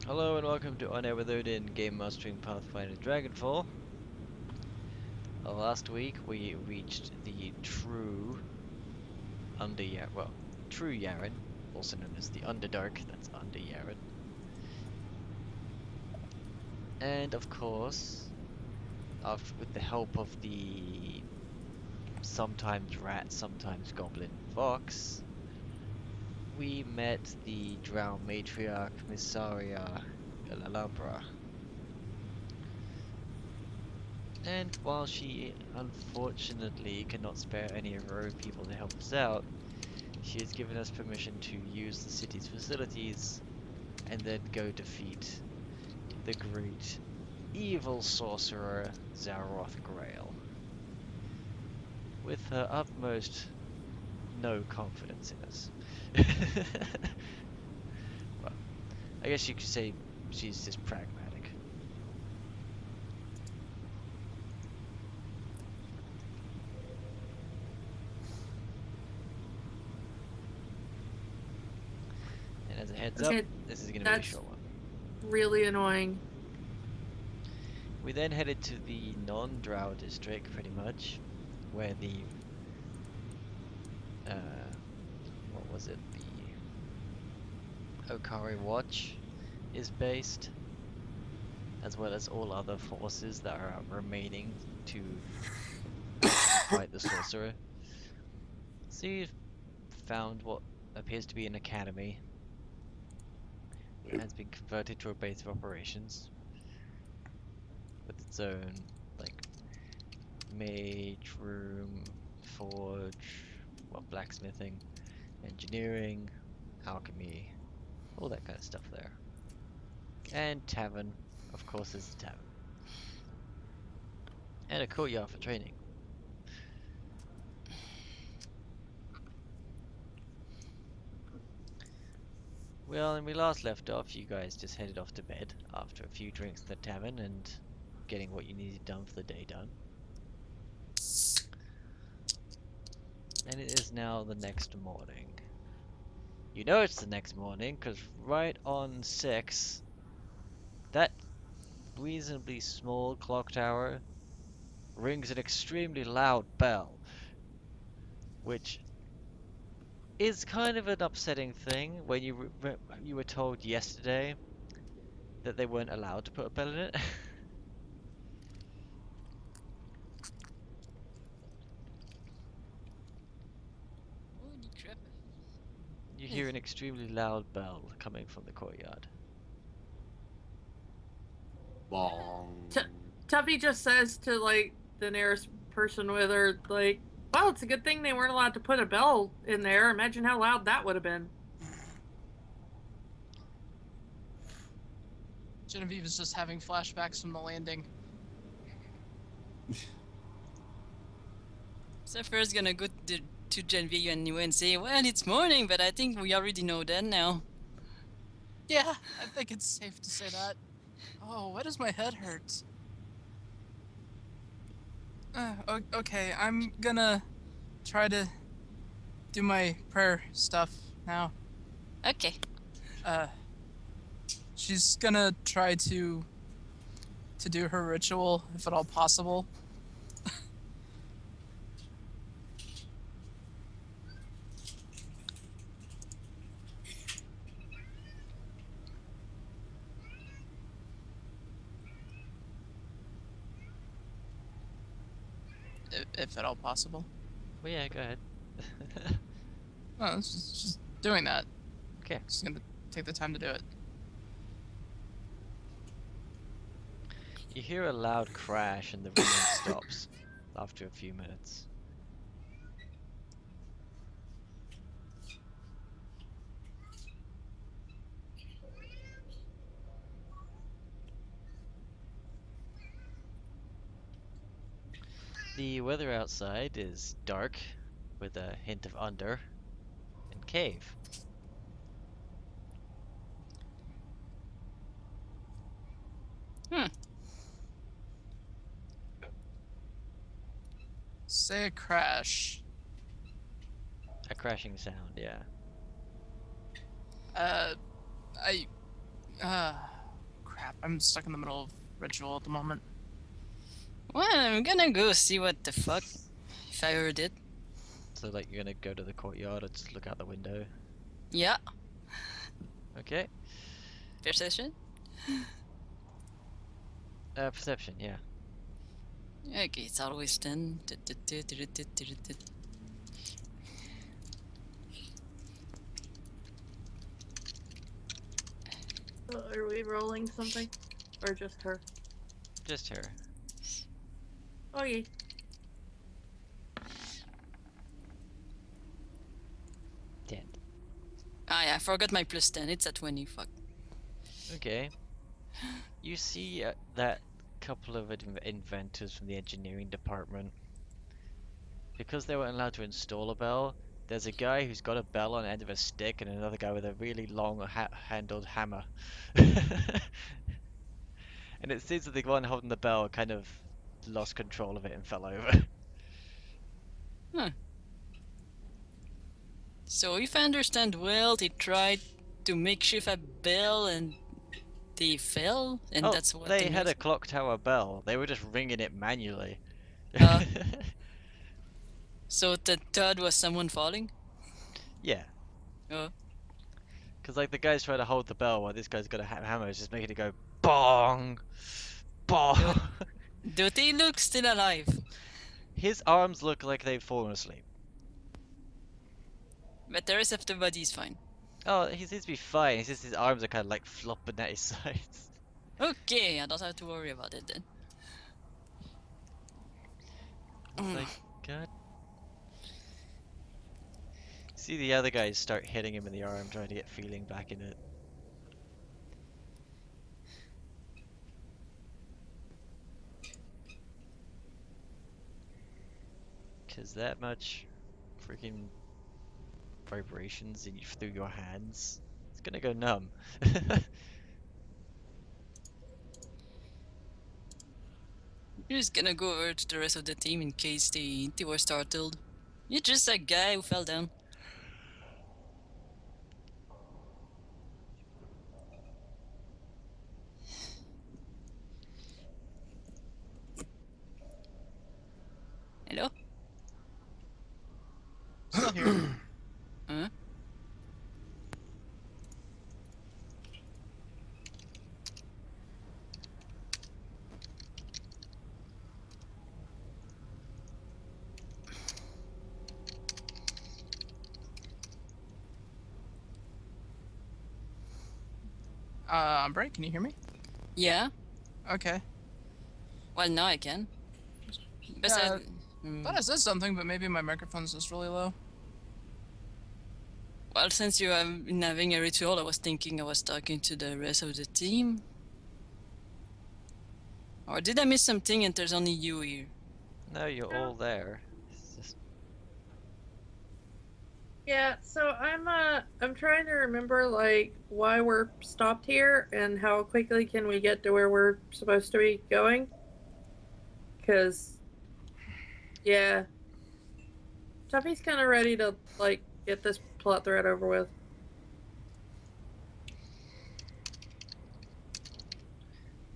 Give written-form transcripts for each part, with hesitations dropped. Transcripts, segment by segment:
Hello and welcome to On Air with Odin, Gamemastering Pathfinder Dragonfall. Last week we reached the true Yaren, also known as the Underdark, that's under Yaren. And of course, with the help of the sometimes rat, sometimes goblin fox, we met the Drow matriarch Missaria Galalabra. And while she unfortunately cannot spare any of her own people to help us out, she has given us permission to use the city's facilities and then go defeat the great evil sorcerer Zaroth Grail. With her utmost no confidence in us. Well, I guess you could say she's just pragmatic. And as a heads up, Okay, this is going to be a that's short one. really annoying. We then headed to the non-Drow district, pretty much, where the what was it? The Okari Watch is based, as well as all other forces that are remaining to actually fight the sorcerer. So you've found what appears to be an academy that has been converted to a base of operations with its own like mage room, forge, well, blacksmithing, engineering, alchemy, all that kind of stuff there. And tavern, of course, there's a tavern. And a courtyard for training. Well, when we last left off, you guys just headed off to bed after a few drinks at the tavern and getting what you needed done for the day done. And it is now the next morning. You know it's the next morning, because right on 6, that reasonably small clock tower rings an extremely loud bell, which is kind of an upsetting thing when you were told yesterday that they weren't allowed to put a bell in it. Holy crap. You hear an extremely loud bell coming from the courtyard. T- Bong. Tuffy just says to the nearest person with her, "Well, it's a good thing they weren't allowed to put a bell in there. Imagine how loud that would have been." Genevieve is just having flashbacks from the landing. So first gonna go to Genevieve and say, well, it's morning, but I think we already know that now. Yeah, I think it's safe to say that. Oh, why does my head hurt? Okay, I'm gonna try to do my prayer stuff now. Okay. She's gonna try to do her ritual, if at all possible. If at all possible. Well, yeah, go ahead. Oh, it's just doing that. Okay. Just gonna take the time to do it. You hear a loud crash and the ringing stops after a few minutes. The weather outside is dark with a hint of under and cave. Say a crash. A crashing sound, yeah. I Crap, I'm stuck in the middle of ritual at the moment. Well, I'm gonna go see what the fuck, if I heard it. So like you're gonna go to the courtyard or just look out the window. Yeah, Okay. perception. Perception, yeah. Okay, it's always 10. Are we rolling something? Or just her? Just her. Oh, yeah. Ten. Ah, yeah, I forgot my plus 10. It's at 20. Fuck. Okay. You see that couple of inventors from the engineering department. Because they weren't allowed to install a bell, there's a guy who's got a bell on the end of a stick and another guy with a really long handled hammer. And it seems that the one holding the bell kind of lost control of it and fell over. Huh. So, if I understand well, they tried to makeshift a bell and they fell, and Oh, that's what they the had noise. a clock tower bell. They were just ringing it manually. So the third was someone falling? Yeah, Oh. because like the guy's trying to hold the bell while this guy's got a hammer, it's just making it go bong, bong. Do they look still alive? His arms look like they've fallen asleep. But the rest of the body is fine. Oh, he seems to be fine. It's just his arms are kind of like flopping at his sides. Okay, I don't have to worry about it then. It's like, God. See the other guys start hitting him in the arm, trying to get feeling back in it. Cause that much freaking vibrations through your hands, it's gonna go numb. You're just gonna go over to the rest of the team in case they were startled. You're just a guy who fell down. Hello? Still here. Huh? Bray, can you hear me? Yeah? Okay. Well, now I can. Besides, Thought I said something, but maybe my microphone's just really low. well, since you have been having a ritual, I was thinking I was talking to the rest of the team. Or did I miss something and there's only you here? No, you're all there. It's just Yeah, so I'm trying to remember like why we're stopped here and how quickly can we get to where we're supposed to be going? Cause yeah. Tuffy's kinda ready to like get this plot thread over with.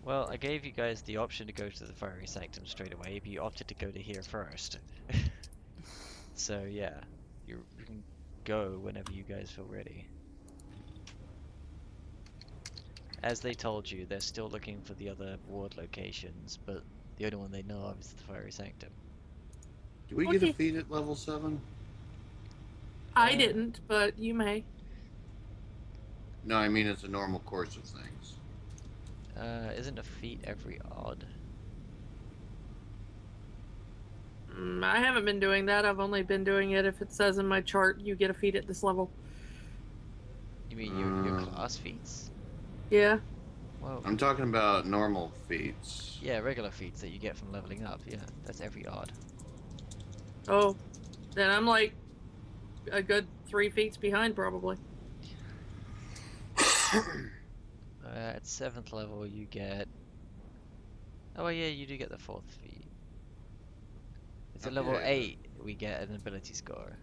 well, I gave you guys the option to go to the fiery sanctum straight away, but you opted to go to here first. So yeah, you can go whenever you guys feel ready. As they told you, they're still looking for the other ward locations, but the only one they know of is the fiery sanctum. Do we get a feat at level 7? I didn't, but you may. No, I mean it's a normal course of things. Isn't a feat every odd? I haven't been doing that. I've only been doing it if it says in my chart you get a feat at this level. You mean your class feats? Yeah. Well, I'm talking about normal feats. yeah, regular feats that you get from leveling up. Yeah, that's every odd. Oh. Then I'm like a good 3 feats behind probably. At 7th level, you get. Oh yeah, you do get the 4th feat. It's at level Okay. 8 we get an ability score.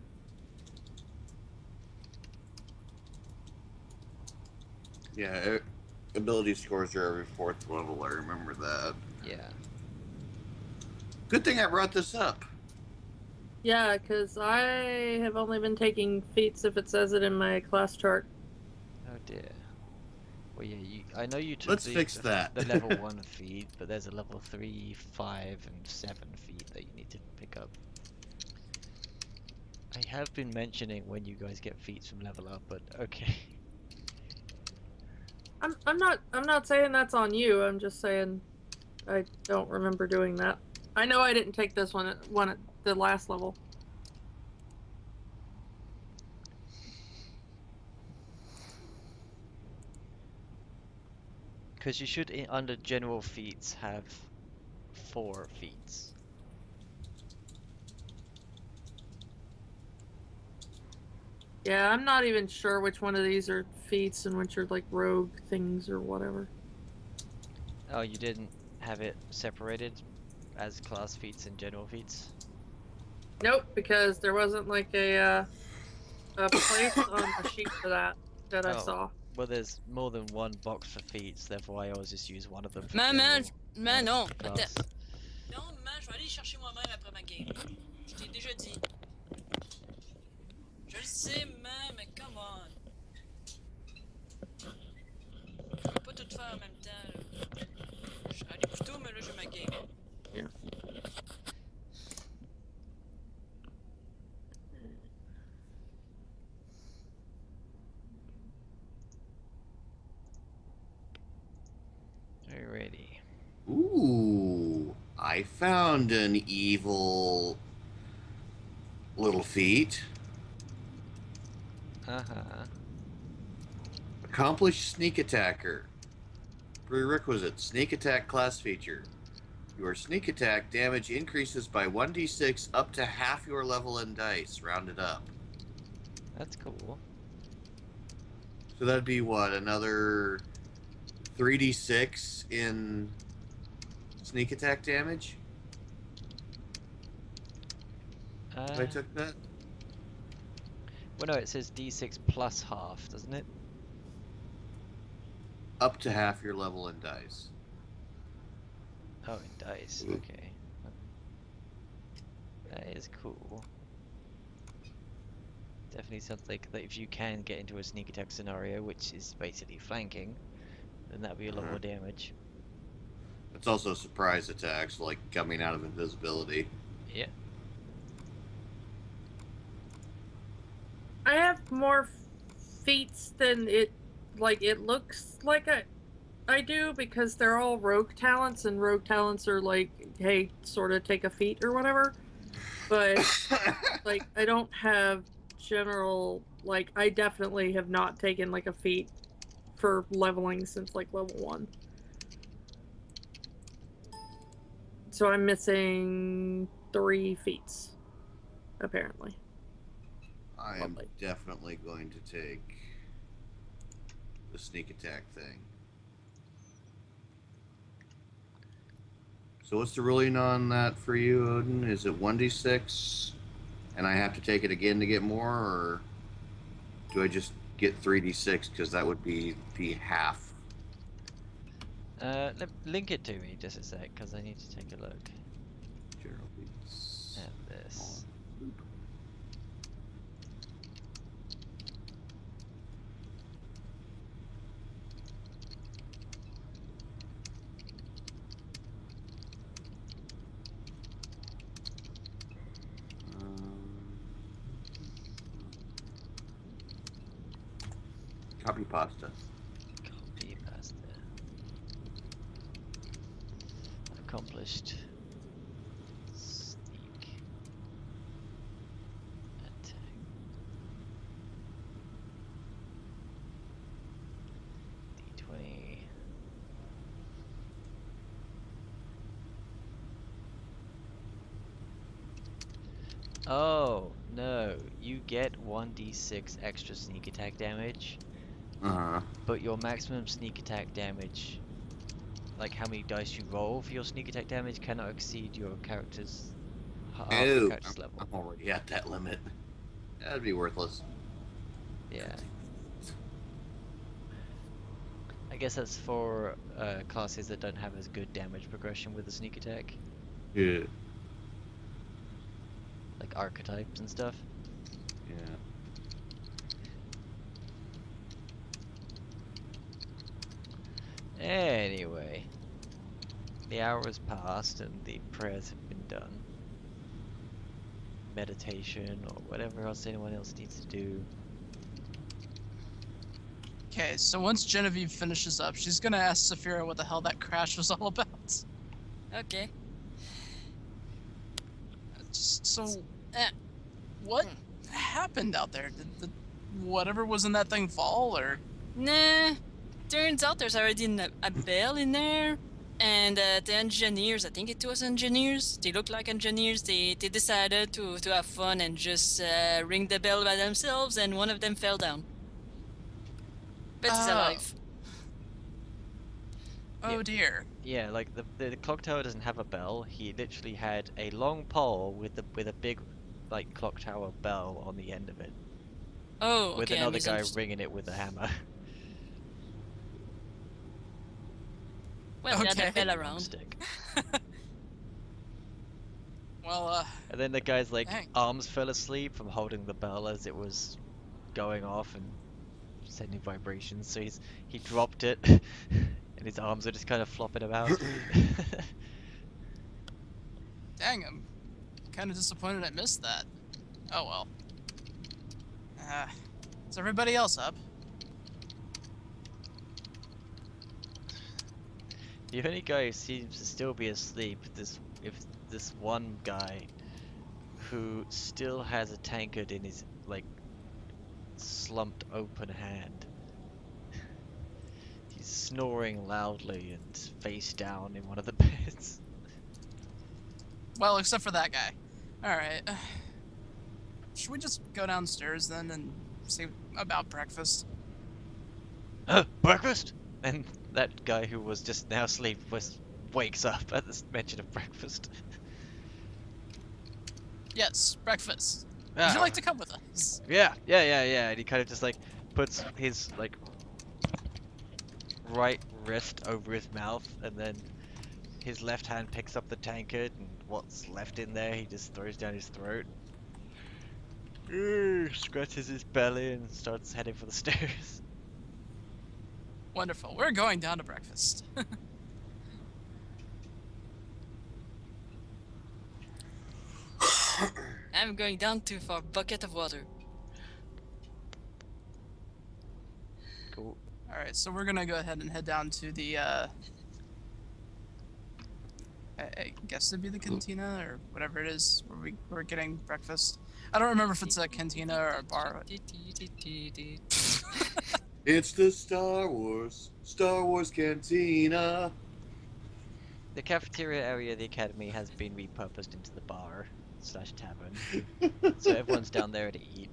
Yeah, ability scores are every 4th level. I remember that. Yeah. Good thing I brought this up. Yeah, because I have only been taking feats if it says it in my class chart. Oh dear. Well, yeah, I know you took Let's fix that. the level 1 feat, but there's a level 3, 5, and 7 feat that you need to pick up. I have been mentioning when you guys get feats from level up, but okay. I'm not saying that's on you. I'm just saying I don't remember doing that. I know I didn't take this one at the last level. Because you should, under general feats, have 4 feats. Yeah, I'm not even sure which one of these are feats and which are like rogue things or whatever. Oh, you didn't have it separated as class feats and general feats? Nope, because there wasn't like a place on the sheet for that I Oh, saw. well, there's more than one box for feats, therefore I always just use one of them for Maman, general, one non, for attends. class. Non, maman, je vais aller les chercher moi-même après ma game. Je t'ai déjà dit. Je le sais, maman, mais come on. Je peux pas tout faire en même temps, là. Je vais aller plus tôt, mais là, j'ai ma game. Yeah. Alrighty. Ooh, I found an evil little feat. Uh-huh. Accomplished sneak attacker. Prerequisite, sneak attack class feature. Your sneak attack damage increases by 1d6 up to half your level in dice, rounded up. That's cool. So that'd be what, another 3d6 in sneak attack damage? If I took that? Well, no, it says d6 plus half, doesn't it? Up to half your level in dice. Oh, in dice. Ooh. Okay. That is cool. Definitely something that if you can get into a sneak attack scenario, which is basically flanking, then that'd be a lot more damage. It's also surprise attacks, like coming out of invisibility. Yeah. I have more feats than it looks like I do because they're all rogue talents, and rogue talents are like, hey, sort of take a feat or whatever. But like I don't have general, like I definitely have not taken like a feat for leveling since like level 1. So I'm missing 3 feats, apparently. I am definitely going to take the sneak attack thing. So what's the ruling on that for you, Odin? Is it 1d6 and I have to take it again to get more, or do I just get 3d6 because that would be the half? Link it to me just a sec, because I need to take a look General beats. at this. Copy pasta. Copy pasta. Accomplished. Sneak attack. D20. Oh, no. You get 1d6 extra sneak attack damage, but your maximum sneak attack damage, like how many dice you roll for your sneak attack damage, cannot exceed your character's half your character's level. I'm already at that limit. That'd be worthless. Yeah. I guess that's for classes that don't have as good damage progression with the sneak attack, Yeah. like archetypes and stuff. Yeah. Anyway, the hour has passed and the prayers have been done. Meditation or whatever else anyone else needs to do. Okay, so once Genevieve finishes up, she's gonna ask Saphira what the hell that crash was all about. Okay. So, what happened out there? Did whatever was in that thing fall, or? Nah. Turns out there's already a bell in there. And the engineers, I think it was engineers, they look like engineers, they decided to have fun and just ring the bell by themselves, and one of them fell down. But he's alive. Oh dear. Yeah, like the clock tower doesn't have a bell. He literally had a long pole with a big like clock tower bell on the end of it, Oh, with okay, I another guy misunderstood. ringing it with a hammer. Well, yeah, Okay. that fell around. Stick. Well, And then the guy's like dang. arms fell asleep from holding the bell as it was going off and sending vibrations. So he dropped it, and his arms are just kind of flopping about. Dang, I'm kind of disappointed I missed that. Oh well. Is everybody else up? The only guy who seems to still be asleep is this one guy who still has a tankard in his like slumped open hand. He's snoring loudly and face down in one of the beds. Well, except for that guy. Alright. Should we just go downstairs then and see about breakfast? Breakfast? And that guy who was just now asleep wakes up at the mention of breakfast. Yes, breakfast. Would you like to come with us? Yeah. And he kind of just like puts his like right wrist over his mouth, and then his left hand picks up the tankard, and what's left in there he just throws down his throat. Scratches his belly and starts heading for the stairs. Wonderful. We're going down to breakfast. I'm going down to for a bucket of water. Cool. Alright, so we're gonna go ahead and head down to the, I guess it'd be the cantina, or whatever it is, where we're getting breakfast. I don't remember if it's a cantina or a bar. It's the Star Wars Cantina. The cafeteria area of the academy has been repurposed into the bar / tavern, so everyone's down there to eat.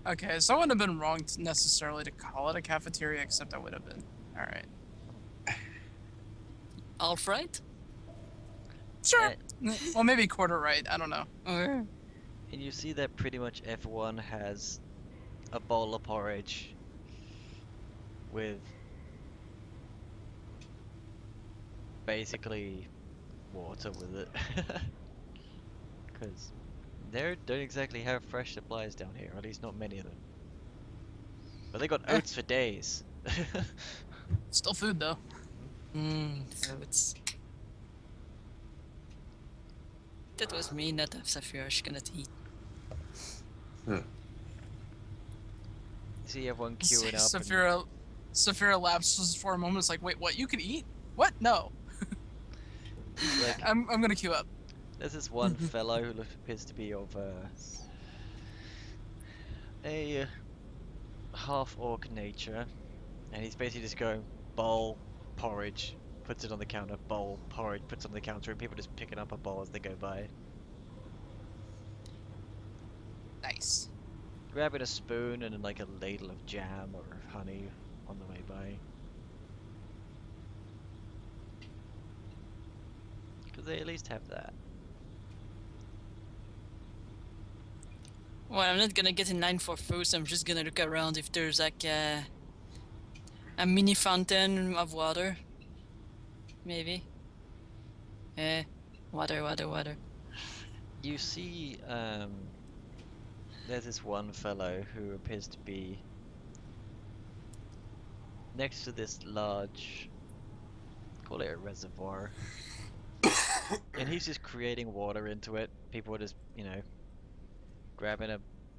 Okay, so I wouldn't have been wrong necessarily to call it a cafeteria, except I would have been. Alright. All right? Sure. Well, maybe quarter right. I don't know. Or And you see that pretty much everyone has a bowl of porridge with basically water with it. Because they don't exactly have fresh supplies down here, or at least not many of them. But they got oats for days. Still food, though. so it's... That was me, not Saphira. She cannot eat. See everyone queuing up. Saphira lapses for a moment. It's like, wait, what? You can eat? What? No. Like, I'm gonna queue up. there's this one fellow who appears to be of a half-orc nature, and he's basically just going bowl, porridge, puts it on the counter, bowl, porridge, puts it on the counter, and people just picking up a bowl as they go by. Nice. Grabbing a spoon and like a ladle of jam or honey on the way by. Because they at least have that. Well, I'm not gonna get in line for food, so I'm just gonna look around if there's like A mini fountain of water, maybe. Water, water, water. You see, there's this one fellow who appears to be next to this large, call it a reservoir, and he's just creating water into it. People are just, grabbing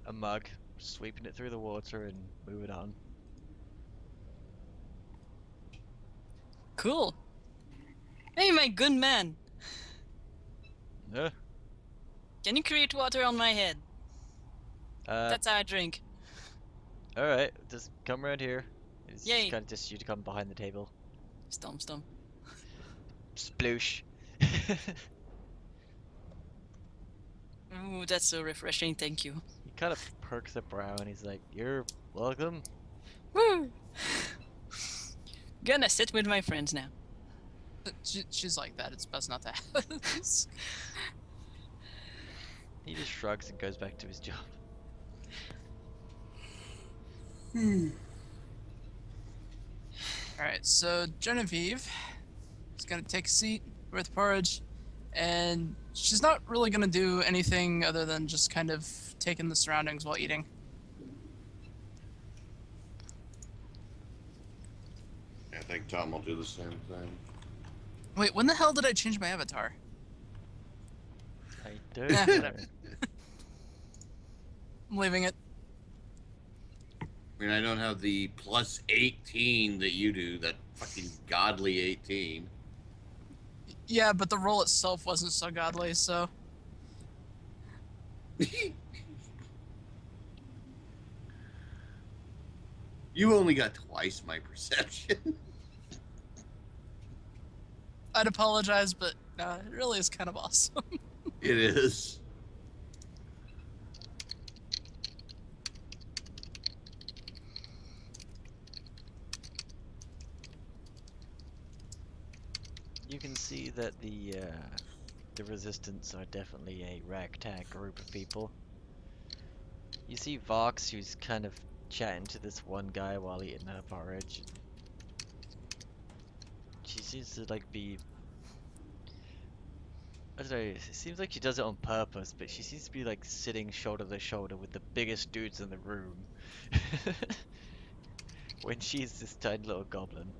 a mug, sweeping it through the water and moving on. Cool. Hey, my good man. Uh, Can you create water on my head? That's how I drink. Alright, just come around here. It's Yay. kind of just you to come behind the table. Stomp, stomp. Sploosh. Ooh, that's so refreshing. Thank you. He kind of perks a brow and he's like, "You're welcome." Woo! Gonna sit with my friends now. She's like that. It's best not to have this. He just shrugs and goes back to his job. Alright, so Genevieve is gonna take a seat with Porridge, and she's not really gonna do anything other than just kind of take in the surroundings while eating. I think Tom will do the same thing. Wait, when the hell did I change my avatar? I don't Yeah, know. whatever. I'm leaving it. I mean, I don't have the plus 18 that you do, that fucking godly 18. Yeah, but the roll itself wasn't so godly, so... You only got twice my perception. I'd apologize, but it really is kind of awesome. It is. You can see that the resistance are definitely a ragtag group of people. You see Vox, who's kind of chatting to this one guy while eating her porridge. She seems to be, I don't know, it seems like she does it on purpose, but she seems to be sitting shoulder to shoulder with the biggest dudes in the room. When she's this tiny little goblin.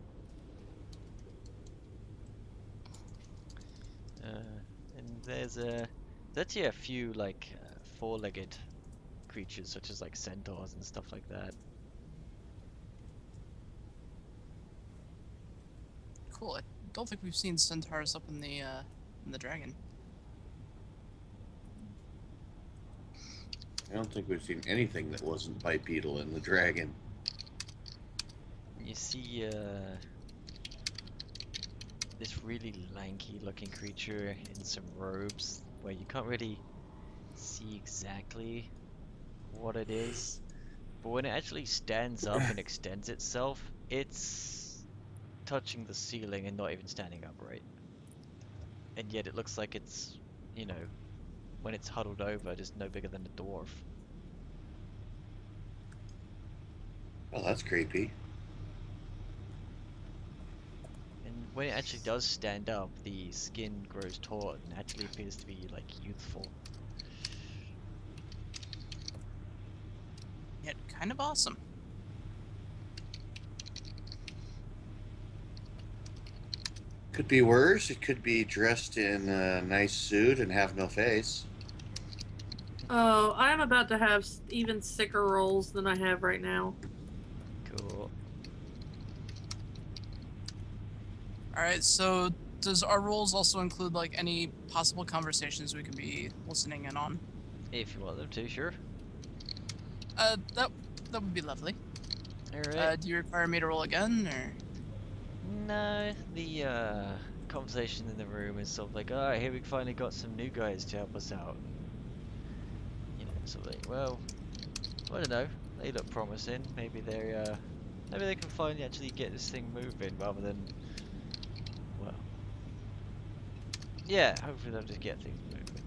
And there's actually a few four-legged creatures such as centaurs and stuff like that. Cool. I don't think we've seen centaurs up in the dragon. I don't think we've seen anything that wasn't bipedal in the dragon. You see this really lanky looking creature in some robes where you can't really see exactly what it is, but when it actually stands up and extends itself, it's touching the ceiling and not even standing upright. And yet it looks like it's, when it's huddled over, just no bigger than a dwarf. Well, that's creepy. And when it actually does stand up, the skin grows taut and actually appears to be youthful. Yet kind of awesome. Could be worse. It could be dressed in a nice suit and have no face. Oh, I'm about to have even sicker rolls than I have right now. Cool. Alright, so does our roles also include any possible conversations we could be listening in on? If you want them to, sure. That would be lovely. Alright. Do you require me to roll again, or? No, the conversation in the room is sort of alright, here we finally got some new guys to help us out. Well, I don't know, they look promising. Maybe they're, maybe they can finally actually get this thing moving rather than, well, yeah, hopefully they'll just get things moving.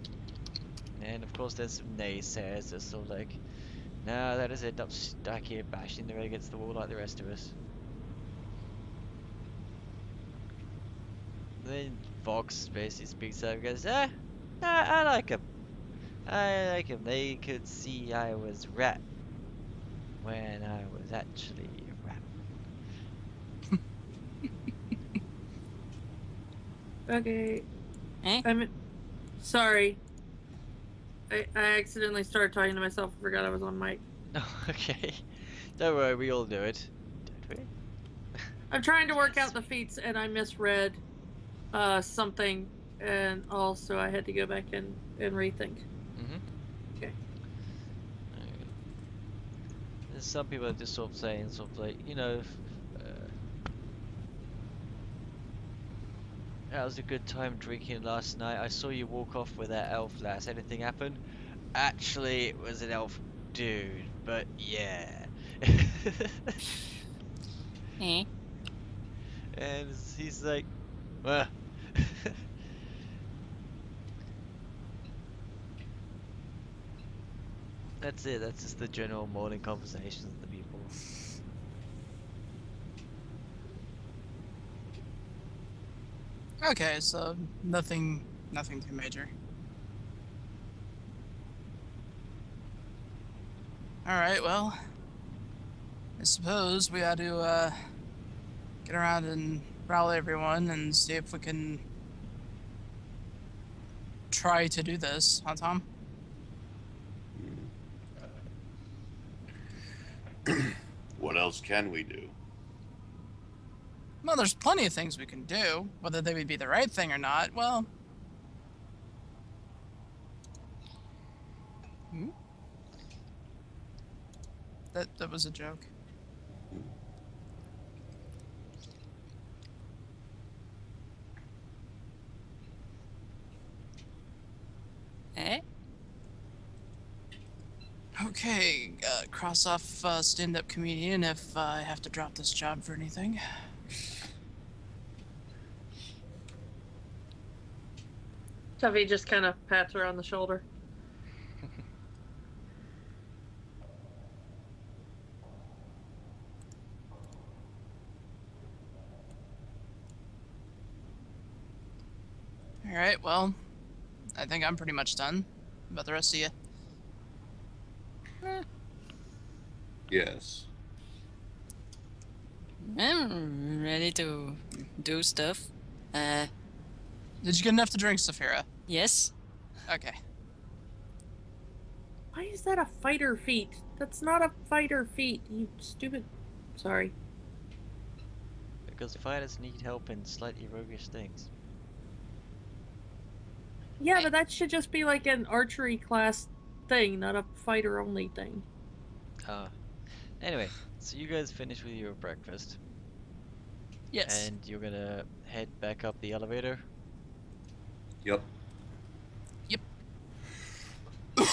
And of course there's some naysayers that sort of nah, they'll just end up stuck here bashing their head against the wall like the rest of us. Then Vox basically speaks up and goes, I like him. I like him. They could see I was rat when I was actually a rat. Okay. Eh? I'm sorry. I accidentally started talking to myself. I forgot I was on mic. Oh, okay. Don't worry, we all do it. Don't we? I'm trying to work Yes. out the feats and I misread something, and also I had to go back and rethink. Mm-hmm. Okay. Okay. There's some people that just sort of saying, sort of like, that was a good time drinking last night. I saw you walk off with that elf lass. Anything happen? Actually, it was an elf dude, but yeah. Eh? And he's like, well. That's it. That's just the general morning conversations of the people. Okay, so nothing too major. All right, well, I suppose we ought to get around and rally everyone and see if we can try to do this, huh, Tom? What else can we do? Well, there's plenty of things we can do. Whether they would be the right thing or not, well. Hmm? That was a joke. Eh? Okay, cross off stand-up comedian if I have to drop this job for anything. Tuffy just kind of pats her on the shoulder. All right, well, I think I'm pretty much done. How about the rest of you? Yes. I'm ready to do stuff. Did you get enough to drink, Saphira? Yes. Okay. Why is that a fighter feat? That's not a fighter feat, you stupid. Sorry. Because fighters need help in slightly roguish things. Yeah, but that should just be like an archery class thing, not a fighter only thing. Anyway, so you guys finish with your breakfast. Yes. And you're gonna head back up the elevator. Yep. Yep. You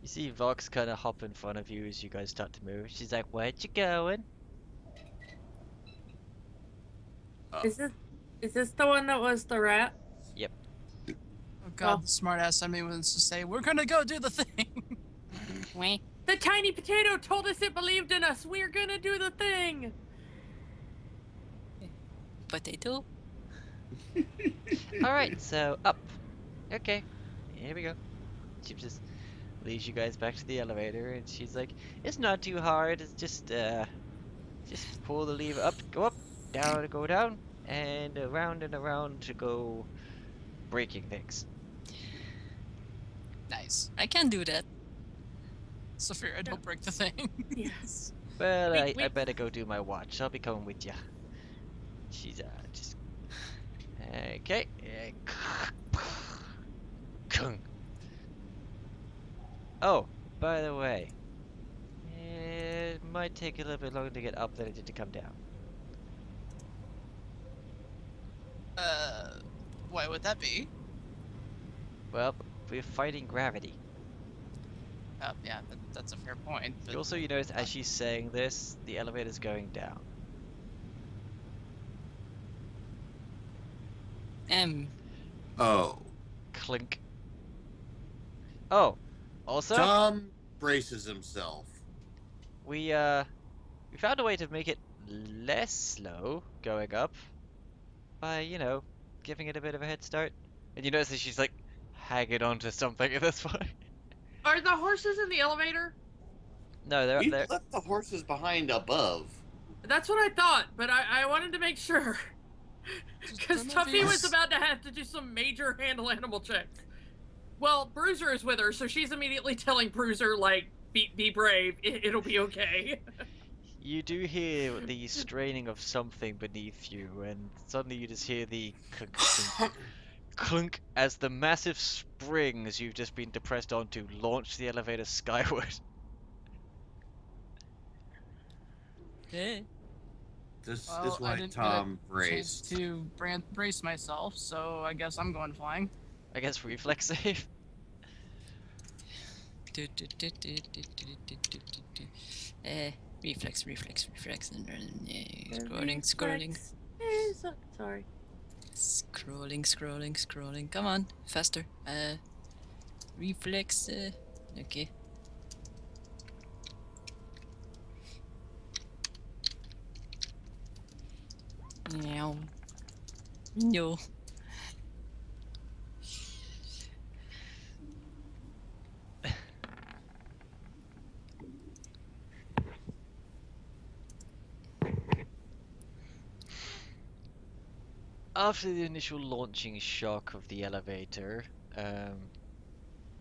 see Vox kind of hop in front of you as you guys start to move. She's like, "Where'd you going?" Is this the one that was the rat? Yep. Oh God, Oh. the smartass on me wants to say, "We're gonna go do the thing." Wait. The tiny potato told us it believed in us. We're gonna do the thing. Potato? Alright, so up. Okay, here we go. She just leads you guys back to the elevator, and she's like, "It's not too hard. It's just pull the lever up, go up, down, go down, and around to go breaking things." Nice. I can do that. Saphira, don't break the thing. Yes. Well, Wait, I wait. better go do my watch. I'll be coming with you. She's just okay. Oh, by the way, it might take a little bit longer to get up than it did to come down. Why would that be? Well, we're fighting gravity. Yeah, that's a fair point. But Also, you notice as she's saying this, the elevator's going down. Oh. Clink. Oh, also, Tom braces himself. we found a way to make it less slow going up. by, you know, giving it a bit of a head start. And you notice that she's like hanging onto something at this point. Are the horses in the elevator? No, they're We've they're left the horses behind above. That's what I thought, but I wanted to make sure. Because Some of Tuffy was these- about to have to do some major handle animal checks. Well, Bruiser is with her, so she's immediately telling Bruiser, like, be brave, it'll be okay. You do hear the straining of something beneath you, and suddenly you just hear the clunk, clunk, clunk as the massive springs you've just been depressed onto launch the elevator skyward. Hey. This Well, is I why didn't Tom get a chance raced. to brace myself, so I guess I'm going flying. I guess reflex save. Reflex. Sorry. Scrolling. Come on, faster. Reflex. Okay. Meow. No. After the initial launching shock of the elevator,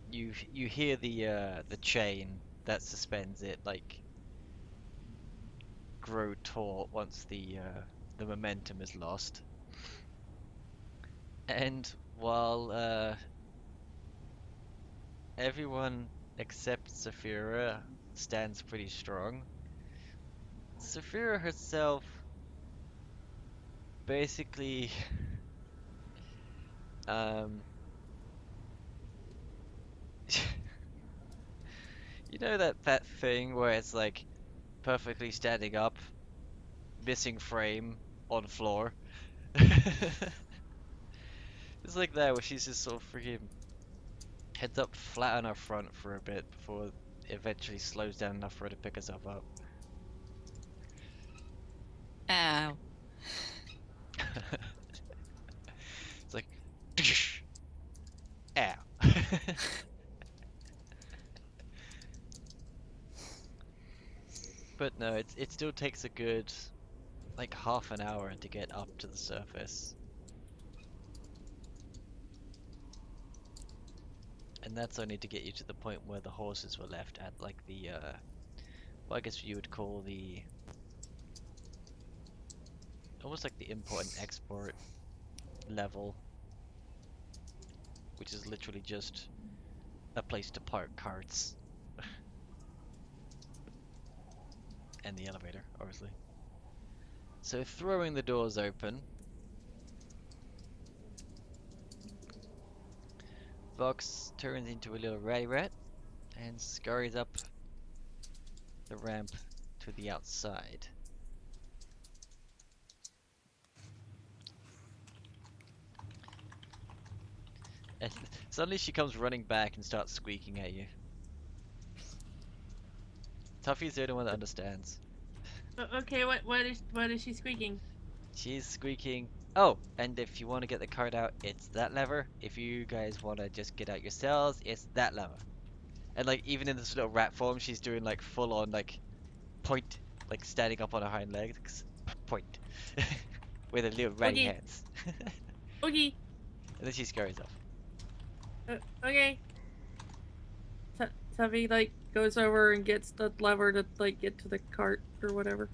you hear the chain that suspends it like grow taut once the momentum is lost. And while everyone except Saphira stands pretty strong, Saphira herself basically you know that thing where it's like perfectly standing up, missing frame on floor. It's like that where she's just sort of freaking heads up flat on her front for a bit before it eventually slows down enough for her to pick herself up. Ow. It's like ow. But no, it still takes a good like half an hour to get up to the surface. And that's only to get you to the point where the horses were left at, like the well, I guess you would call the almost like the import and export level, which is literally just a place to park carts. And the elevator, obviously. So throwing the doors open, Vox turns into a little ratty rat and scurries up the ramp to the outside. And suddenly she comes running back and starts squeaking at you. Tuffy's the only one that understands. Okay, what is she squeaking? She's squeaking. Oh, and if you want to get the card out, it's that lever. If you guys want to just get out yourselves, it's that lever. And like even in this little rat form, she's doing like full on like point, like standing up on her hind legs, point, with her little ratty Okay. hands. Okay. And then she scurries off. Okay. Tuffy like goes over and gets the lever to like get to the cart or whatever.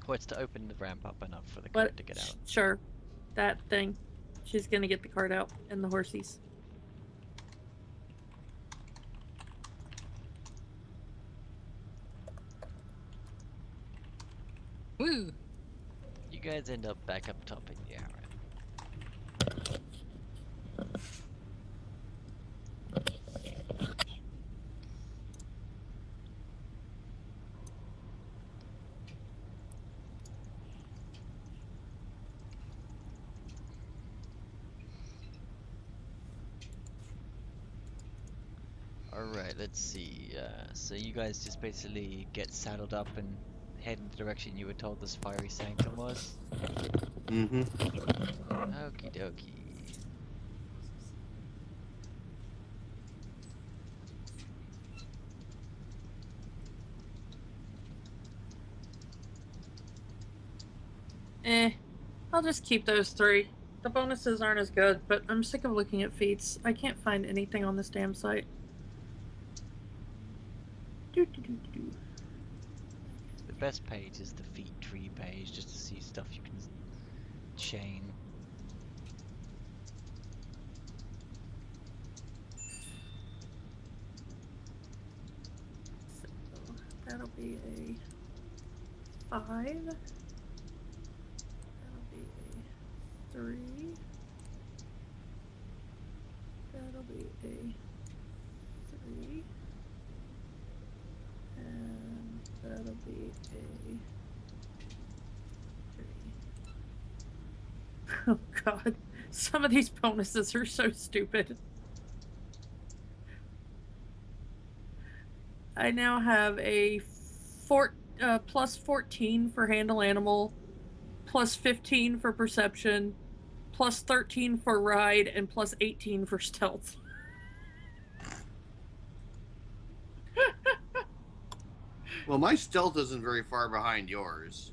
Or it's to open the ramp up enough for the What? cart to get out. Sure. That thing. She's gonna get the cart out and the horsies. Woo. You guys end up back up top in the arrow. Alright, let's see. So you guys just basically get saddled up and head in the direction you were told this fiery sanctum was. Mm-hmm. Okie dokie. I'll just keep those 3. The bonuses aren't as good, but I'm sick of looking at feats. I can't find anything on this damn site. The best page is the feat tree page, just to see stuff you can chain. So that'll be a 5. That'll be a 3. That'll be a 3. And that'll be a 3. Oh god. Some of these bonuses are so stupid. I now have a plus 14 for handle animal, plus 15 for perception, plus 13 for ride, and plus 18 for stealth. Well, my stealth isn't very far behind yours.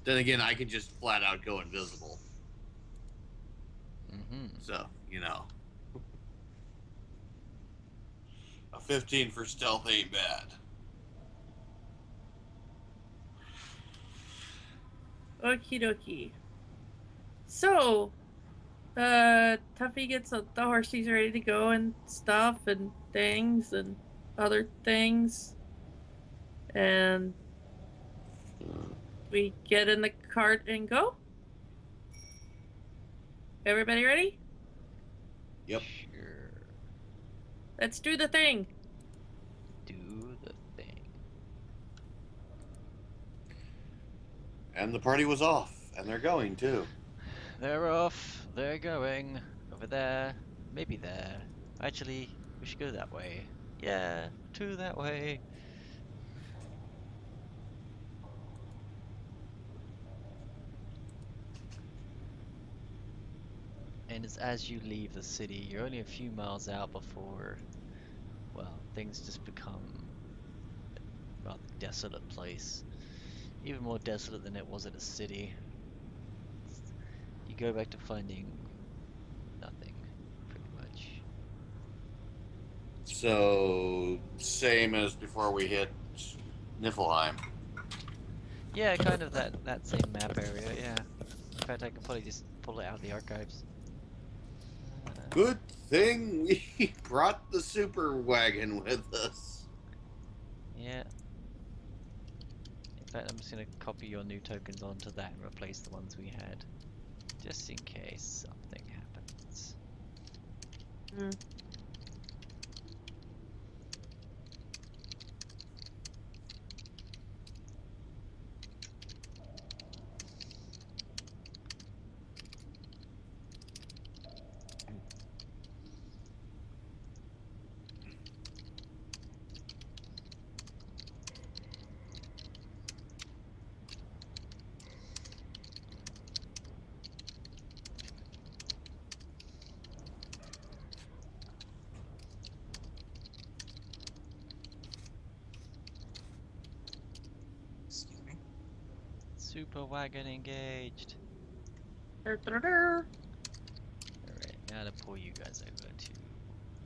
Then again, I can just flat out go invisible. Mm-hmm. So, you know. A 15 for stealth ain't bad. Okie dokie. So, Tuffy gets the horsies ready to go and stuff and things and other things. And we get in the cart and go. Everybody ready? Yep. Sure. Let's do the thing. Do the thing. And the party was off, and they're going too. They're off. They're going. Over there. Maybe there. Actually, we should go that way. Yeah, to that way. And it's as you leave the city, you're only a few miles out before, well, things just become a rather desolate place. Even more desolate than it was at a city. You go back to finding nothing, pretty much. So, same as before we hit Niflheim. Yeah, kind of that same map area, yeah. In fact, I can probably just pull it out of the archives. Good thing we brought the super wagon with us. Yeah. In fact, I'm just gonna copy your new tokens onto that and replace the ones we had. Just in case something happens. Mm. Excuse me. Super wagon engaged. Dur. Alright, now to pull you guys over to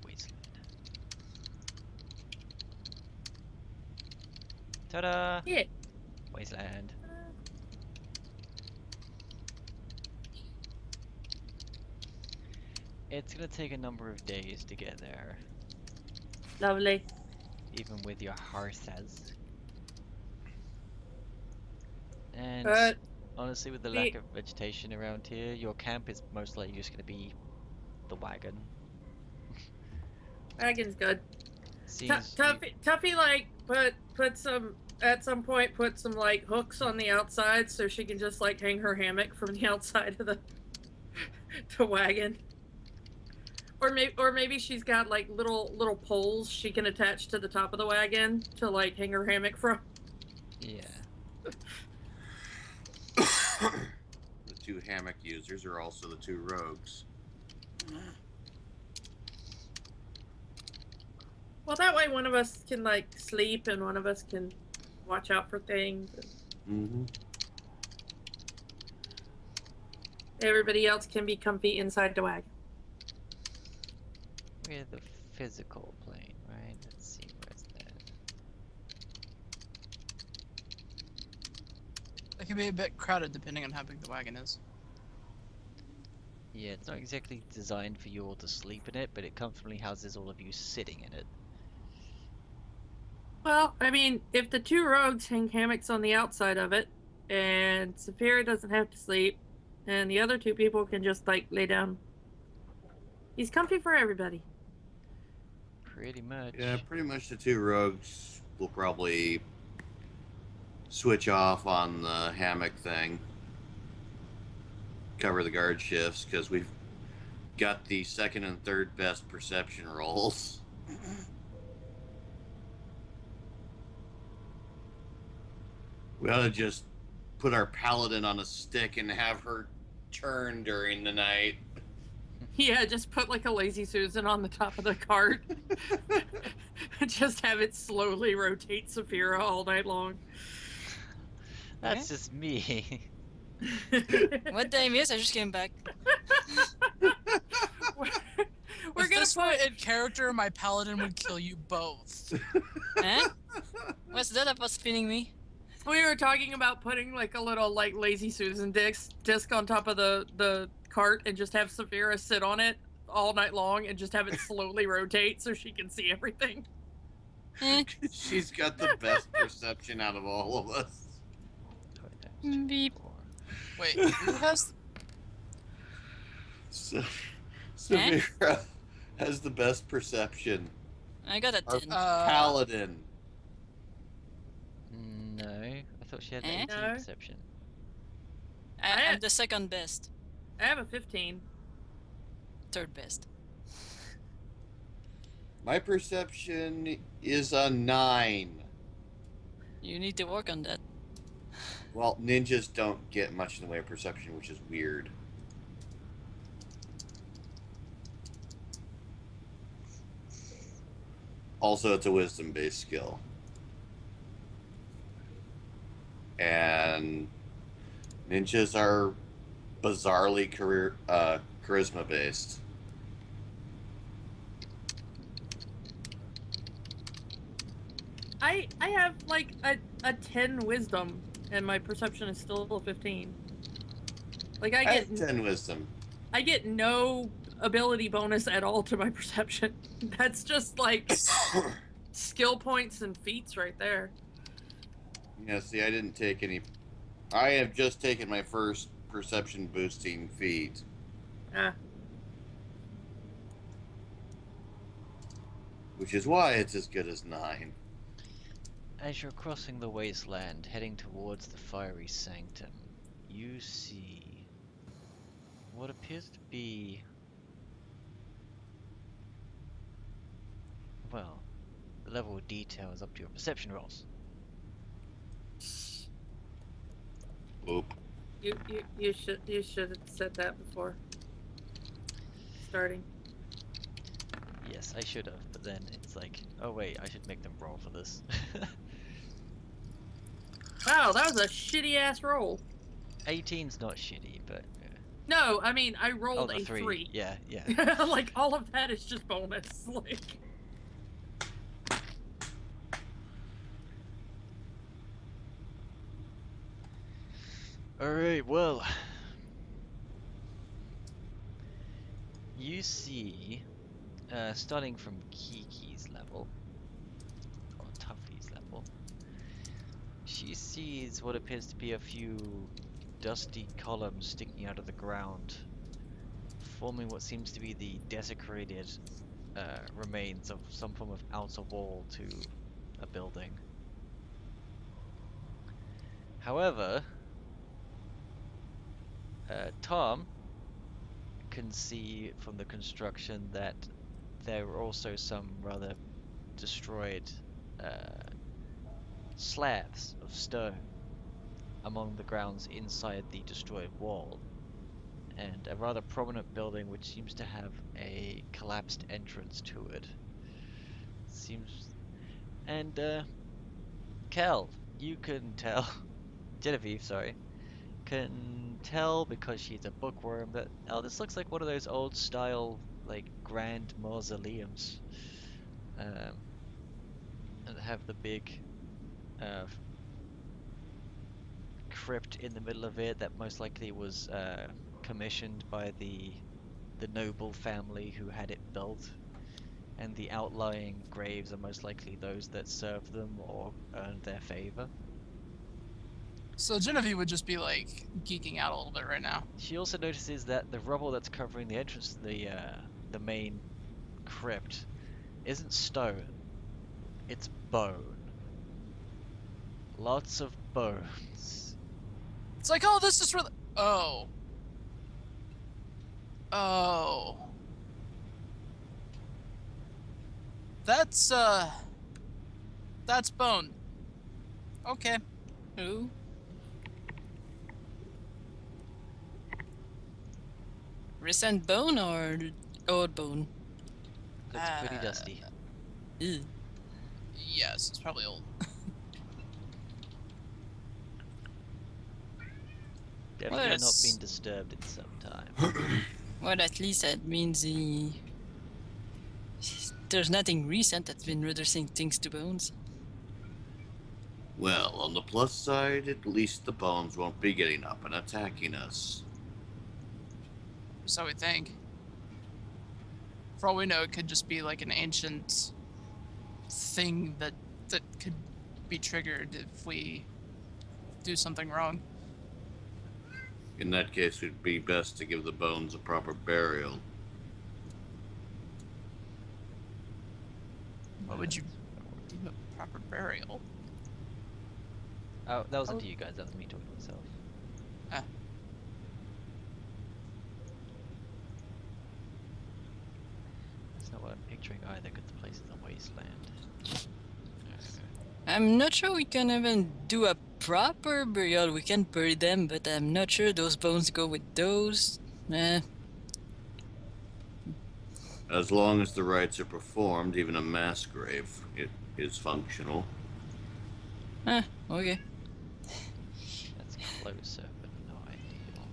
Wasteland. Ta-da! Yeah. Wasteland. It's gonna take a number of days to get there, Lovely. even with your horses. And But honestly, with the lack of vegetation around here, your camp is most likely just gonna be the wagon. wagon's good. Seems Tuffy like put some at some point put some like hooks on the outside so she can just like hang her hammock from the outside of the wagon. Or maybe she's got like little poles she can attach to the top of the wagon to like hang her hammock from. Yeah. The two hammock users are also the two rogues. Well, that way one of us can like sleep and one of us can watch out for things. Mm-hmm. Everybody else can be comfy inside the wagon. We're the physical plane, right? Let's see, where's that? It can be a bit crowded depending on how big the wagon is. Yeah, it's not exactly designed for you all to sleep in it, but it comfortably houses all of you sitting in it. Well, I mean, if the two rogues hang hammocks on the outside of it, and Saphira doesn't have to sleep, and the other two people can just like lay down, he's comfy for everybody. Pretty much. Yeah, pretty much the two rogues will probably switch off on the hammock thing. Cover the guard shifts, because we've got the second and third best perception rolls. We ought to just put our paladin on a stick and have her turn during the night. Yeah, just put like a lazy Susan on the top of the cart. Just have it slowly rotate Saphira all night long. That's just me. What time is? I just came back. We're If gonna this put were in character, my paladin would kill you both. Huh? What's that about spinning me? We were talking about putting like a little like lazy Susan disc on top of the cart and just have Saphira sit on it all night long and just have it slowly rotate so she can see everything. Eh. She's got the best perception out of all of us. Beep. Wait, who has? So, Samira has the best perception. I got a Our 10. paladin. No, I thought she had an Eh? 18 No. perception. I'm the second best. I have a 15. Third best. My perception is a 9. You need to work on that. Well, ninjas don't get much in the way of perception, which is weird. Also, it's a wisdom-based skill. And ninjas are bizarrely charisma-based. I have like a 10 wisdom and my perception is still a 15. Like I have 10 wisdom. I get no ability bonus at all to my perception. That's just like skill points and feats right there. Yeah, see, I didn't take any. I have just taken my first perception boosting feat. Ah. Which is why it's as good as 9. As you're crossing the wasteland, heading towards the fiery sanctum, you see what appears to be, well, the level of detail is up to your perception rolls. Oop. You should have said that before starting. Yes, I should have, but then it's like, oh wait, I should make them roll for this. Wow, that was a shitty ass roll. 18's not shitty, but No, I mean I oh, rolled the a 3. Yeah, yeah. Like all of that is just bonus. Like Alright, well, you see, starting from Kiki's level, or Tuffy's level, she sees what appears to be a few dusty columns sticking out of the ground, forming what seems to be the desecrated remains of some form of outer wall to a building. However, Tom can see from the construction that there were also some rather destroyed slabs of stone among the grounds inside the destroyed wall, and a rather prominent building which seems to have a collapsed entrance to it. Seems and Kel, you can tell Genevieve, sorry, can tell because she's a bookworm that this looks like one of those old style like grand mausoleums, um, and have the big uh, crypt in the middle of it that most likely was commissioned by the noble family who had it built, and the outlying graves are most likely those that served them or earned their favor. So Genevieve would just be like geeking out a little bit right now. She also notices that the rubble that's covering the entrance to the main crypt isn't stone, it's bone. Lots of bones. It's like, oh, this is really. Oh. Oh. That's bone. Okay. Who? Recent bone or old bone? Looks pretty dusty. Ew. Yes, it's probably old. Definitely not it's- been disturbed in some time. Well, at least that means there's nothing recent that's been reducing things to bones. Well, on the plus side, at least the bones won't be getting up and attacking us. So we think. For all we know, it could just be like an ancient thing that could be triggered if we do something wrong. In that case, it'd be best to give the bones a proper burial. What would you do a proper burial? Oh, that wasn't to you guys, that was me talking to myself. Ah. That's not what I'm picturing either, because the place is a wasteland. I'm not sure we can even do a proper burial. We can bury them, but I'm not sure those bones go with those. As long as the rites are performed, even a mass grave is functional. Okay. That's closer, but not ideal.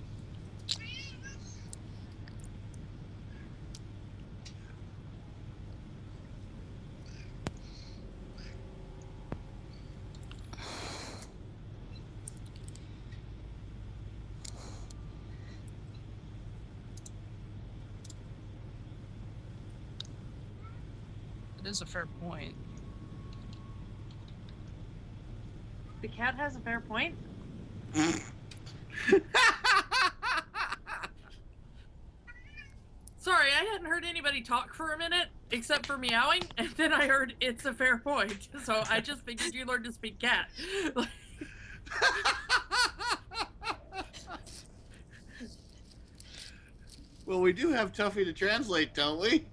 It is a fair point. The cat has a fair point. Sorry, I hadn't heard anybody talk for a minute, except for meowing, and then I heard it's a fair point. So I just figured you learned to speak cat. Well, we do have Tuffy to translate, don't we?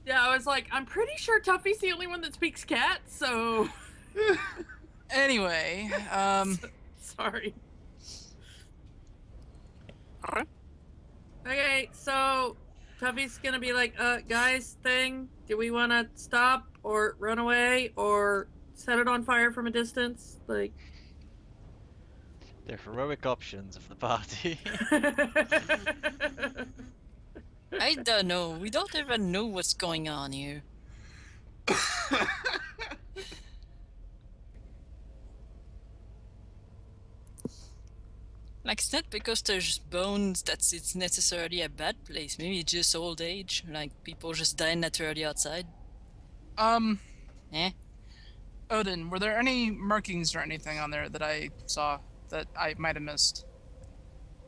Yeah, I was like, I'm pretty sure Tuffy's the only one that speaks cat, so Anyway, sorry. Okay, so Tuffy's gonna be like, guys, thing, do we wanna stop or run away or set it on fire from a distance? Like The heroic options of the party. I don't know. We don't even know what's going on here. Like, it's not because there's bones that it's necessarily a bad place. Maybe it's just old age. Like, people just die naturally outside. Eh? Odin, were there any markings or anything on there that I saw that I might have missed?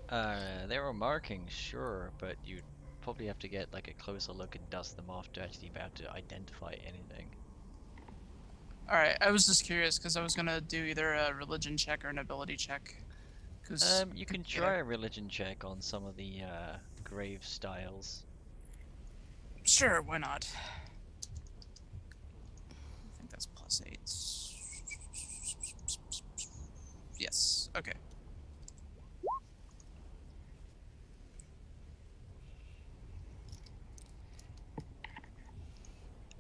There were markings, sure, but you'd probably have to get like a closer look and dust them off to actually be able to identify anything. Alright, I was just curious because I was gonna do either a religion check or an ability check. You can try a religion check on some of the grave styles. Sure, why not? plus 8. Yes. Okay.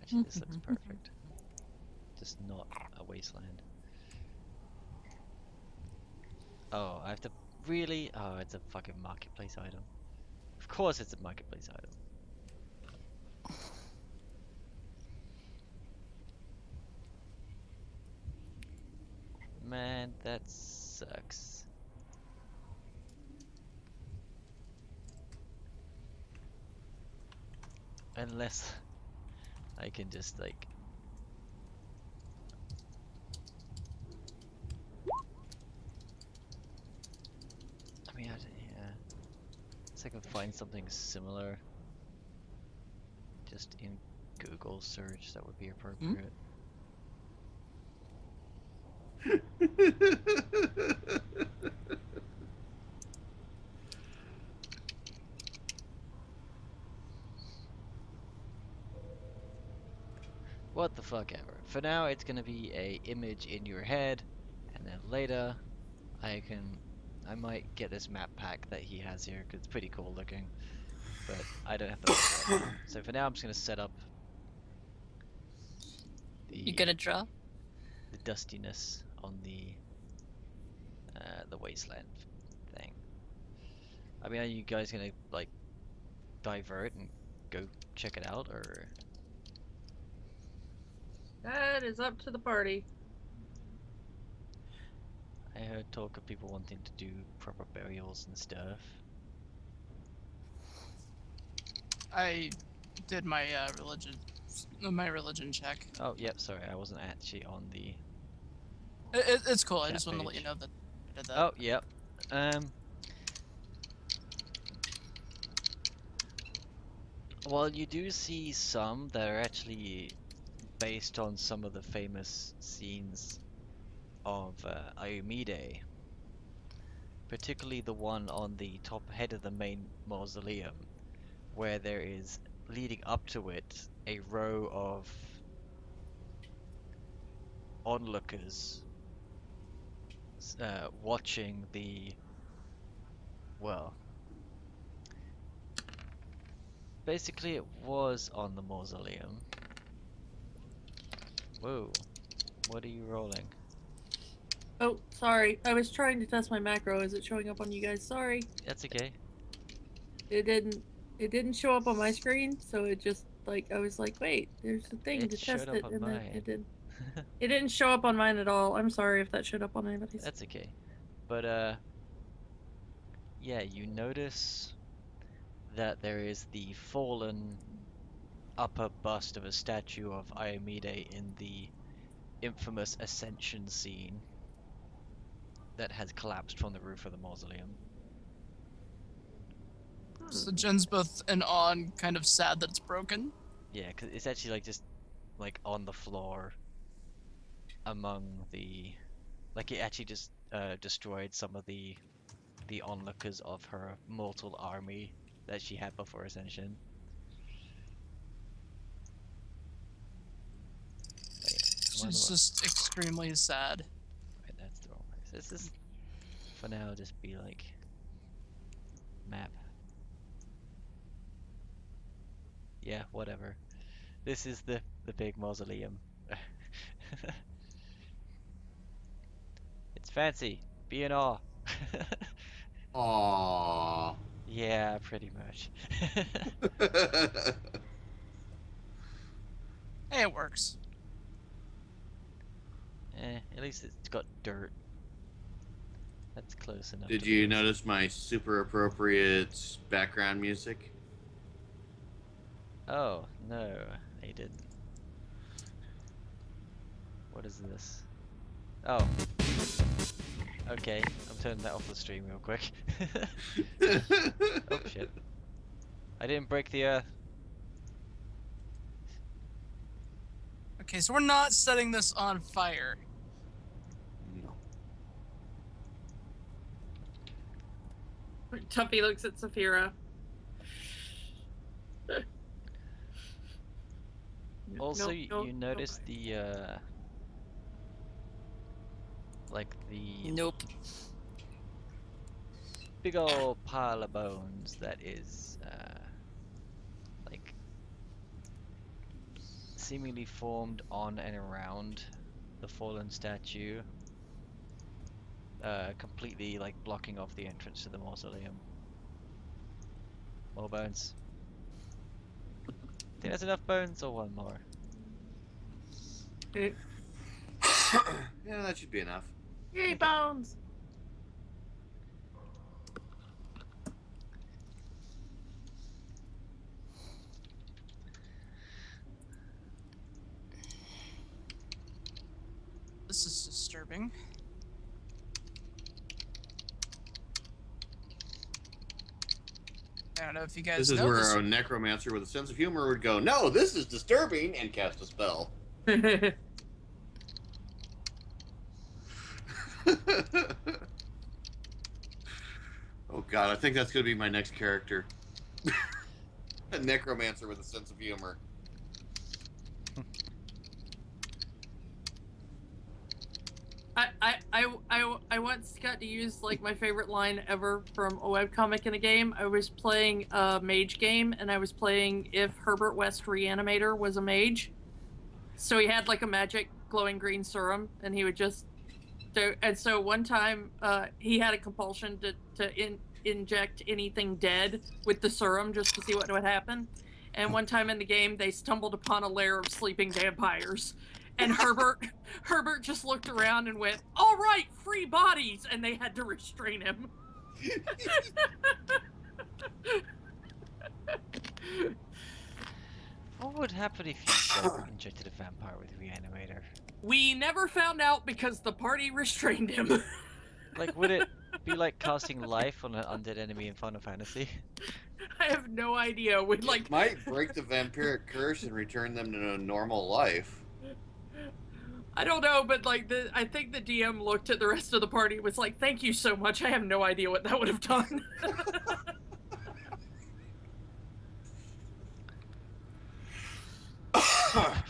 Actually, this looks perfect. Just not a wasteland. Oh, I have to really. Oh, it's a fucking marketplace item. Of course, it's a marketplace item. Man, that sucks. Unless I can just like. I mean, yeah. Unless I can find something similar. Just in Google search, that would be appropriate. What the fuck ever. For now, it's gonna be a image in your head, and then later, I might get this map pack that he has here, because it's pretty cool looking, but I don't have the money right now. So for now, I'm just gonna set up You gonna draw? the dustiness on the wasteland thing. I mean, are you guys gonna like divert and go check it out, or? That is up to the party. I heard talk of people wanting to do proper burials and stuff. I did my religion check. Oh, yep, sorry, I wasn't actually on the It's cool. I chat just wanted to let you page. know that I did that. Oh, yep. Well, you do see some that are actually based on some of the famous scenes of Iomide, particularly the one on the top head of the main mausoleum, where there is, leading up to it, a row of onlookers watching the, well, basically it was on the mausoleum. Whoa, what are you rolling? Oh, sorry. I was trying to test my macro. Is it showing up on you guys? Sorry. That's okay. It didn't show up on my screen, so it just like I was like, wait, there's a thing It to showed test up it, on and then mine. it didn't. It didn't show up on mine at all. I'm sorry if that showed up on anybody's. That's okay. But yeah, you notice that there is the fallen upper bust of a statue of Iomide in the infamous ascension scene that has collapsed from the roof of the mausoleum. So Jen's both in awe and kind of sad that it's broken. Yeah, because it's actually like just like on the floor among the, like it actually just destroyed some of the onlookers of her mortal army that she had before ascension. Wait, She's just extremely sad. wait, that's the wrong place. This is for now just be like map. Yeah, whatever. This is the big mausoleum. It's fancy. Be in awe. Aww. Yeah, pretty much. Hey, it works. At least it's got dirt. That's close enough. Did to you work. notice my super appropriate background music? Oh, no, I didn't. What is this? Oh. Okay, I'm turning that off the stream real quick. Oh shit. I didn't break the earth. Okay, so we're not setting this on fire. No. Tuffy looks at Saphira. Also, Nope, you nope, notice nope. the Like the Nope. big old pile of bones that is like seemingly formed on and around the fallen statue, completely like blocking off the entrance to the mausoleum. More bones. Think that's enough bones or one more? Yay, Yeah, that should be enough. bones! This is disturbing. I don't know if you guys This is know where this. a necromancer with a sense of humor would go, "No, this is disturbing," and cast a spell. Oh god, I think that's gonna be my next character. A necromancer with a sense of humor. I once got to use like my favorite line ever from a webcomic in a game. I was playing a mage game, and I was playing if Herbert West Reanimator was a mage. So he had like a magic glowing green serum, and he would just do. And so one time, he had a compulsion to inject anything dead with the serum just to see what would happen. And one time in the game, they stumbled upon a lair of sleeping vampires. And Herbert just looked around and went, "All right, free bodies," and they had to restrain him. What would happen if you like, injected a vampire with Reanimator? We never found out because the party restrained him. Like, would it be like casting life on an undead enemy in Final Fantasy? I have no idea. Would like It might break the vampiric curse and return them to a normal life. I don't know, but like I think the DM looked at the rest of the party and was like, "Thank you so much. I have no idea what that would have done."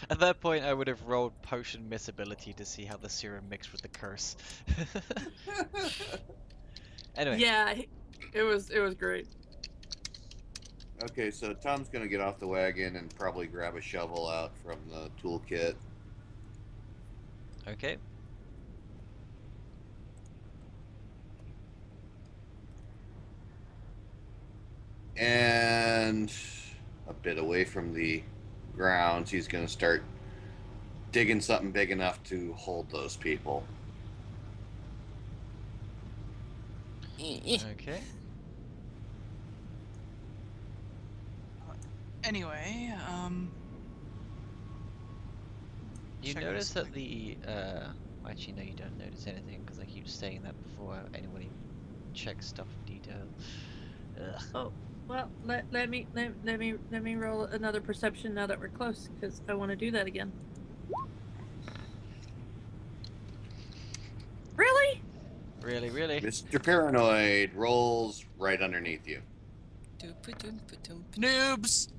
At that point, I would have rolled potion missability to see how the serum mixed with the curse. Anyway. Yeah, it was great. Okay, so Tom's gonna get off the wagon and probably grab a shovel out from the toolkit. Okay. And a bit away from the grounds, he's gonna start digging something big enough to hold those people. Okay. Anyway, You check notice this that the actually no, you don't notice anything because I keep saying that before anyone even checks stuff in detail. Ugh. Oh, well, let me roll another perception now that we're close, because I want to do that again. Really? Really? Mr. Paranoid rolls right underneath you. noobs.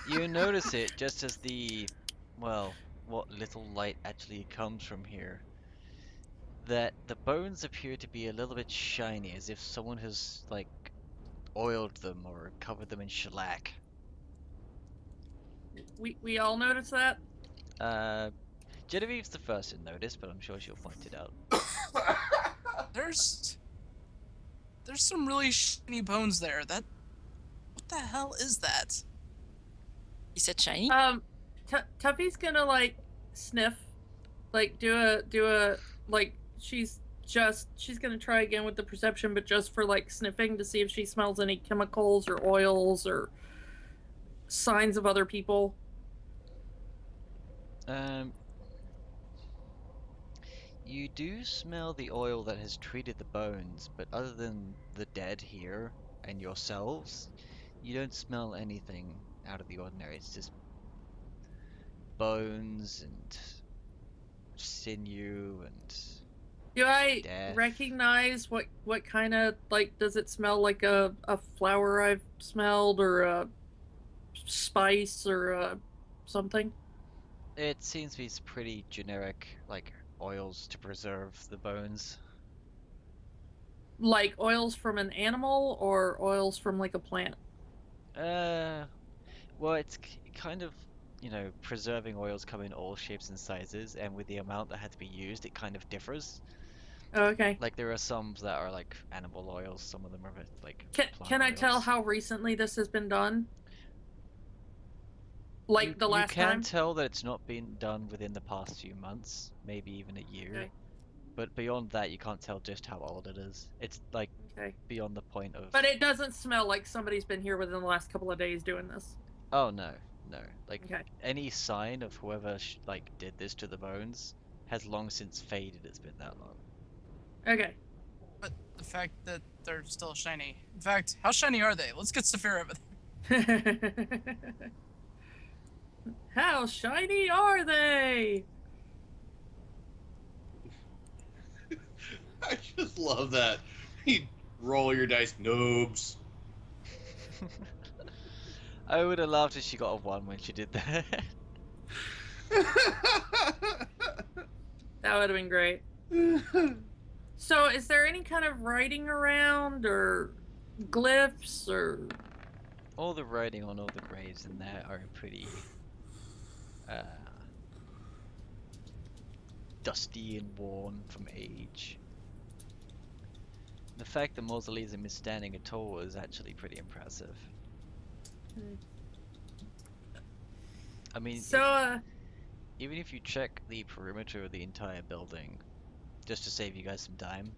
You notice it just as the, well, what little light actually comes from here. That the bones appear to be a little bit shiny, as if someone has, like, oiled them or covered them in shellac. We all notice that? Genevieve's the first to notice, but I'm sure she'll point it out. There's some really shiny bones there. What the hell is that? You said shiny? Tuffy's gonna like sniff, like do a like she's gonna try again with the perception, but just for like sniffing to see if she smells any chemicals or oils or signs of other people. You do smell the oil that has treated the bones, but other than the dead here and yourselves, you don't smell anything out of the ordinary. It's just bones and sinew and Do I death. recognize what kind of, like, does it smell like a flower I've smelled or a spice or something? It seems to be pretty generic, like oils to preserve the bones. Like oils from an animal or oils from like a plant? Uh, well, it's kind of, preserving oils come in all shapes and sizes, and with the amount that had to be used, it kind of differs. Oh, okay. Like there are some that are like animal oils, some of them are like plant Can I tell oils. how recently this has been done? Like the You last can time? tell that it's not been done within the past few months, maybe even a year. Okay. But beyond that, you can't tell just how old it is. It's like Okay. beyond the point of, But it doesn't smell like somebody's been here within the last couple of days doing this. oh no, no. Like Okay. any sign of whoever like did this to the bones has long since faded. It's been that long. Okay. But the fact that they're still shiny. In fact, how shiny are they? Let's get Saphira over there. How shiny are they? I just love that. You roll your dice, noobs. I would have laughed if she got a 1 when she did that. That would have been great. So, is there any kind of writing around or glyphs or? All the writing on all the graves in there are pretty uh, dusty and worn from age. The fact the mausoleum is standing at all is actually pretty impressive. I mean, So, even if you check the perimeter of the entire building, just to save you guys some time,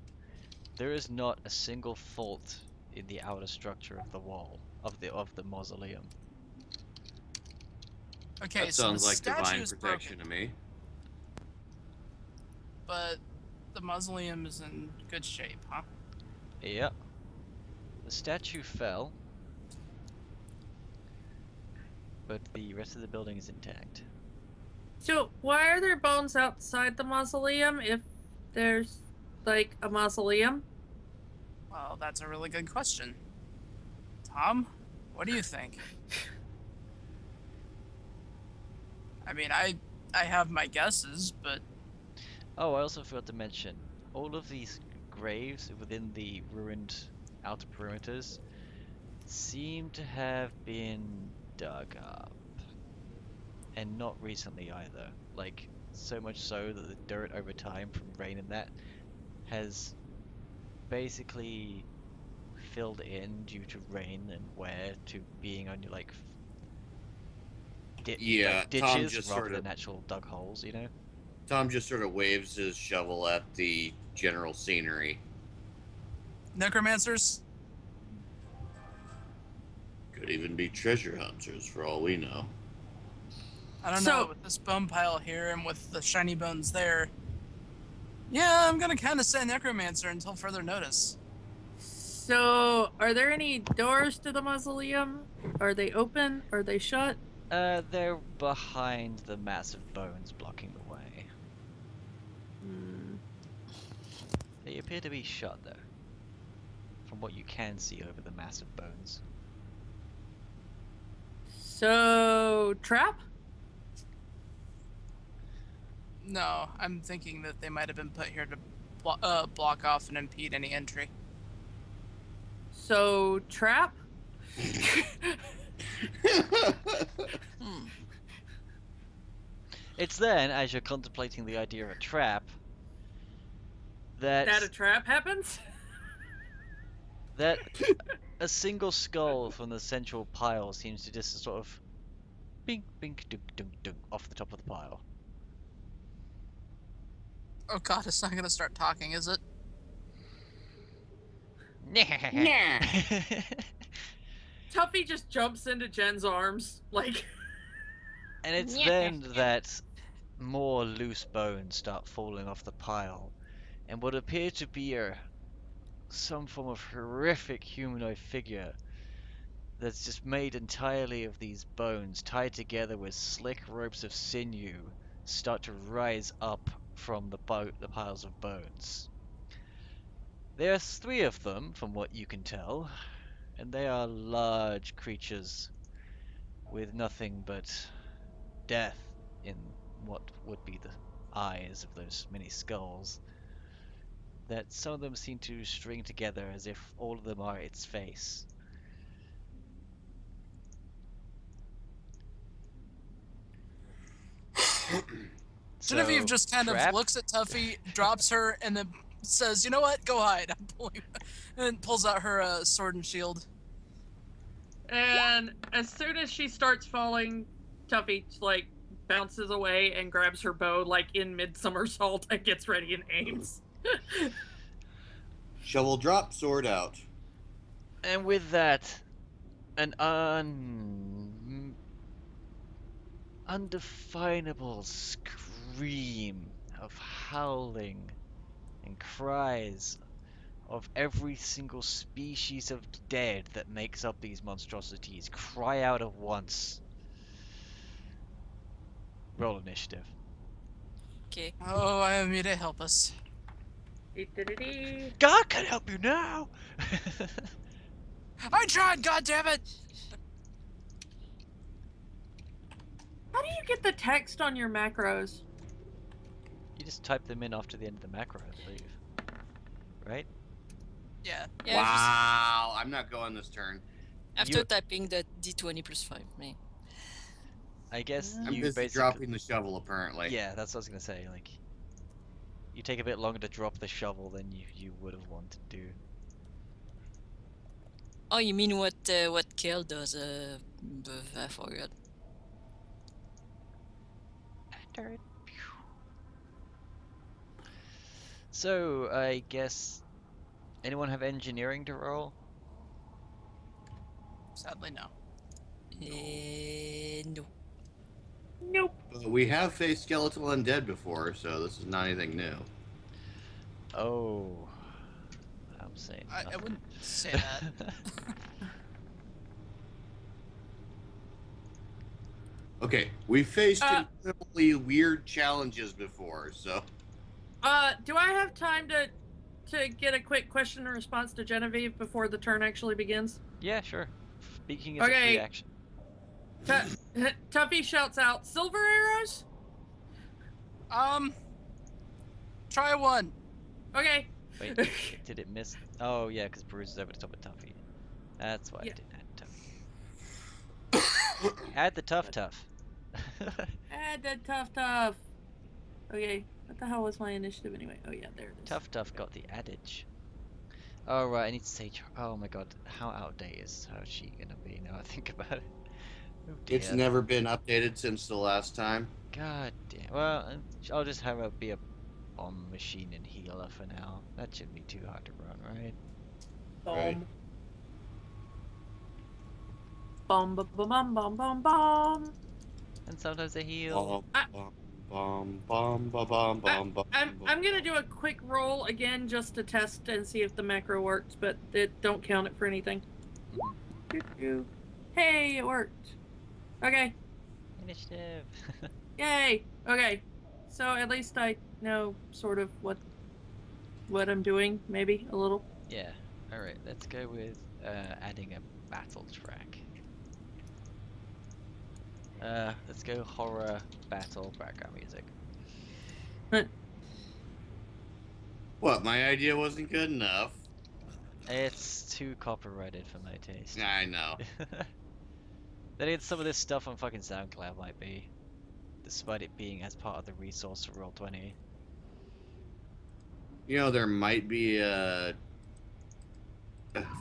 there is not a single fault in the outer structure of the wall of the mausoleum. Okay, That so the sounds like statue divine is protection broken, to me. but the mausoleum is in good shape, huh? Yep. The statue fell, but the rest of the building is intact. so why are there bones outside the mausoleum if there's like a mausoleum? Well, that's a really good question. Tom, what do you think? I mean, I have my guesses, but Oh, I also forgot to mention, all of these graves within the ruined outer perimeters seem to have been dug up. And not recently either. Like, so much so that the dirt over time from rain and that has basically filled in due to rain and wear to being only like Yeah, like Tom ditches just rather sort than of actual dug holes, you know? Tom just sort of waves his shovel at the general scenery. necromancers? Could even be treasure hunters for all we know. I don't So- know, with this bone pile here and with the shiny bones there. Yeah, I'm gonna kind of say necromancer until further notice. So, are there any doors to the mausoleum? Are they open? Are they shut? They're behind the massive bones blocking the way. Hmm. They appear to be shut though, from what you can see over the massive bones. So, trap? No, I'm thinking that they might have been put here to block off and impede any entry. So, trap? Hmm. It's then, as you're contemplating the idea of a trap, That a trap happens? that a single skull from the central pile seems to just sort of bink, bink, dunk, dunk, dunk off the top of the pile. Oh god, it's not gonna start talking, is it? Tuffy just jumps into Jen's arms. Like, And it's then that more loose bones start falling off the pile, and what appear to be some form of horrific humanoid figure that's just made entirely of these bones tied together with slick ropes of sinew start to rise up from the piles of bones. There's 3 of them, from what you can tell, and they are large creatures with nothing but death in what would be the eyes of those many skulls, that some of them seem to string together as if all of them are its face. Genevieve So, just kind of trapped? looks at Tuffy, drops her, and then says, "You know what? Go hide." I'm pulling, and pulls out her sword and shield. And as soon as she starts falling, Tuffy like bounces away and grabs her bow like in mid-somersault and gets ready and aims. Shovel drop, sword out. And with that, an undefinable scream of howling and cries of every single species of dead that makes up these monstrosities cry out at once. Roll initiative. Okay. Oh, I am here to help us. Dee-dee-dee-dee. God can help you now! I tried, goddammit! How do you get the text on your macros? You just type them in after the end of the macro, I believe. Right? Yeah. Yeah, Wow, I'm not going this turn. after You- typing the D20 plus 5, me. I guess I'm you busy basically... dropping the shovel, apparently. Yeah, that's what I was gonna say, like... You take a bit longer to drop the shovel than you would have wanted to do. Oh, you mean what Kel does? I forgot. So, I guess... Anyone have engineering to roll? Sadly, no. No. Nope. We have faced skeletal undead before, so this is not anything new. Oh... I'm saying I nothing. wouldn't say that. Okay, we faced Uh, incredibly weird challenges before, so do I have time to get a quick question and response to Genevieve before the turn actually begins? Yeah, sure. Speaking is a free Okay. action. Tuffy shouts out, "Silver arrows?" Try one. Okay. Wait, did it miss? Oh, yeah, because Bruce is over the top of Tuffy. That's why Yeah. I didn't add Tuffy. Add the tough. Add the tough. Okay, what the hell was my initiative anyway? Oh yeah, there it is. Tough got the adage. Oh, right, I need to say... Oh my god, how outdated is her she gonna be now I think about it? Oh dear. it's never been updated since the last time. God damn. Well, I'll just have her be a bomb machine and healer for now. That shouldn't be too hard to run, right? Right. Bum bum bum bum bum bum. And sometimes they heal. I'm gonna do a quick roll again just to test and see if the macro works, but don't count it for anything. Mhm. Hey, it worked. Okay, Initiative. yay. Okay, so at least I know sort of what I'm doing, maybe a little. Yeah. Alright, let's go with adding a battle track. Let's go horror battle background music. What, my idea wasn't good enough? It's too copyrighted for my taste. I know. Then some of this stuff on fucking SoundCloud might be, despite it being as part of the resource for Roll20. You know, there might be a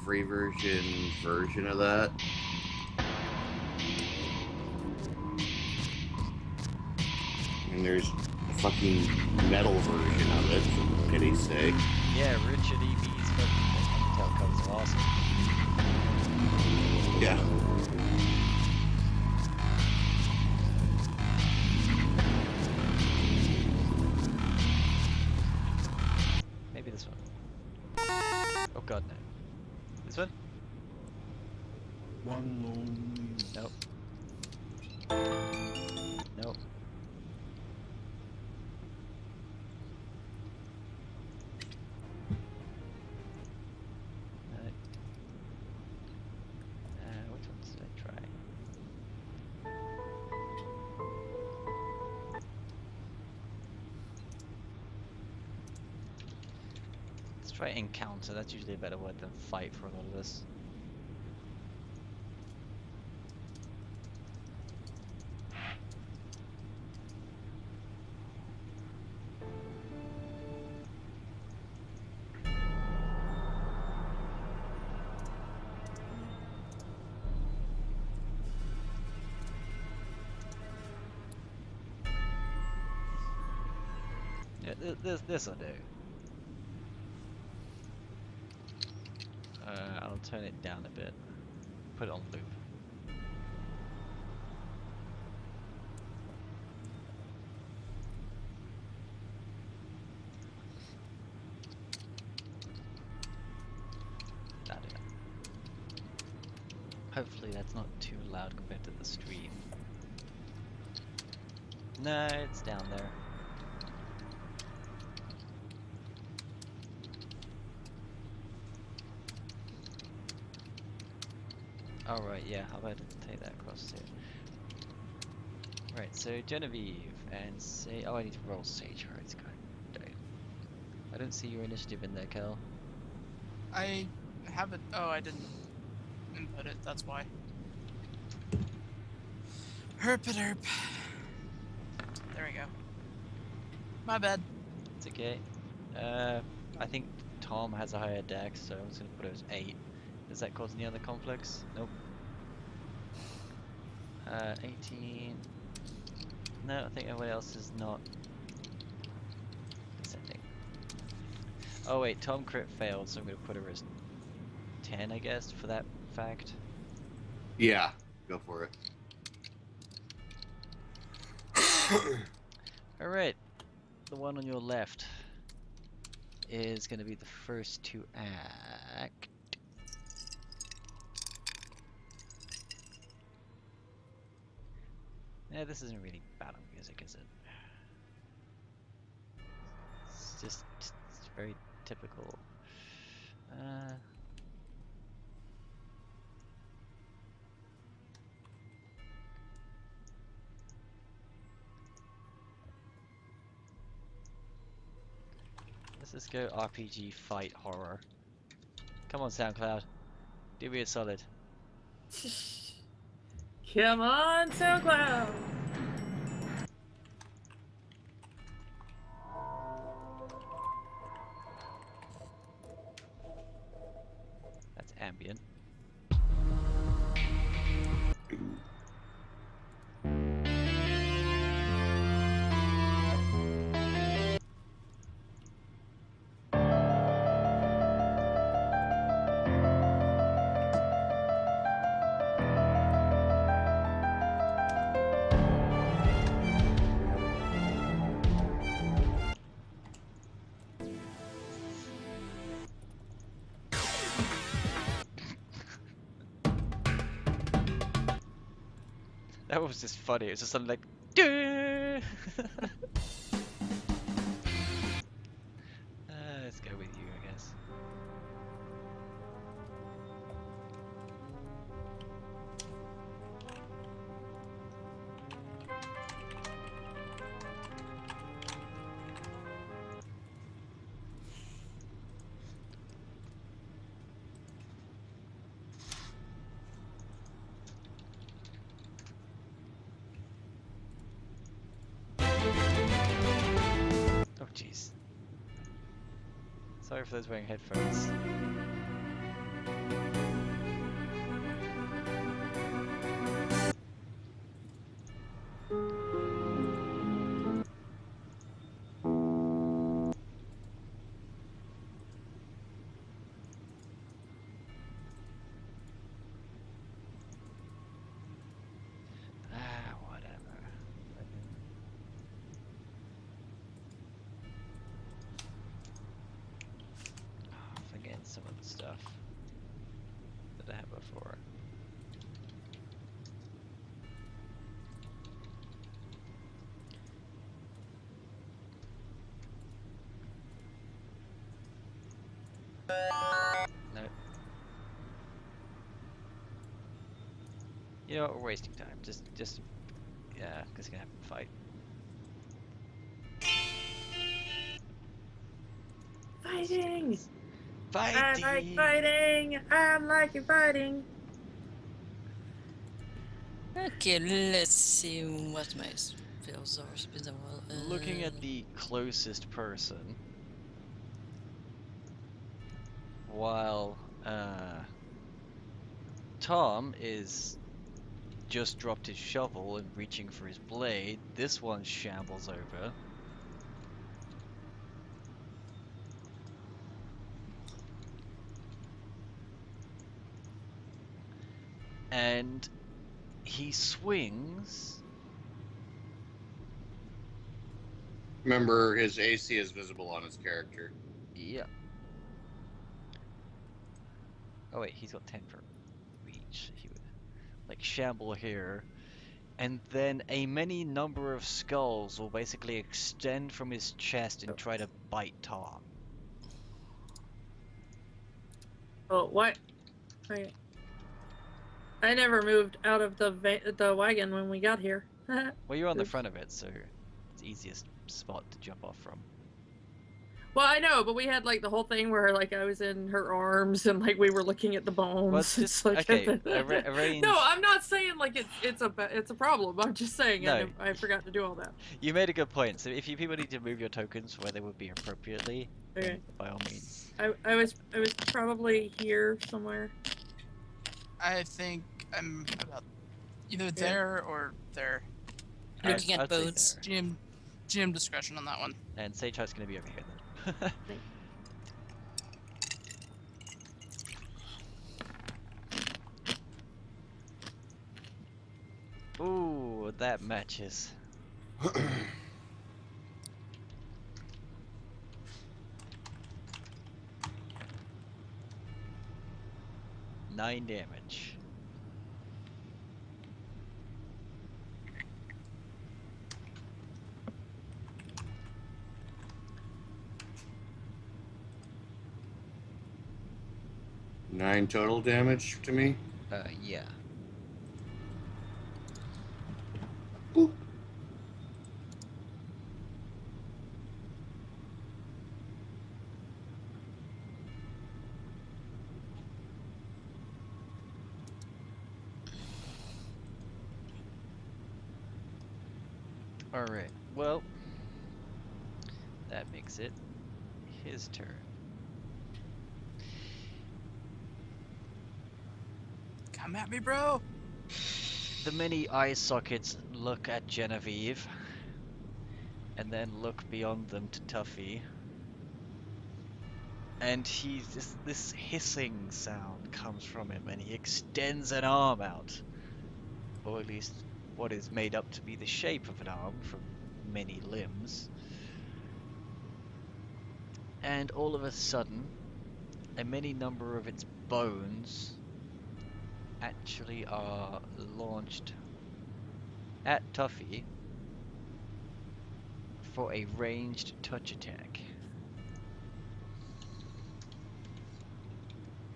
free version of that. And there's a fucking metal version of it, for pity's sake. Yeah, Richard E.B.'s fucking Undertale covers are awesome. Yeah. Maybe this one. Oh god, no. This one? Nope. Nope. No. Which ones did I try? try encounter. That's usually a better word than fight for a lot of this. Yeah, this'll do. I'll turn it down a bit. Put it on loop. That'll do. Hopefully that's not too loud compared to the stream. No, it's down there. Oh right, yeah, how about I take that across too? Right, so Genevieve and say, oh, I need to roll Sage Hearts. God damn. I don't see your initiative in there, Kel. I haven't. Oh, I didn't input it. That's why. Herp it herp. There we go. My bad. It's okay. I think Tom has a higher dex, so I'm just gonna put it as 8. Does that cause any other conflicts? Nope. 18. No, I think everybody else is not descending. Oh wait, Tom crit failed, so I'm gonna put her as 10, I guess, for that fact. Yeah, go for it. Alright, the one on your left is gonna be the first to act. Yeah, this isn't really battle music, is it? It's just it's very typical. Let's just go RPG fight horror. Come on, SoundCloud. Do me a solid. Come on, SoundCloud. That's ambient. That was just funny. It was just something like, duh! Let's go with you, I guess. Oh, jeez. Sorry for those wearing headphones. Whatever. Forgetting some of the stuff that I had before. Nope. You know what, we're wasting time. Just, yeah, because it's gonna have to fight. Fighting. I like Fighting! fighting. I like fighting. Okay, let's see what my spells are. It's been a while. Looking at the closest person, while Tom is just dropped his shovel and reaching for his blade, this one shambles over. And he swings. Remember, his AC is visible on his character. Yep. Oh wait, he's got 10 for reach. He would like shamble here. And then a many number of skulls will basically extend from his chest and try to bite Tom. Oh, what? Okay. I never moved out of the wagon when we got here. Well, you're on the Oops. front of it, so it's the easiest spot to jump off from. Well, I know, but we had like the whole thing where like I was in her arms and like we were looking at the bones. Well, It's just like okay. Arrange. No, I'm not saying like it's a problem. I'm just saying No. I forgot to do all that. You made a good point. So if you people need to move your tokens where they would be appropriately, then Okay. by all means. I was probably here somewhere. I think I'm about either there or there. Looking at I'd say boats. there. GM discretion on that one. And Sage Heart's gonna be over here then. Ooh, that matches. 9 damage. Nine total damage to me. Yeah. Boop. Alright, well, that makes it his turn. Come at me, bro. The many eye sockets look at Genevieve, and then look beyond them to Tuffy. And this hissing sound comes from him, and he extends an arm out. Or at least what is made up to be the shape of an arm from many limbs. And all of a sudden, a many number of its bones actually are launched at Tuffy for a ranged touch attack.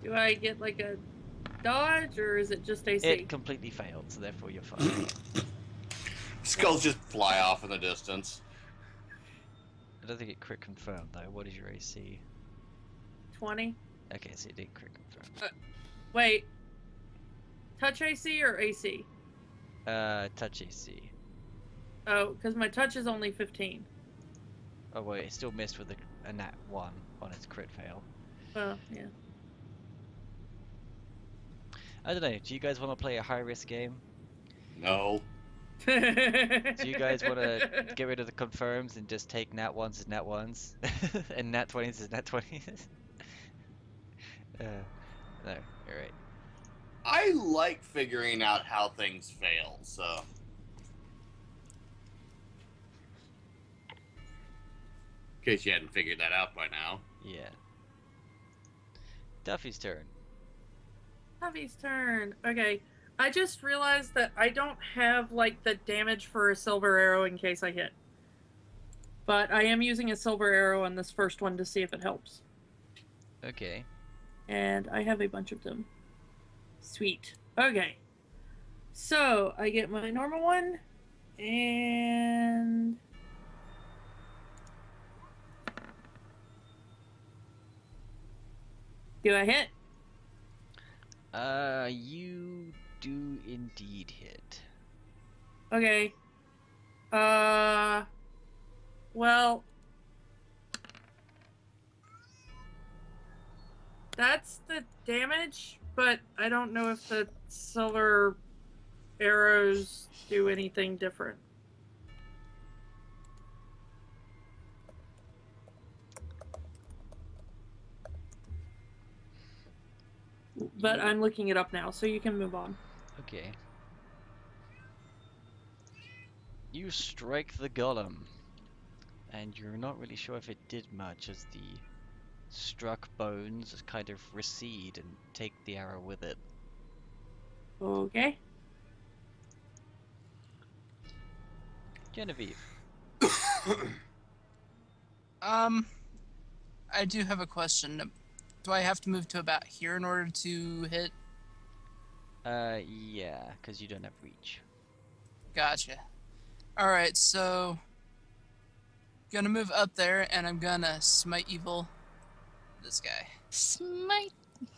Do I get like a dodge or is it just AC? It completely failed, so therefore you're fine. Skulls just fly off in the distance. I don't think it crit confirmed though. What is your AC? 20. Okay, so it did crit confirm. Wait. Touch AC or AC? Touch AC. Oh, because my touch is only 15. Oh wait, it still missed with a nat 1 on its crit fail. Oh, yeah. I don't know, do you guys want to play a high risk game? No. Do you guys want to get rid of the confirms and just take nat 1s as nat 1s? and nat 20s as nat 20s? No, alright. I like figuring out how things fail, so. In case you hadn't figured that out by now. Yeah. Duffy's turn. Tuffy's turn. Okay. I just realized that I don't have like the damage for a silver arrow in case I hit. But I am using a silver arrow on this first one to see if it helps. Okay. And I have a bunch of them. Sweet. Okay. So I get my normal one. And Do I hit? You do indeed hit. Okay. Well, that's the damage, but I don't know if the silver arrows do anything different. But I'm looking it up now, so you can move on. Okay. You strike the golem, and you're not really sure if it did much as the struck bones kind of recede and take the arrow with it. Okay. Genevieve. I do have a question. Do I have to move to about here in order to hit? Yeah, because you don't have reach. Gotcha. Alright, so gonna move up there and I'm gonna smite evil this guy. Smite.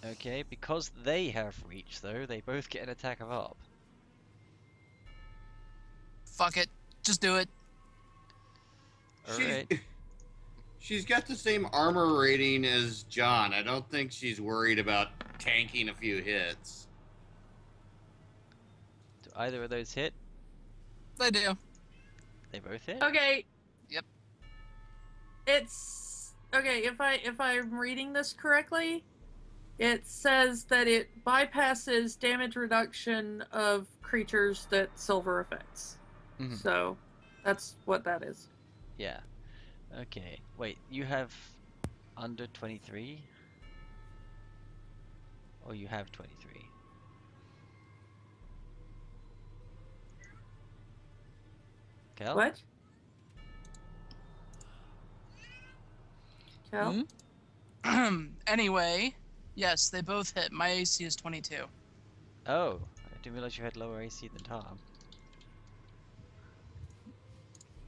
Okay, because they have reach though, they both get an attack of up. Fuck it. Just do it. Alright. She's got the same armor rating as John. I don't think she's worried about tanking a few hits. Do either of those hit? They do. They both hit? Okay. Yep. It's okay, if I'm reading this correctly, it says that it bypasses damage reduction of creatures that silver affects. Mhm. So that's what that is. Yeah. Okay. Wait, you have under 23? Or you have 23? Kel? What? Cal? Hmm? Anyway, yes, they both hit. My AC is 22. Oh, I didn't realize you had lower AC than Tom.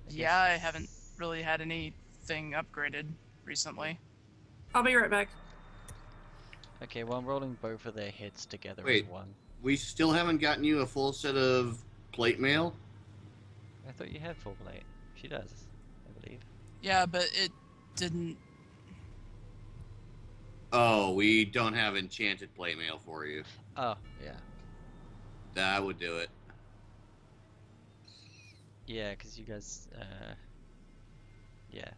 Yeah, I haven't really had anything upgraded recently. I'll be right back. Okay, well I'm rolling both of their hits together Wait. as one. We still haven't gotten you a full set of plate mail? I thought you had full plate. She does, I believe. Yeah, but it didn't. Oh, we don't have enchanted plate mail for you. Oh, yeah. That would do it. Yeah, because you guys, yeah.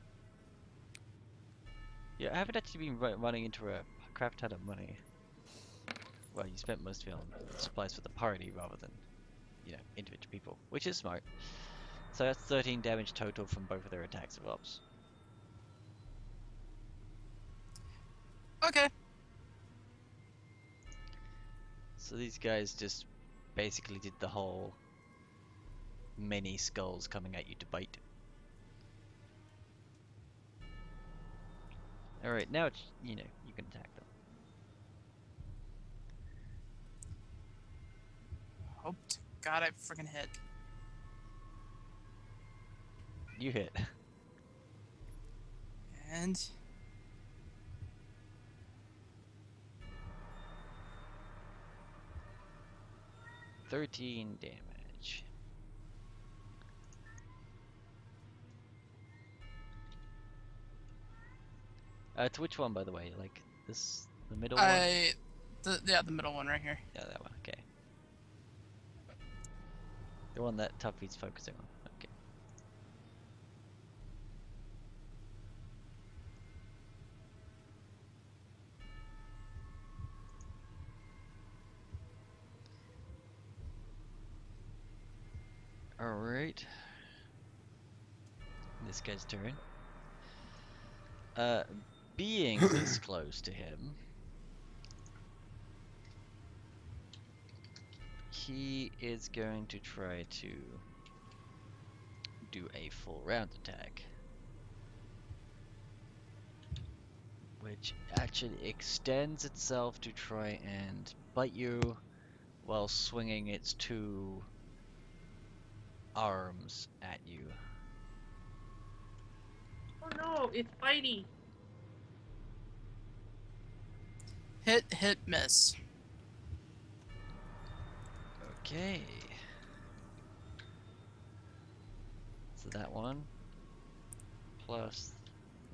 Yeah, I haven't actually been running into a crap ton of money. Well, you spent most of it on supplies for the party rather than, you know, individual people, which is smart. So that's 13 damage total from both of their attacks of ops. Okay. So these guys just basically did the whole many skulls coming at you to bite. Alright, now it's, you know, you can attack them. Hope to God I freaking hit. You hit. And 13 damage. To which one, by the way? Like this, the middle one? the middle one right here. Yeah, that one. Okay. The one that Tuffy's focusing on. Okay. Alright. This guy's turn. Being this close to him, he is going to try to do a full round attack, which actually extends itself to try and bite you while swinging its two arms at you. Oh no, it's bitey. Hit, miss. Okay. So that one plus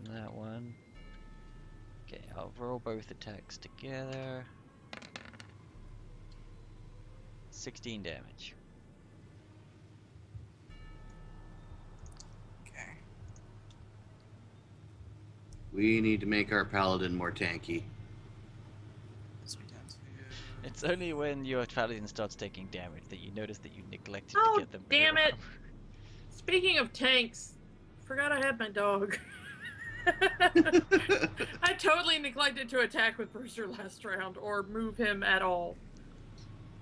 that one. Okay, I'll roll both attacks together. 16 damage. Okay. We need to make our paladin more tanky. So we down to... It's only when your paladin starts taking damage that you notice that you neglected Oh, to get them. damn it. Speaking of tanks, forgot I had my dog. I totally neglected to attack with Brewster last round or move him at all.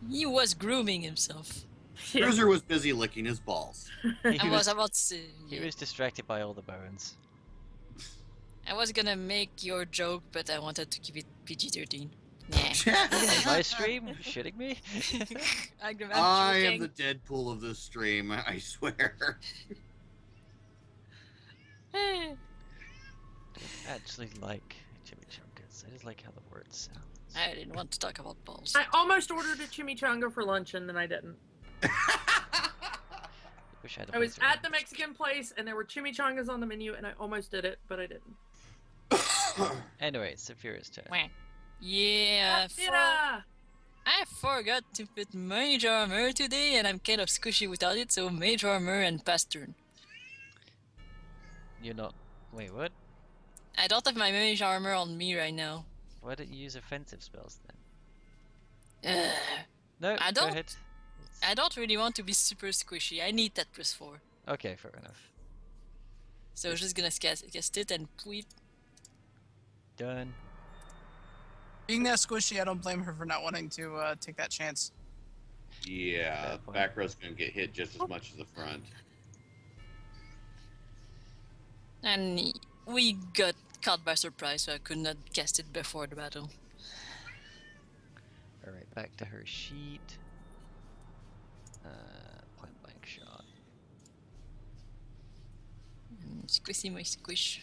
He was grooming himself. Yeah. Bruiser was busy licking his balls. He I was about to say. He Yeah. was distracted by all the bones. I was gonna make your joke, but I wanted to keep it PG-13. Nah. In my stream? You shitting me? I'm I am joking. the Deadpool of this stream, I swear. I actually like chimichangas. I just like how the word sounds. I didn't want to talk about balls. I almost ordered a chimichanga for lunch and then I didn't. Wish I had a I was place to at the Mexican place and there were chimichangas on the menu and I almost did it, but I didn't. Anyway, Saphira's turn. Wah. Yeah, Yeah. I forgot to put mage armor today, and I'm kind of squishy without it, so mage armor and past turn. You're not. Wait, what? I don't have my mage armor on me right now. Why don't you use offensive spells then? No, I go don't. ahead. I don't really want to be super squishy. I need that +4. Okay, fair enough. So I'm just gonna cast it and tweet. Done. Being that squishy, I don't blame her for not wanting to take that chance. Yeah, Fair point. back row's gonna get hit just as much as the front. And we got caught by surprise, so I could not cast it before the battle. Alright, back to her sheet. Point blank shot. And squishy my squish.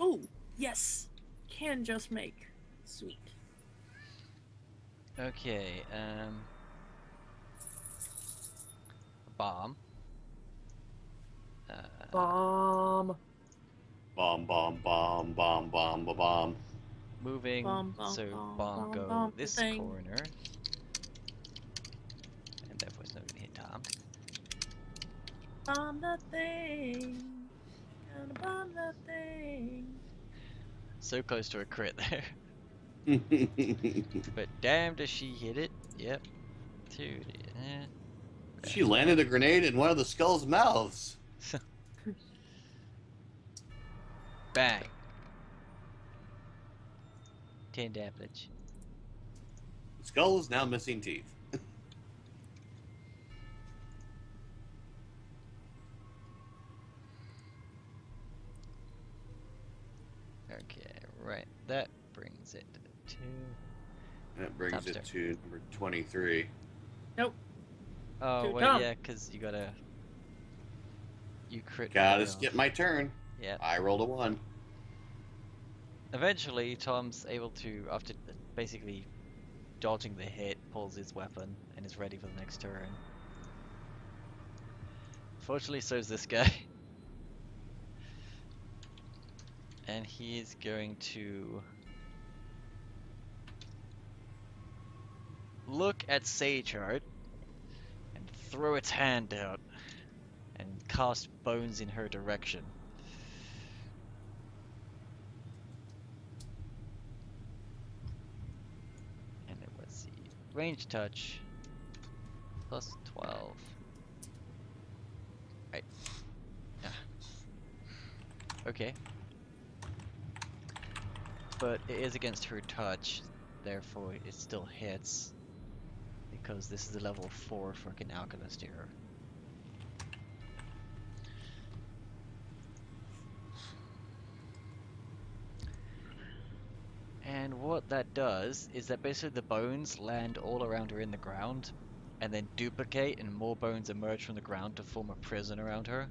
Oh, yes. Can just make. Sweet. Okay, bomb. Bomb. Bomb, bomb, bomb, bomb, bomb, ba bomb. Moving, Bomb, bomb, so bomb, bomb bomb, go bomb, this thing. corner. And therefore it's not gonna hit Tom. Bomb the thing. Gonna bomb the thing. So close to a crit there. But damn does she hit it. Yep. Dude, She landed a grenade in one of the skull's mouths. Bang. 10 damage. The skull is now missing teeth. Okay, right. That brings it to 2. That brings Tom's it turn. to number 23. Nope. Oh, To wait, Tom. yeah, because you gotta. You crit. Gotta well. skip my turn. Yeah. I rolled a 1. Eventually, Tom's able to, after basically dodging the hit, pulls his weapon and is ready for the next turn. Fortunately, so is this guy. And he is going to look at Sage Heart and throw its hand out and cast bones in her direction. And it was the range touch plus 12. Right. Yeah. Okay. But it is against her touch, therefore it still hits. Because this is a level 4 fucking alchemist here. And what that does is that basically the bones land all around her in the ground, and then duplicate, and more bones emerge from the ground to form a prison around her.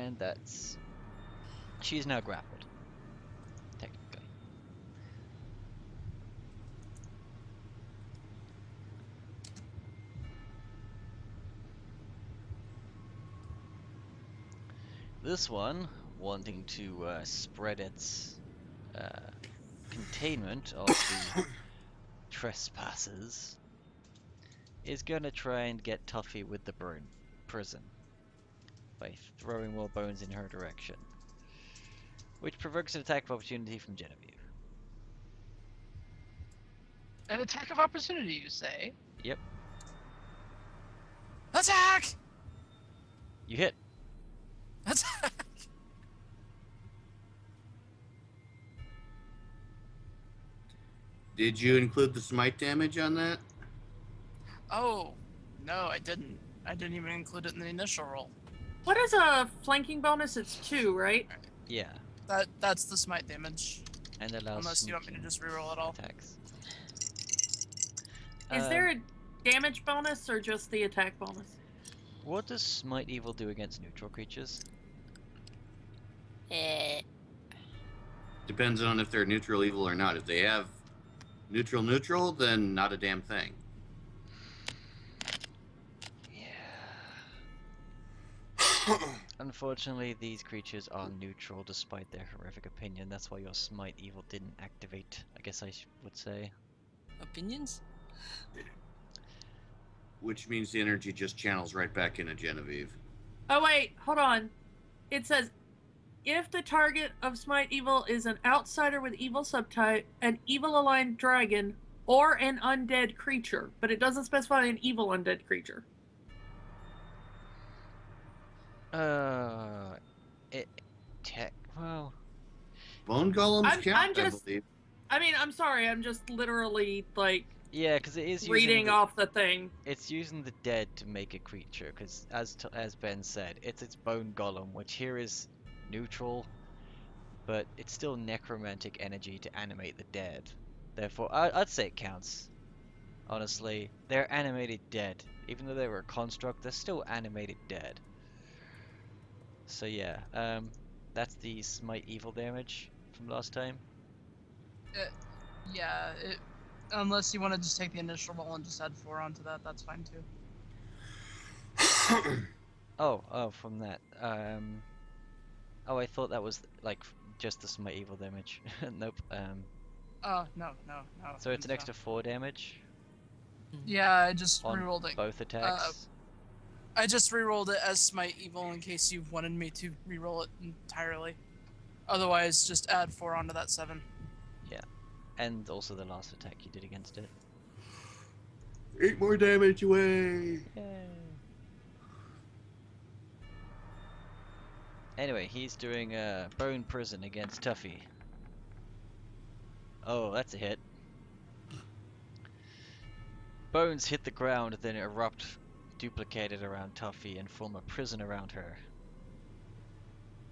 And that's... She's now grappled. Technically. This one, wanting to spread its containment of the trespassers, is gonna try and get Tuffy with the burn prison by throwing more bones in her direction, which provokes an attack of opportunity from Genevieve. An attack of opportunity, you say? Yep, Attack! you hit. Attack! Did you include the smite damage on that? Oh, no, I didn't. I didn't even include it in the initial roll. What is a flanking bonus? It's 2, right? Yeah, That's the smite damage. and allows Unless you want me to sneaking just reroll it all. attacks. Is there a damage bonus or just the attack bonus? What does Smite Evil do against neutral creatures? Eh. Depends on if they're neutral evil or not. If they have neutral, then not a damn thing. Yeah. Unfortunately, these creatures are neutral despite their horrific opinion. That's why your Smite Evil didn't activate, I guess I would say. Opinions? Which means the energy just channels right back into Genevieve. Oh wait, hold on. It says, if the target of Smite Evil is an outsider with evil subtype, an evil-aligned dragon, or an undead creature, but it doesn't specify an evil undead creature. Well, Bone golems I'm count, just- I believe. I mean, I'm sorry, I'm just literally, like, yeah, because it is reading off the thing. It's using the dead to make a creature, because as Ben said, it's its bone golem, which here is neutral, but it's still necromantic energy to animate the dead. Therefore, I'd say it counts. Honestly, they're animated dead. Even though they were a construct, they're still animated dead. So yeah, that's the Smite Evil damage from last time. Yeah, unless you want to just take the initial roll and just add 4 onto that, that's fine too. Oh, from that. Oh, I thought that was like just the Smite Evil damage. Nope. No. So it's an extra 4 damage Yeah, I just on rerolled it. both attacks. I just rerolled it as Smite Evil in case you wanted me to reroll it entirely. Otherwise, just add 4 onto that 7. And also the last attack you did against it. 8 more damage away! Yay. Anyway, he's doing a bone prison against Tuffy. Oh, that's a hit. Bones hit the ground, then erupt, duplicated around Tuffy, and form a prison around her.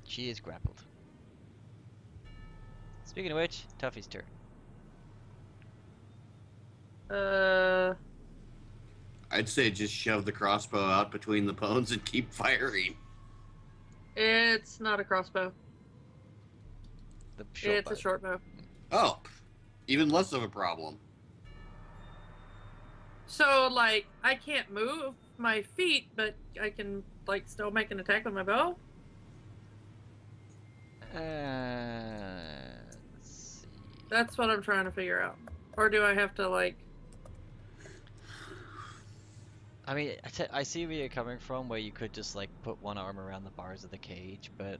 She is grappled. Speaking of which, Tuffy's turn. I'd say just shove the crossbow out between the bones and keep firing. It's not a crossbow. The short It's bow. a short bow. Oh, even less of a problem. So, like, I can't move my feet, but I can, like, still make an attack with my bow? Let's see. That's what I'm trying to figure out. Or do I have to, like... I mean, I see where you're coming from, where you could just like put one arm around the bars of the cage, but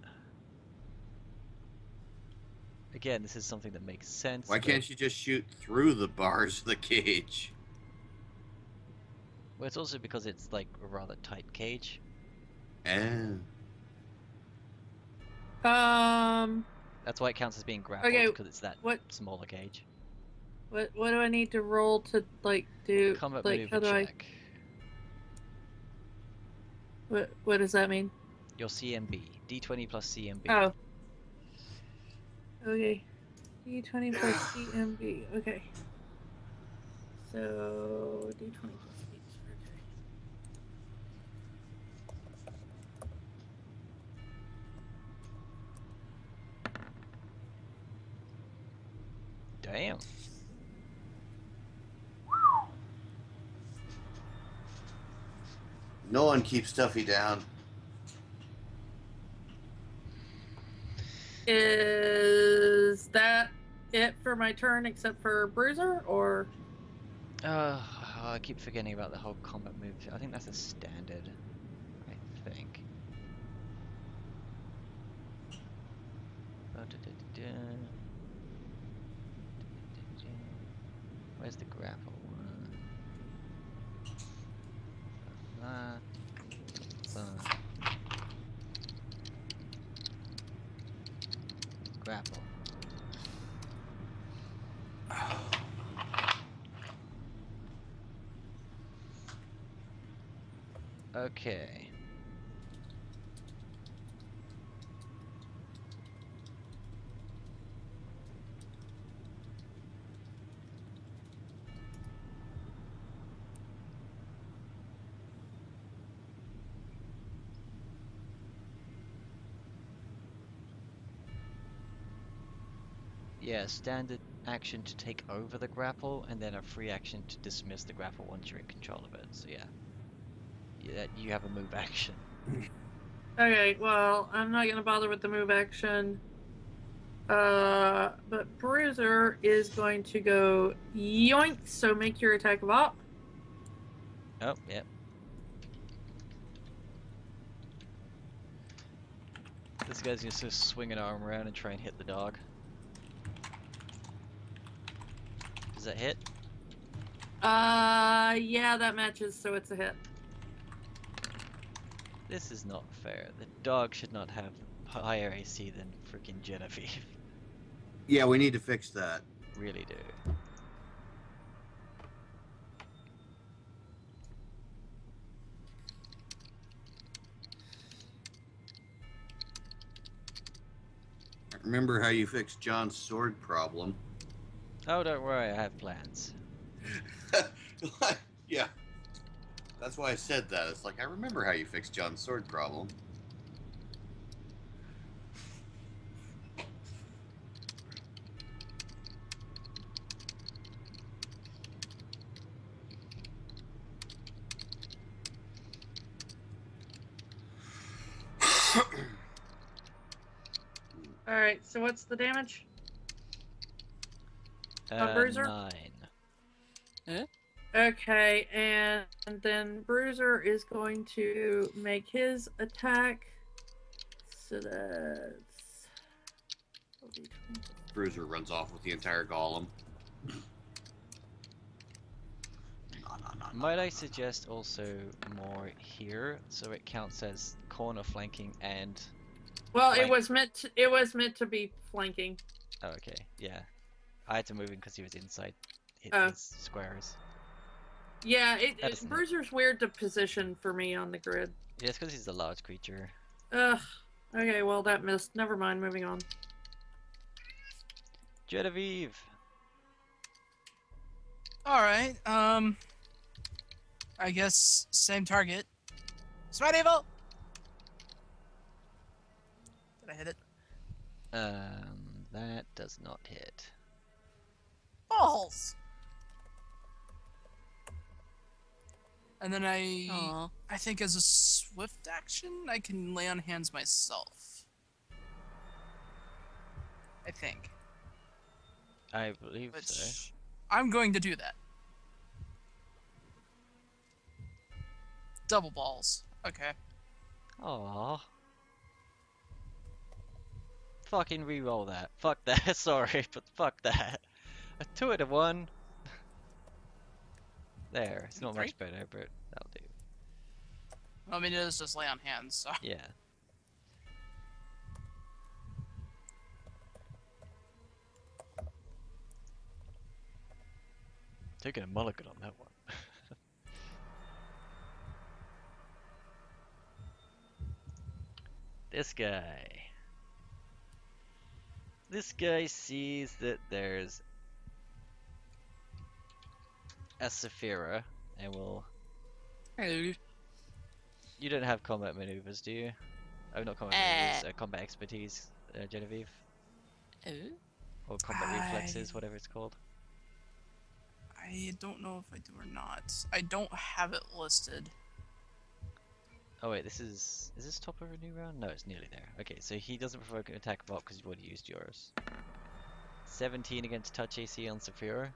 again, this is something that makes sense. Why can't you just shoot through the bars of the cage? Well, it's also because it's like a rather tight cage. And That's why it counts as being grappled, Okay, because it's that what- smaller cage. What do I need to roll to, like, do... Combat like, how maneuver do check. What does that mean? Your CMB. D20 plus CMB. Oh. Okay. D20 plus CMB. Okay. So, D20 plus 8. Okay. Damn. No one keeps Stuffy down. Is that it for my turn except for Bruiser, or? I keep forgetting about the whole combat move. I think that's a standard. I think. Where's the grapple? Grapple. Okay. Yeah, standard action to take over the grapple, and then a free action to dismiss the grapple once you're in control of it. So yeah, you have a move action. Okay, well, I'm not gonna bother with the move action. But Bruiser is going to go yoink, so make your attack of op. Oh, yep. This guy's gonna just swing an arm around and try and hit the dog. Does that hit? Yeah, that matches, so it's a hit. This is not fair. The dog should not have higher AC than freaking Genevieve. Yeah, we need to fix that. Really do. Remember how you fixed John's sword problem? Oh, don't worry, I have plans. Yeah. That's why I said that. It's like, I remember how you fixed John's sword problem. Alright, so what's the damage? Bruiser? 9. Okay, and then Bruiser is going to make his attack. So that's... Bruiser runs off with the entire golem. Might I suggest also more here, so it counts as corner flanking and... Well, flank. it was meant to be flanking. Oh, okay, yeah. I had to move him because he was inside his squares. Yeah, That doesn't hit. Bruiser's weird to position for me on the grid. Yeah, it's because he's a large creature. Ugh. Okay, well that missed. Never mind, moving on. Genevieve! Alright, I guess same target. Smite evil! Did I hit it? That does not hit. Balls! And then Aw. I think as a swift action, I can lay on hands myself. I think. I believe Which so. I'm going to do that. Double balls. Okay. Aww. Fucking re-roll that. Fuck that. Sorry, but fuck that. A 2 and a 1. There. It's not 3? much better, but that'll do. I mean, it is just lay on hands, so. Yeah. Taking a mulligan on that one. This guy. This guy sees that there's a Saphira and will... Hello. You don't have combat maneuvers, do you? Oh, not combat maneuvers, combat expertise, Genevieve. Oh. Or combat reflexes, whatever it's called. I don't know if I do or not. I don't have it listed. Oh wait, is this top of a new round? No, it's nearly there. Okay, so he doesn't provoke an attack of op because you've already used yours. 17 against touch AC on Saphira.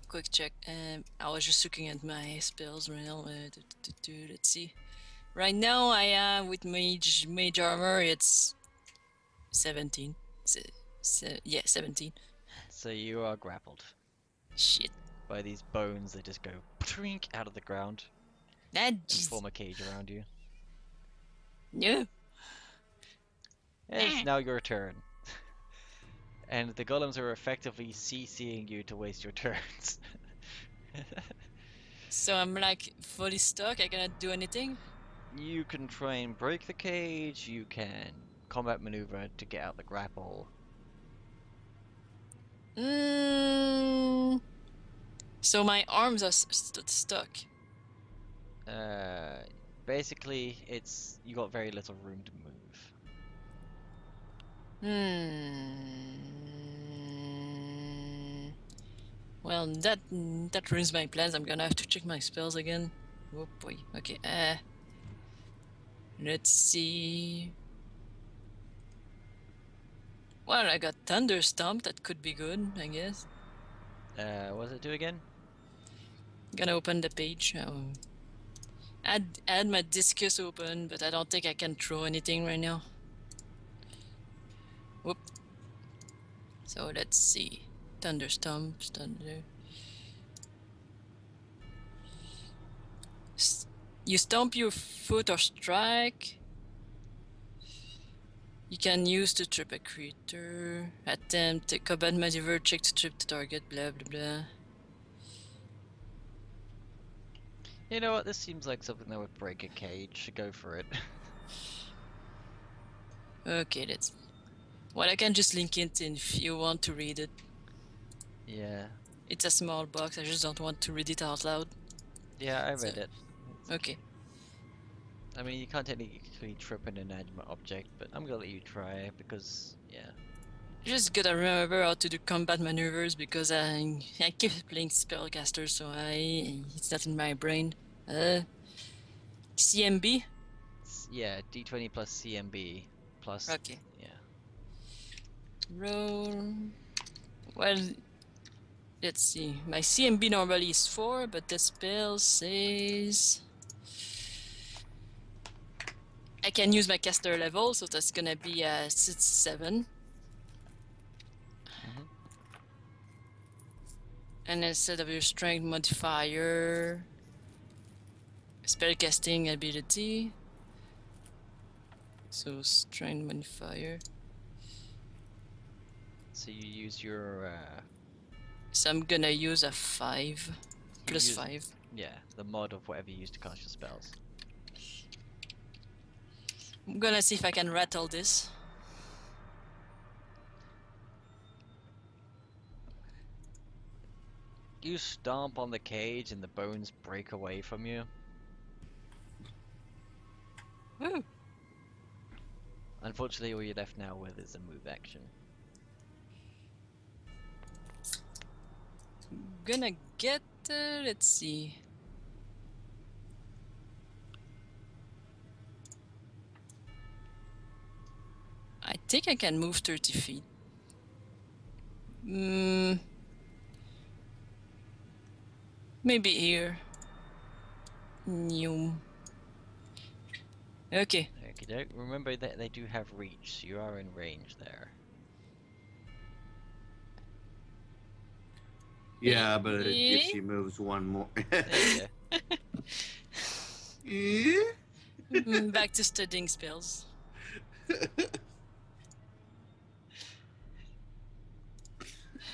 Quick check. I was just looking at my spells right now. Let's see. Right now, I am with mage armor. It's 17. Yeah, 17. So you are grappled Shit. by these bones that just go trink out of the ground That and just form a cage around you. no. It's now your turn. And the golems are effectively CCing you to waste your turns. So I'm like fully stuck. I cannot do anything. You can try and break the cage, you can combat maneuver to get out the grapple. So my arms are stuck. Basically, you got very little room to move. Well, that ruins my plans. I'm gonna have to check my spells again. Oh boy. Okay. Let's see. Well, I got Thunder Stomp. That could be good, I guess. What does it do again? Gonna open the page. Add my discus open, but I don't think I can throw anything right now. Whoop. So let's see. Thunder Stomp, Thunder. You stomp your foot or strike. You can use to trip a creature. Attempt a combat maneuver, check to trip the target, blah blah blah. You know what? This seems like something that would break a cage. Go for it. Okay, let's. Well, I can just link it in if you want to read it. Yeah. It's a small box. I just don't want to read it out loud. Yeah, I read it. Okay. I mean, you can't technically trip an inanimate object, but I'm gonna let you try it because, yeah. Just gotta remember how to do combat maneuvers because I keep playing spellcaster, so it's not in my brain. CMB. Yeah, D20 plus CMB plus. Okay. Yeah. Roll. Well, let's see. My CMB normally is 4, but the spell says I can use my caster level, so that's gonna be 7. Mhm. And instead of your strength modifier, spellcasting ability. So strength modifier. So you use your. So I'm gonna use a 5 plus use- 5. Yeah, the mod of whatever you use to cast your spells. I'm gonna see if I can rattle this. You stomp on the cage and the bones break away from you. Woo! Unfortunately, all you're left now with is a move action. Gonna get. Let's see. I think I can move 30 feet. Maybe here. New. Okay. Okay, remember that they do have reach, so you are in range there. Yeah, but if she moves one more. There you go. Back to studying spells.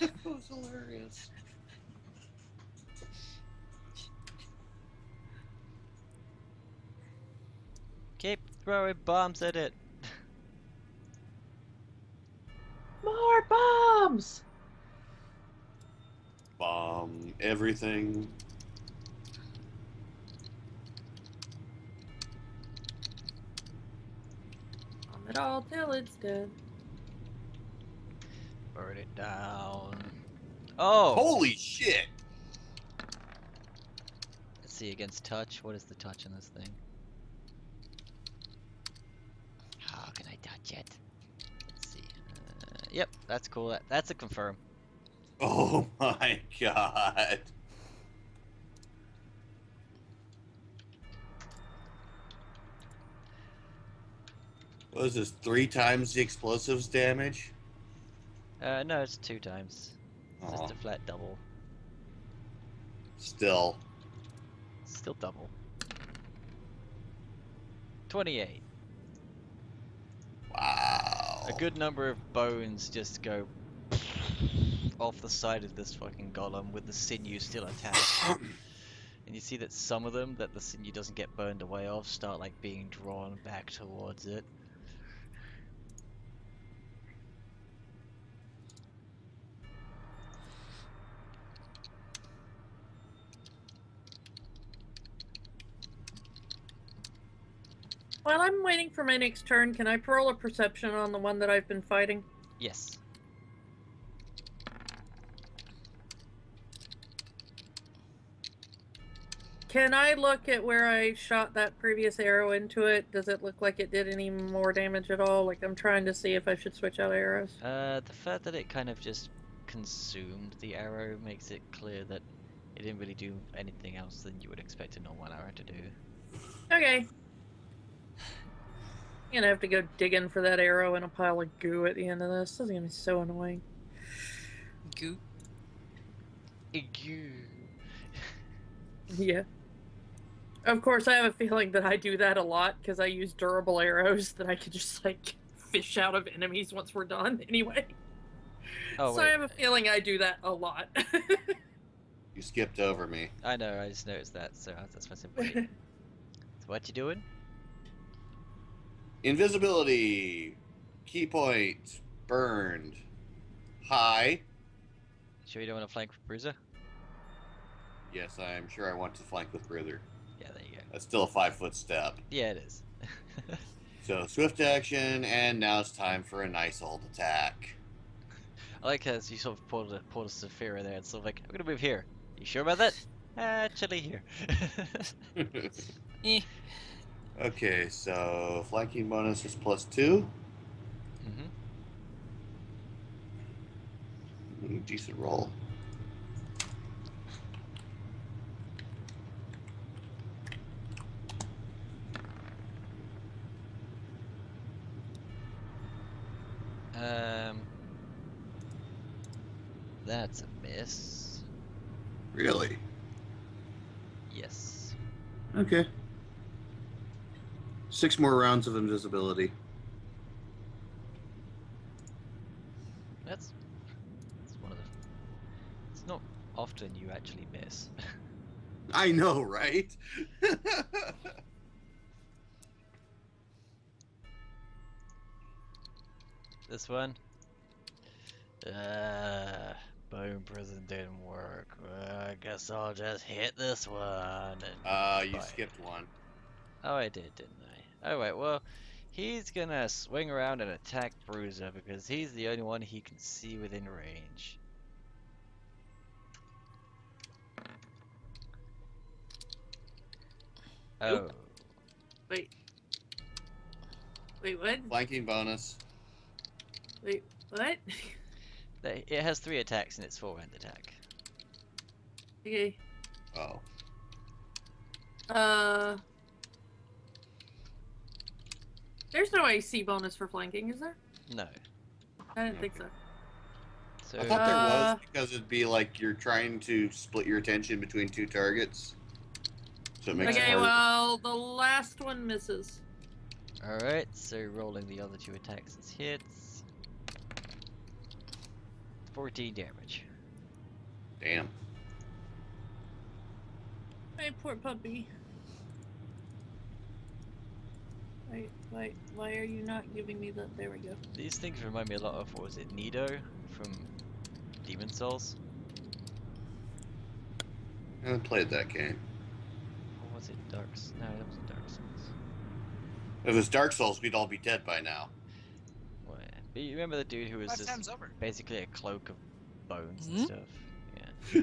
That was hilarious. Keep throwing bombs at it. More bombs! Bomb everything. Bomb it all till it's dead. Burn it down. Oh! Holy shit! Let's see, against touch. What is the touch on this thing? How can I touch it? Let's see. Yep, that's cool. That's a confirm. Oh my god. What is this, 3 times the explosives damage? No, it's 2 times. It's Aw. just a flat double. Still. Still double. 28. Wow. A good number of bones just go off the side of this fucking golem with the sinew still attached. And you see that some of them, that the sinew doesn't get burned away of, start like being drawn back towards it. While I'm waiting for my next turn, can I roll a perception on the one that I've been fighting? Yes. Can I look at where I shot that previous arrow into it? Does it look like it did any more damage at all? Like, I'm trying to see if I should switch out arrows. The fact that it kind of just consumed the arrow makes it clear that it didn't really do anything else than you would expect a normal arrow to do. Okay. I'm gonna have to go digging for that arrow in a pile of goo at the end of this. This is gonna be so annoying. Goo. Yeah. Of course, I have a feeling that I do that a lot because I use durable arrows that I could just, like, fish out of enemies once we're done anyway. Oh, so I wait. have a feeling I do that a lot. You skipped over me. I know, I just noticed that, so that's why I said wait. So what you doing? Invisibility. Key point. Burned. High. Sure you don't want to flank with Bruiser? Yes, I'm sure I want to flank with Bruiser. Yeah, there you go. That's still a 5-foot step. Yeah, it is. So, swift action, and now it's time for a nice old attack. I like how you sort of pulled a Saphira there. It's sort of like, I'm gonna move here. You sure about that? Actually here. Eh. Okay, so flanking bonus is +2. Decent roll. That's a miss. Really? Yes. Okay. 6 more rounds of invisibility. That's one of the. It's not often you actually miss. I know, right? This one. Bone prison didn't work. I guess I'll just hit this one. And You bite. skipped one. Oh, I did, didn't I? Alright, well, he's gonna swing around and attack Bruiser because he's the only one he can see within range. Nope. Oh. Wait. Wait, what? Flanking bonus. Wait, what? It has 3 attacks in its forehand attack. Okay. Oh. There's no AC bonus for flanking, is there? No. I didn't think so. So, I thought there was, because it'd be like you're trying to split your attention between 2 targets. So it makes it Okay, harder. well, the last one misses. alright, so rolling the other 2 attacks as hits. 14 damage. Damn. My poor puppy. Wait, why are you not giving me the... There we go. These things remind me a lot of, what was it, Nido from Demon Souls? I haven't played that game. Or was it Dark Souls? No, that wasn't Dark Souls. If it was Dark Souls, we'd all be dead by now. Well, But you remember the dude who was 5 just times over. basically a cloak of bones and Mhm. stuff? Yeah.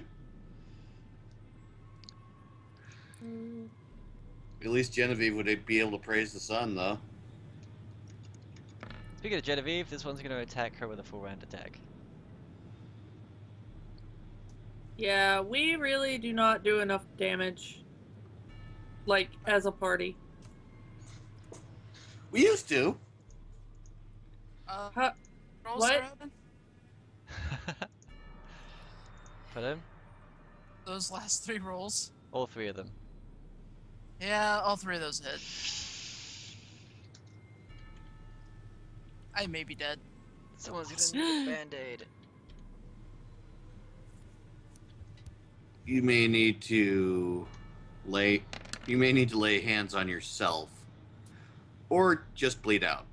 At least Genevieve would be able to praise the sun, though. Speaking of Genevieve, this one's going to attack her with a full round attack. Yeah, we really do not do enough damage. Like, as a party. We used to. Huh, Rolls what? are happening? Pardon? Those last 3 rolls. All 3 of them. Yeah, all 3 of those hit. I may be dead. Someone's gonna need a band-aid. You may need to lay hands on yourself, or just bleed out.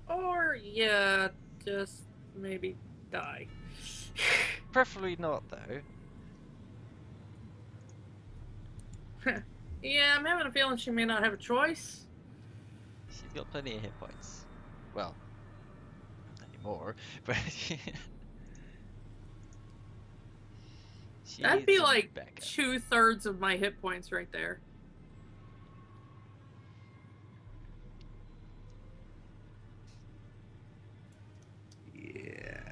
Or, yeah, just maybe die. Preferably not, though. Yeah, I'm having a feeling she may not have a choice. She's got plenty of hit points. Well, not anymore, but she That'd be needs some like backup. 2/3 of my hit points right there. Yeah.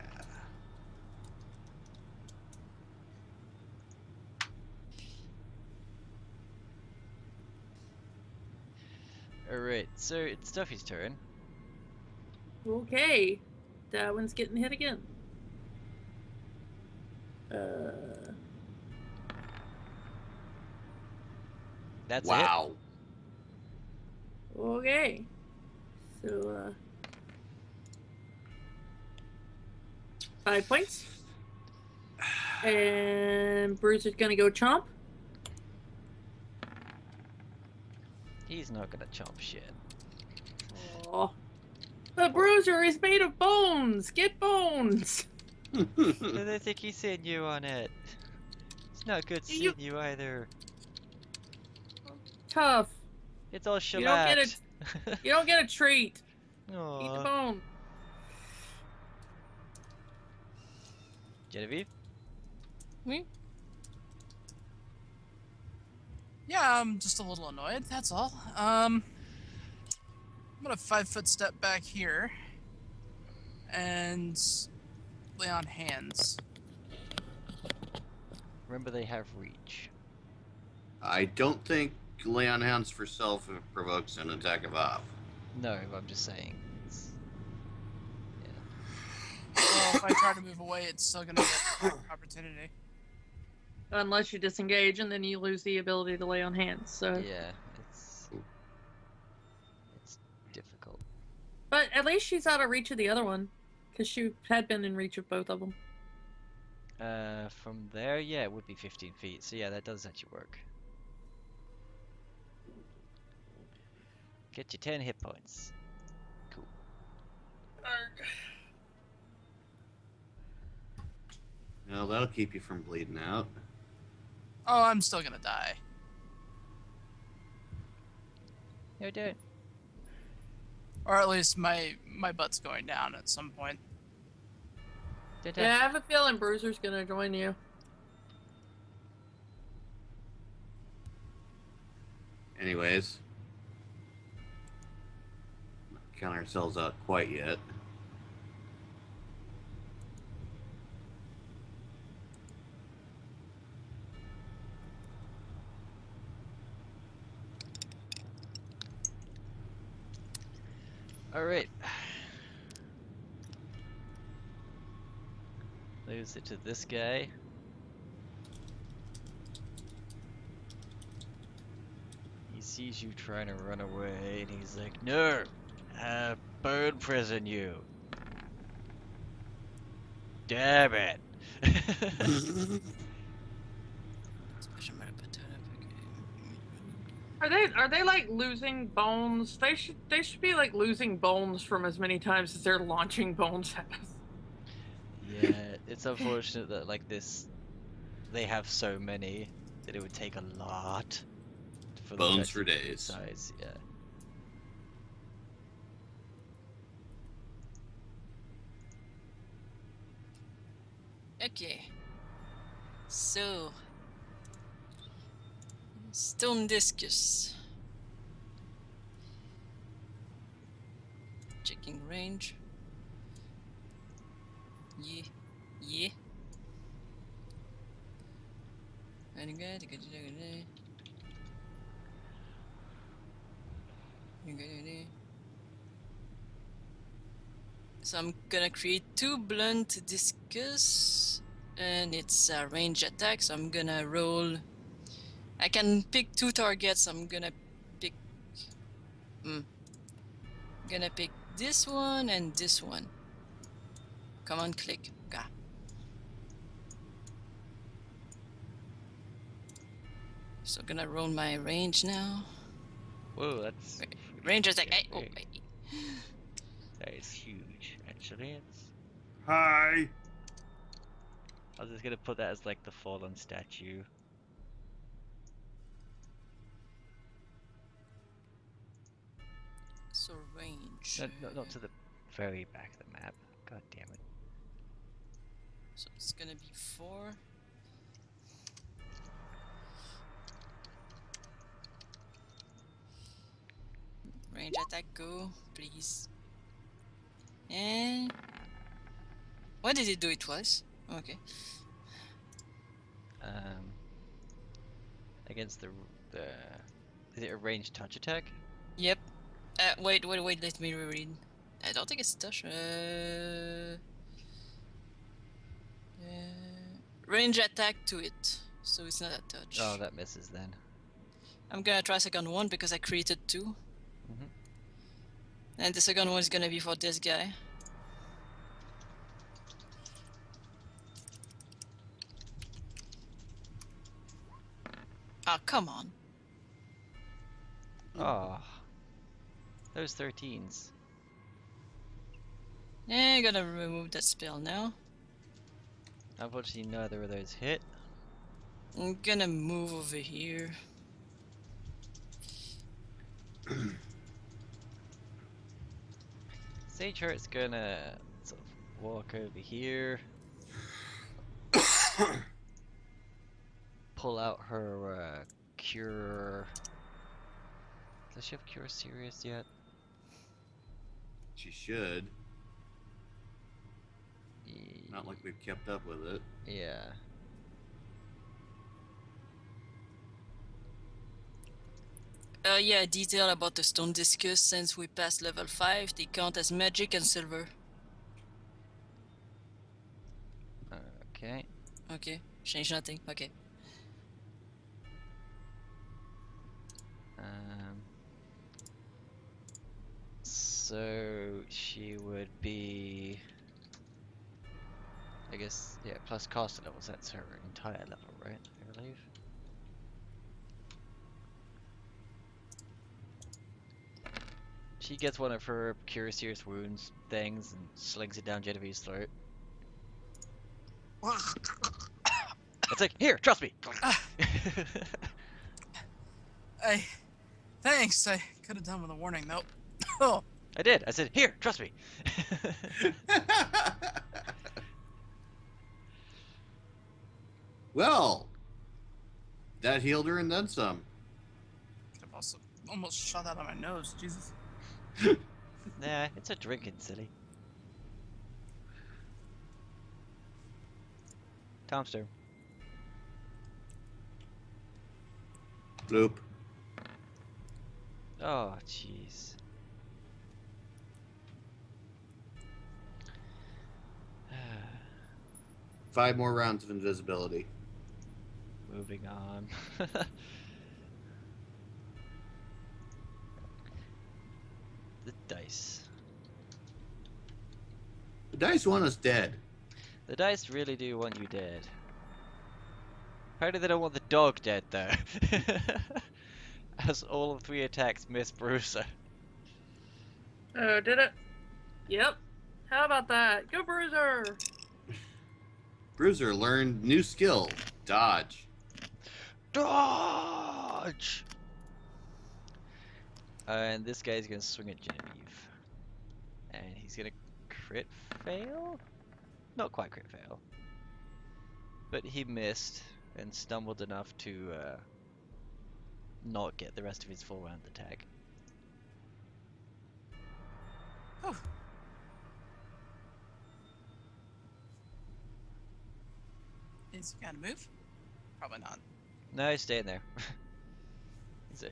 Alright, so it's Duffy's turn. Okay, that one's getting hit again. That's Wow. Okay. So, 5 points. And Bruiser's gonna go chomp. it. He's not gonna chomp shit. Aw. The Bruiser is made of bones! Get bones! But I think he's sinew on it. It's not good You- sinew either. Tough. It's all You don't get shellacked. You don't get a treat. Eat the Aw. bone. Genevieve? Oui. Yeah, I'm just a little annoyed, that's all. I'm gonna 5-foot step back here and lay on hands. Remember they have reach. I don't think lay on hands for self provokes an attack of op. No, I'm just saying. It's... Well, if I try to move away, it's still gonna get opportunity. Unless you disengage, and then you lose the ability to lay on hands. So, Yeah, it's difficult. but at least she's out of reach of the other one, because she had been in reach of both of them. From there, yeah, it would be 15 feet. So yeah, that does actually work. Get you 10 hit points. Cool. No, that'll keep you from bleeding out. Oh, I'm still gonna die. You're dead. Or at least my butt's going down at some point. Yeah, I have a feeling Bruiser's gonna join you. Anyways, not count ourselves out quite yet. Alright. Lose it to this guy. He sees you trying to run away and he's like, no! Bone prison you! Damn it! Are they like losing bones? They should be like losing bones from as many times as they're launching bones at us. Yeah, it's unfortunate that like this, they have so many that it would take a lot for them to Bones for actually be days. size. Yeah. Okay. So, stone discus. Checking range. Yeah. Yeah. So I'm gonna create 2 blunt discus, and it's a range attack. So I'm gonna roll. I can pick 2 targets. I'm gonna pick. Gonna pick this one and this one. Come on, click. Gah. So gonna roll my range now. Whoa, that's Wait, pretty range attack. damn Hey, oh, big. wait. That is huge, actually. It's. Hi. I was just gonna put that as like the fallen statue. So range. Not to the very back of the map. God damn it. So it's gonna be 4. Range attack, go, please. And why did it do it twice? Okay. Against the is it a ranged touch attack? Yep. Wait. Let me reread. I don't think it's touch. Range attack to it, so it's not a touch. Oh, that misses then. I'm gonna try second one because I created 2. Mhm. And the second one is gonna be for this guy. Oh, come on. Oh, those 13s. Yeah, I'm gonna remove that spell now. Unfortunately, neither of those hit. I'm gonna move over here. Sage Heart's gonna sort of walk over here. Pull out her cure. Does she have cure serious yet? She should. Ye- Not like we've kept up with it. Yeah. Yeah, detail about the stone discus. Since we passed level 5, they count as magic and silver. Okay. Okay, change nothing. Okay. So she would be, I guess, yeah, plus caster levels. That's her entire level, right? I believe. She gets one of her cure serious wounds things and slings it down Genevieve's throat. It's like, here, trust me. Thanks. I could have done with a warning though. Oh. I did. I said, here, trust me. Well, that healed her and then some. Could have also almost shot that on my nose. Jesus. Nah, it's a drinking, silly. Tom's turn. Bloop. Oh, jeez. 5 more rounds of invisibility. Moving on. The dice. The dice want us dead. The dice really do want you dead. Apparently they don't want the dog dead though. As all of 3 attacks miss Bruiser. Oh, did it? Yep. How about that? Go Bruiser! Bruiser learned new skill. Dodge. Dodge! And this guy's gonna swing at Genevieve. And he's gonna crit fail? Not quite crit fail. but he missed and stumbled enough to not get the rest of his full round attack. Whew. Is he gonna move? Probably not. No, he's staying there. So,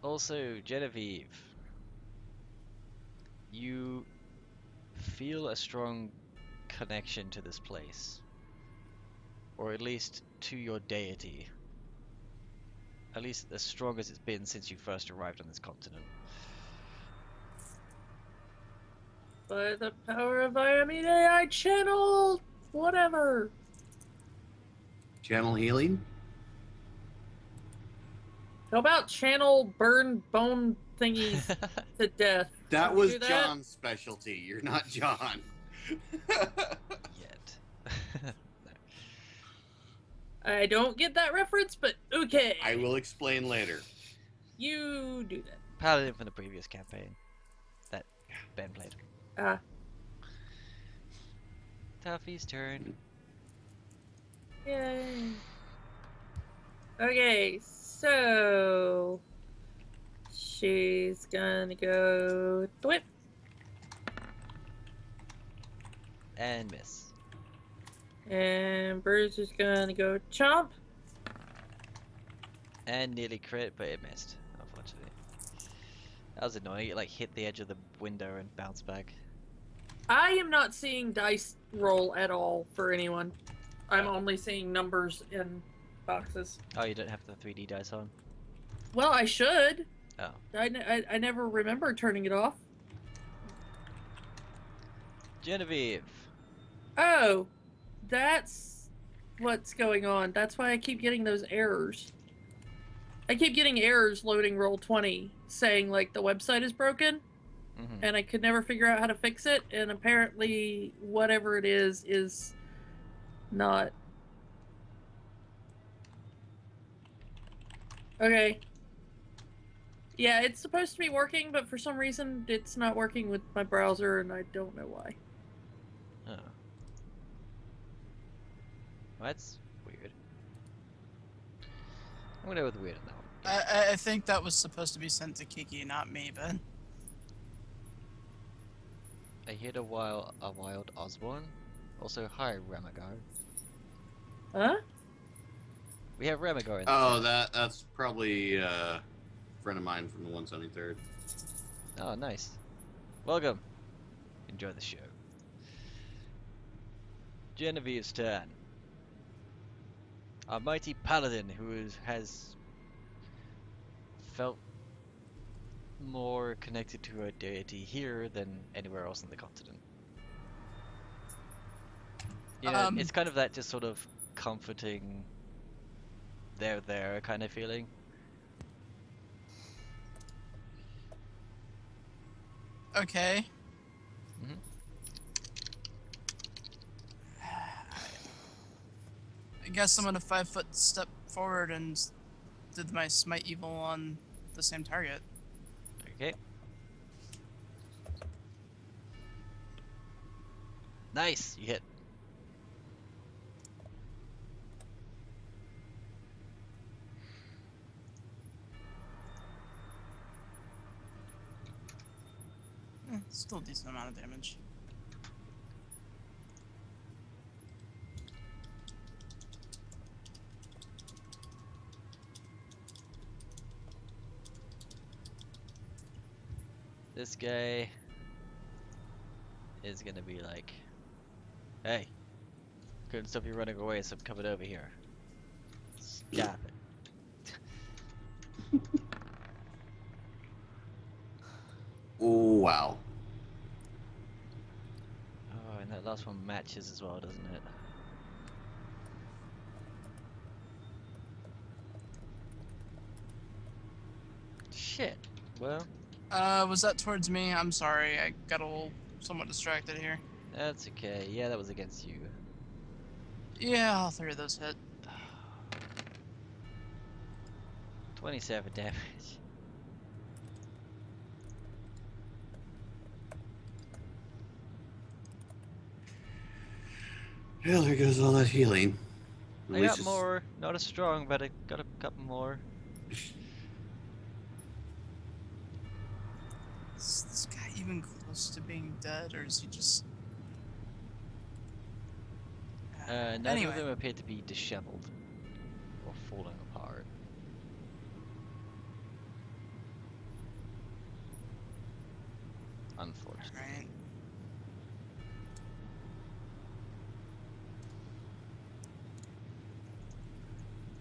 also, Genevieve, you feel a strong connection to this place, or at least to your deity. At least as strong as it's been since you first arrived on this continent. By the power of Iamine, I channel whatever. Channel healing? How about channel burn bone thingies to death? That Can we was do that? John's specialty. You're not John. Yet. I don't get that reference, but okay. I will explain later. You do that. Paladin from the previous campaign that Ben played. Ah. Tuffy's turn. Yay. Okay, so she's gonna go whip And miss. and Bruce is gonna go chomp. And nearly crit, but it missed, unfortunately. That was annoying. It like hit the edge of the window and bounced back. I am not seeing dice roll at all for anyone. I'm Oh. only seeing numbers in boxes. Oh, you don't have the 3D dice on? Well, I should. Oh. I never remember turning it off. Genevieve. Oh, that's what's going on. That's why I keep getting those errors. I keep getting errors loading Roll20 saying like the website is broken, Mm-hmm. and I could never figure out how to fix it, and apparently whatever it is not. Okay. Yeah, it's supposed to be working, but for some reason it's not working with my browser, and I don't know why. Oh. Well, that's weird. I'm gonna go with weird on that one. I think that was supposed to be sent to Kiki, not me, but I hit a wild Osborne. Also, hi Ramagar. Huh? We have Ramagar in the Oh, chat. that's probably a friend of mine from the 173rd. Oh, nice. Welcome. Enjoy the show. Genevieve's turn. Our mighty paladin has felt more connected to her deity here than anywhere else on the continent. You know, it's kind of that just sort of comforting, they're there kind of feeling. okay. Mhm. I guess I'm gonna 5-foot step forward and did my smite evil on the same target. Okay. Nice, you hit. Still a decent amount of damage. This guy is gonna be like, hey, couldn't stop you running away, so I'm coming over here. Stop it. Oh, wow. Oh, and that last one matches as well, doesn't it? Shit. Well, Was that towards me? I'm sorry, I got a little somewhat distracted here. that's okay. Yeah, that was against you. Yeah, all three of those hit. 27 damage. Well, there goes all that healing. At I least got it's- more. Not as strong, but I got a couple more. Is this guy even close to being dead, or is he just... None Anyway. of them appear to be disheveled or falling apart. Unfortunately. Alright.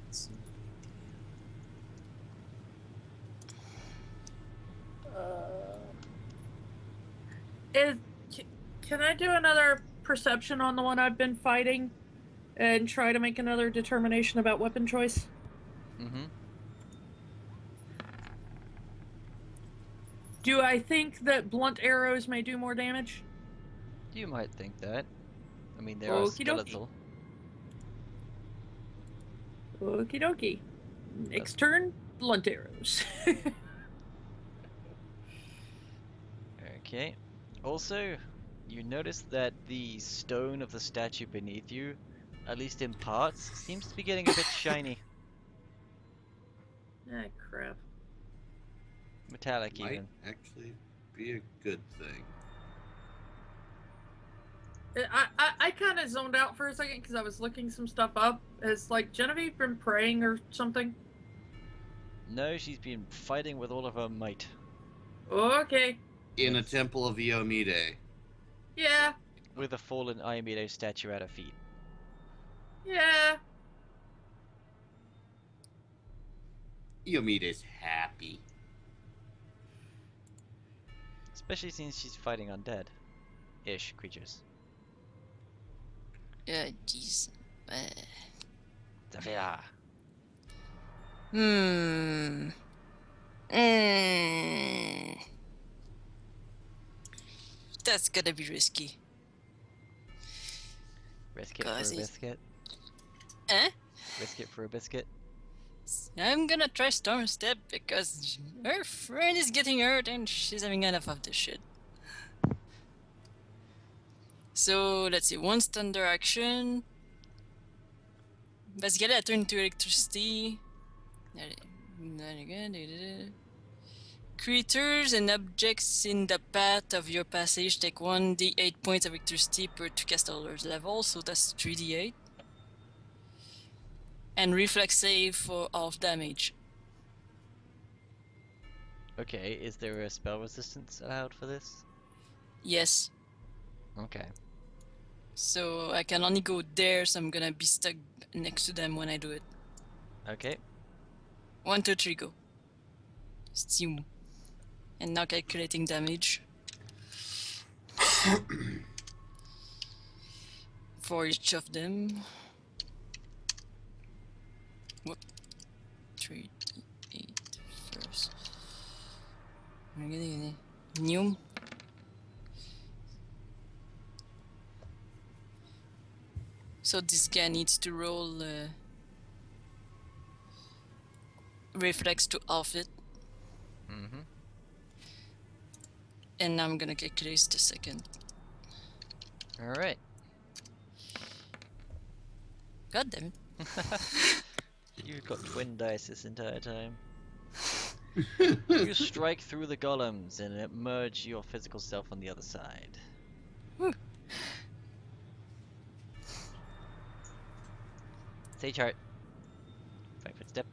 Let's see. Is can I do another perception on the one I've been fighting, and try to make another determination about weapon choice? Mm-hmm. Do I think that blunt arrows may do more damage? You might think that. I mean, they are Okie dokie. skeletal. Okie dokie. Next turn, blunt arrows. Okay. Also, you notice that the stone of the statue beneath you, at least in parts, seems to be getting a bit shiny. Ah, crap. Metallic might even. actually be a good thing. I kind of zoned out for a second because I was looking some stuff up. Has, like, Genevieve been praying or something? No, she's been fighting with all of her might. Okay. In a Yes. temple of Iomide. Yeah. With a fallen Iamido statue at her feet. Yeah. Iomide's happy. Especially since she's fighting undead-ish creatures. Jeez. Zavia. Hmm. That's gonna be risky. Risk it for a Cause it's- biscuit. Eh? Risk it for a biscuit. I'm gonna try Storm Step because her friend is getting hurt and she's having enough of this shit. So let's see, one thunder action. Basically, I turn to electricity. Creatures and objects in the path of your passage take 1d8 points of electricity per 2 caster's level, so that's 3d8. And reflex save for half damage. Okay, is there a spell resistance allowed for this? Yes. Okay. So I can only go there, so I'm gonna be stuck next to them when I do it. Okay. 1, 2, 3, go. Steam. And now calculating damage. For each of them. Whoop. 3d8 first. New. So this guy needs to roll reflex to off it. Mm-hmm. And I'm gonna calculate the second. Alright. God damn it. You've got twin dice this entire time. You strike through the golems and emerge your physical self on the other side. Whew. Say chart. 5-foot step.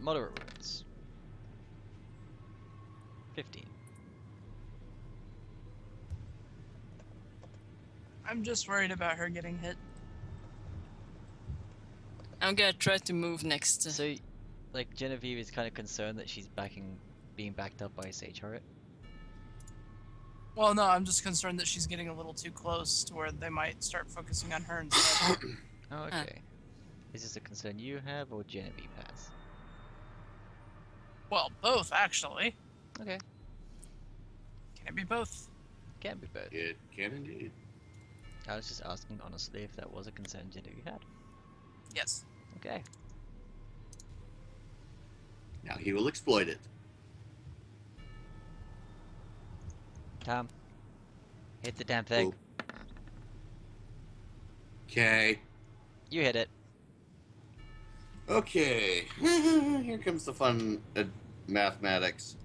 Moderate rules. 15. I'm just worried about her getting hit. I'm gonna try to move next. So, like, Genevieve is kind of concerned that she's being backed up by Sage Heart. Well, no, I'm just concerned that she's getting a little too close to where they might start focusing on her instead. Oh, okay. Is this a concern you have or Genevieve has? Well, both, actually. Okay. Can it be both? Can be both. It can indeed. I was just asking honestly if that was a concern that you had. Yes. Okay. Now he will exploit it. Tom, hit the damn thing. Okay. You hit it. Okay. Here comes the fun mathematics.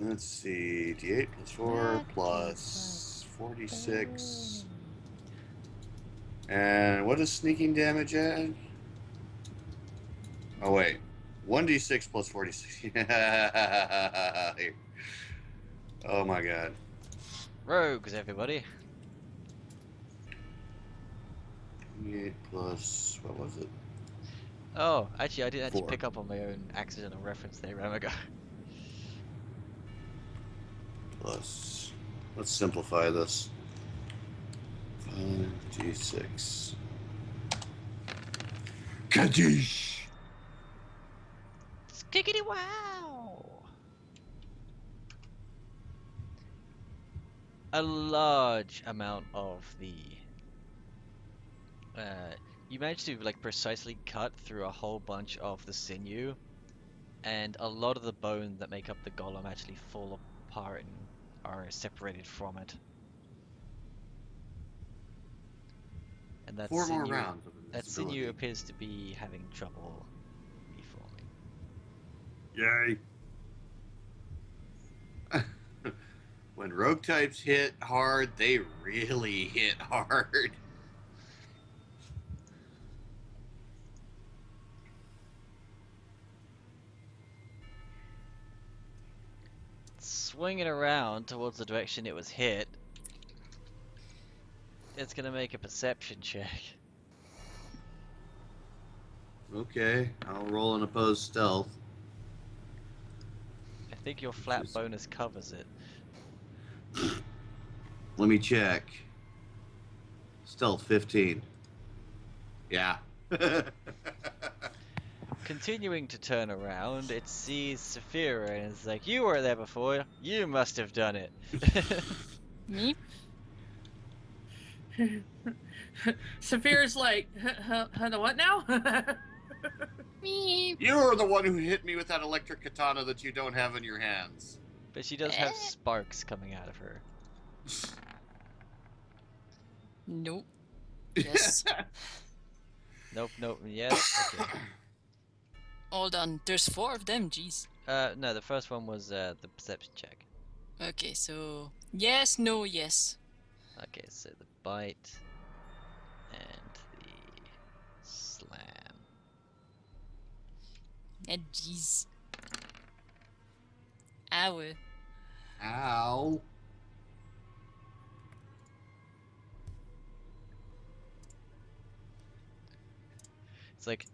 Let's see. D8 plus 4 plus 46. And what is sneaking damage at? Oh, wait. 1d6 plus 46. Oh my god. Rogues, everybody. D8 plus. What was it? Oh, actually, I didn't actually 4. pick up on my own accidental reference there, Ramago. Plus. Let's simplify this. 5d6. Kaddish! Skiggity wow! A large amount of the you managed to like precisely cut through a whole bunch of the sinew, and a lot of the bone that make up the golem actually fall apart and are separated from it. And that 4 more sinew, rounds of that sinew invisibility. appears to be having trouble reforming. Yay. When rogue types hit hard, they really hit hard. Swinging around towards the direction it was hit, it's gonna make a perception check. Okay, I'll roll an opposed stealth. I think your flat is- bonus covers it. Let me check. Stealth 15. Yeah. Continuing to turn around, it sees Saphira and is like, "You were there before. You must have done it." Me? Saphira's like, the what now? Me. You're the one who hit me with that electric katana that you don't have in your hands. But she does have sparks coming out of her. Nope. Yes. Nope, nope, yes. Okay. Hold on. There's 4 of them. Jeez. No, the first one was the perception check. Okay, so yes, no, yes. Okay, so the bite and the slam. Jeez. Ow. Ow. It's like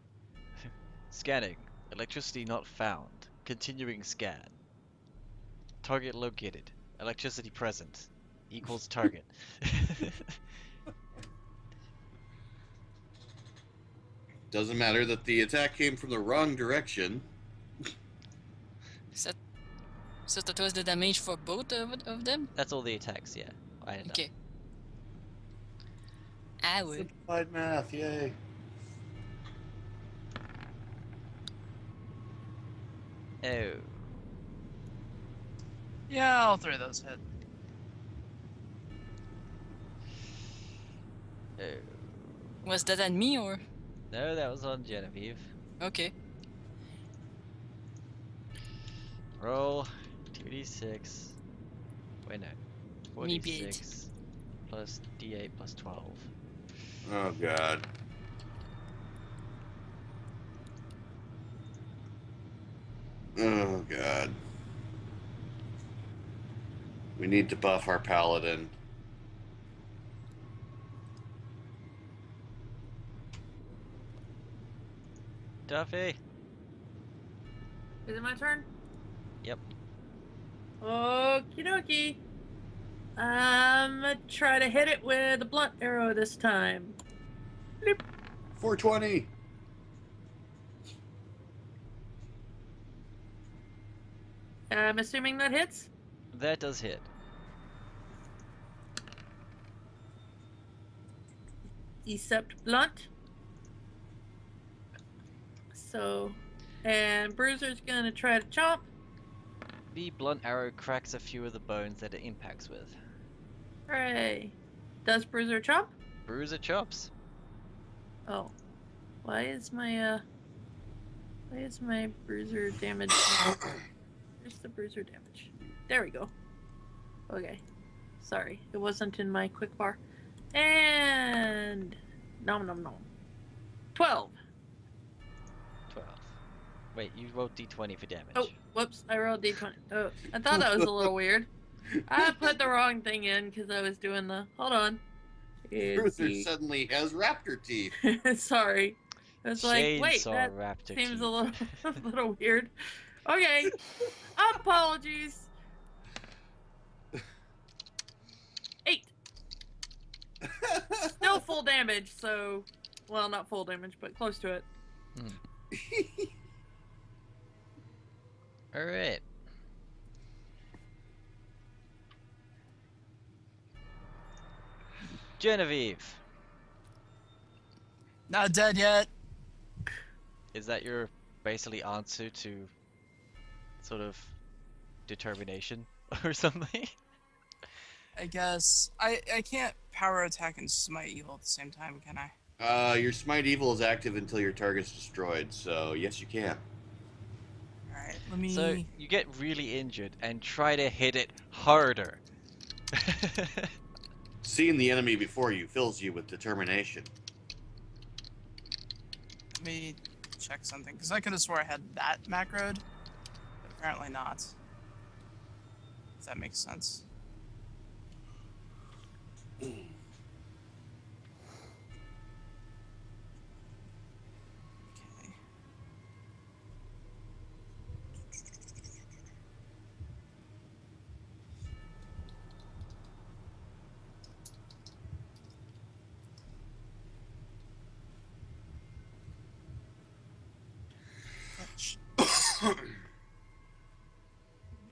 scanning. Electricity not found. Continuing scan. Target located. Electricity present. Equals target. Doesn't matter that the attack came from the wrong direction. So that was the damage for both of them? That's all the attacks, yeah. I had Okay. Ow. Simplified math, yay. Oh. Yeah, all 3 of those hit. Oh. Was that on me or? No, that was on Genevieve. Okay. Roll 2d6. Wait, no. Me beat. 46 plus d8 plus 12. Oh, God. Oh, God. We need to buff our paladin. Duffy! Is it my turn? Yep. Okie dokie. I'm gonna try to hit it with a blunt arrow this time. Bloop. 420. I'm assuming that hits. That does hit. except blunt. So, and Bruiser's gonna try to chomp. The blunt arrow cracks a few of the bones that it impacts with. Hooray! Does Bruiser chomp? Bruiser chops. Oh, why is my Bruiser damage? Where's the Bruiser damage? There we go. Okay, sorry, it wasn't in my quick bar. And nom nom nom. 12. 12. Wait, you rolled d20 for damage. Oh, whoops! I rolled d20. Oh, I thought that was a little weird. I put the wrong thing in because I was doing the. Hold on. Bruiser suddenly has raptor teeth. Sorry. I was like, wait, Chainsaw that raptor seems teeth. a little weird. Okay. Apologies. 8. Still full damage, so. Well, not full damage, but close to it. Alright. Genevieve, Not dead yet. is that your basically answer to sort of determination or something? I guess. I can't power attack and smite evil at the same time, can I? Your smite evil is active until your target's destroyed, so yes, you can. Alright, let me. So you get really injured and try to hit it harder. Seeing the enemy before you fills you with determination. Let me check something, because I could have swore I had that macroed, but apparently not. If that makes sense. Okay.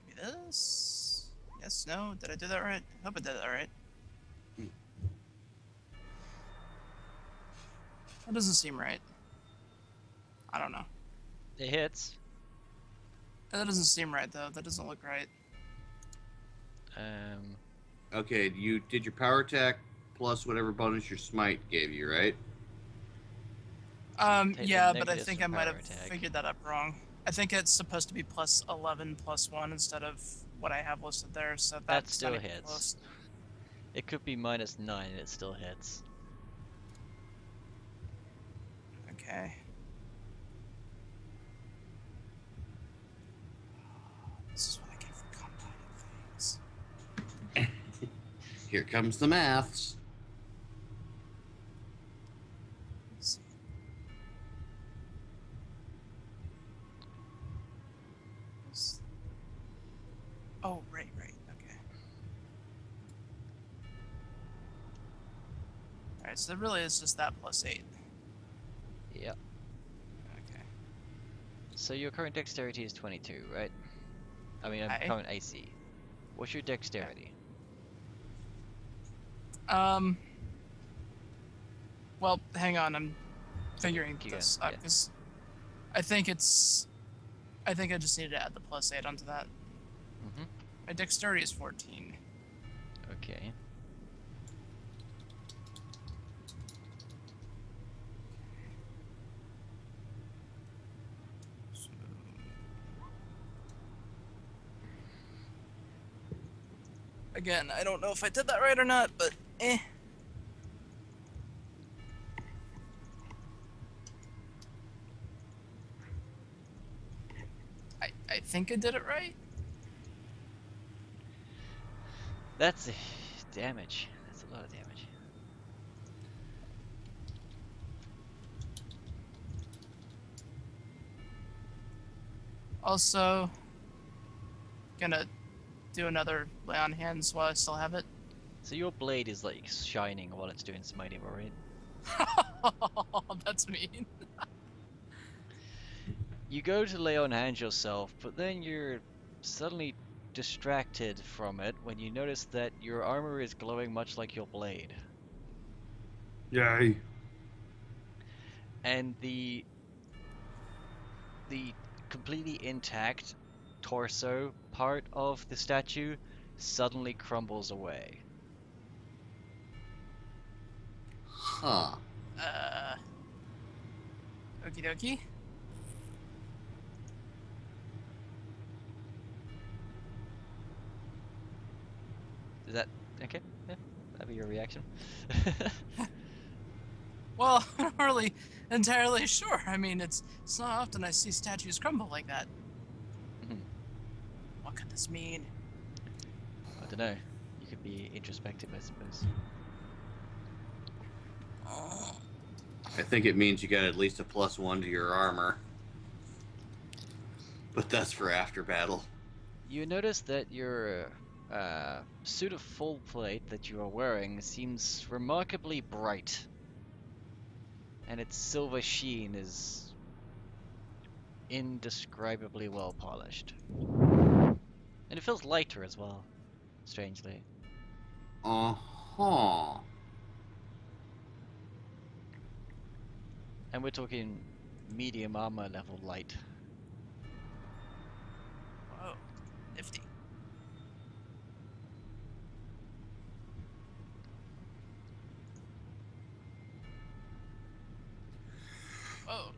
Maybe this? Yes, no? Did I do that right? I hope I did that right. That doesn't seem right. I don't know. It hits. That doesn't seem right, though. That doesn't look right. Okay, you did your power attack plus whatever bonus your smite gave you, right? Take the Yeah, but I negatives think from I might power have attack. figured that up wrong. I think it's supposed to be plus 11 plus 1 instead of what I have listed there, so that's still not even hits. close. It could be -9 and it still hits. Okay. This is what I get for combining things. Here comes the maths. Let's see. Oh, right, okay. Alright, so it really is just that plus 8. Yep. Okay. So your current dexterity is 22, right? I mean, Aye. current AC. What's your dexterity? Well, hang on, I'm figuring Keep this going, up, because I think I just need to add the plus 8 onto that. Mm-hmm. My dexterity is 14. Okay. So... Again, I don't know if I did that right or not, but eh. I think I did it right. That's damage. That's a lot of damage. Also, gonna do another lay on hands while I still have it. So your blade is like shining while it's doing smiting, right? That's mean. You go to lay on hands yourself, but then you're suddenly distracted from it when you notice that your armor is glowing much like your blade. Yay. And the completely intact torso part of the statue suddenly crumbles away. Huh. Okie dokie. Is that okay? Yeah, that'd be your reaction. Well, I'm not really entirely sure. I mean, it's not often I see statues crumble like that. Mhm. What could this mean? I don't know. You could be introspective, I suppose. I think it means you got at least a +1 to your armor. But that's for after battle. You notice that your suit of full plate that you are wearing seems remarkably bright, and its silver sheen is indescribably well polished. And it feels lighter as well, strangely. Uh-huh. And we're talking medium armor level light. Whoa, nifty. Whoa.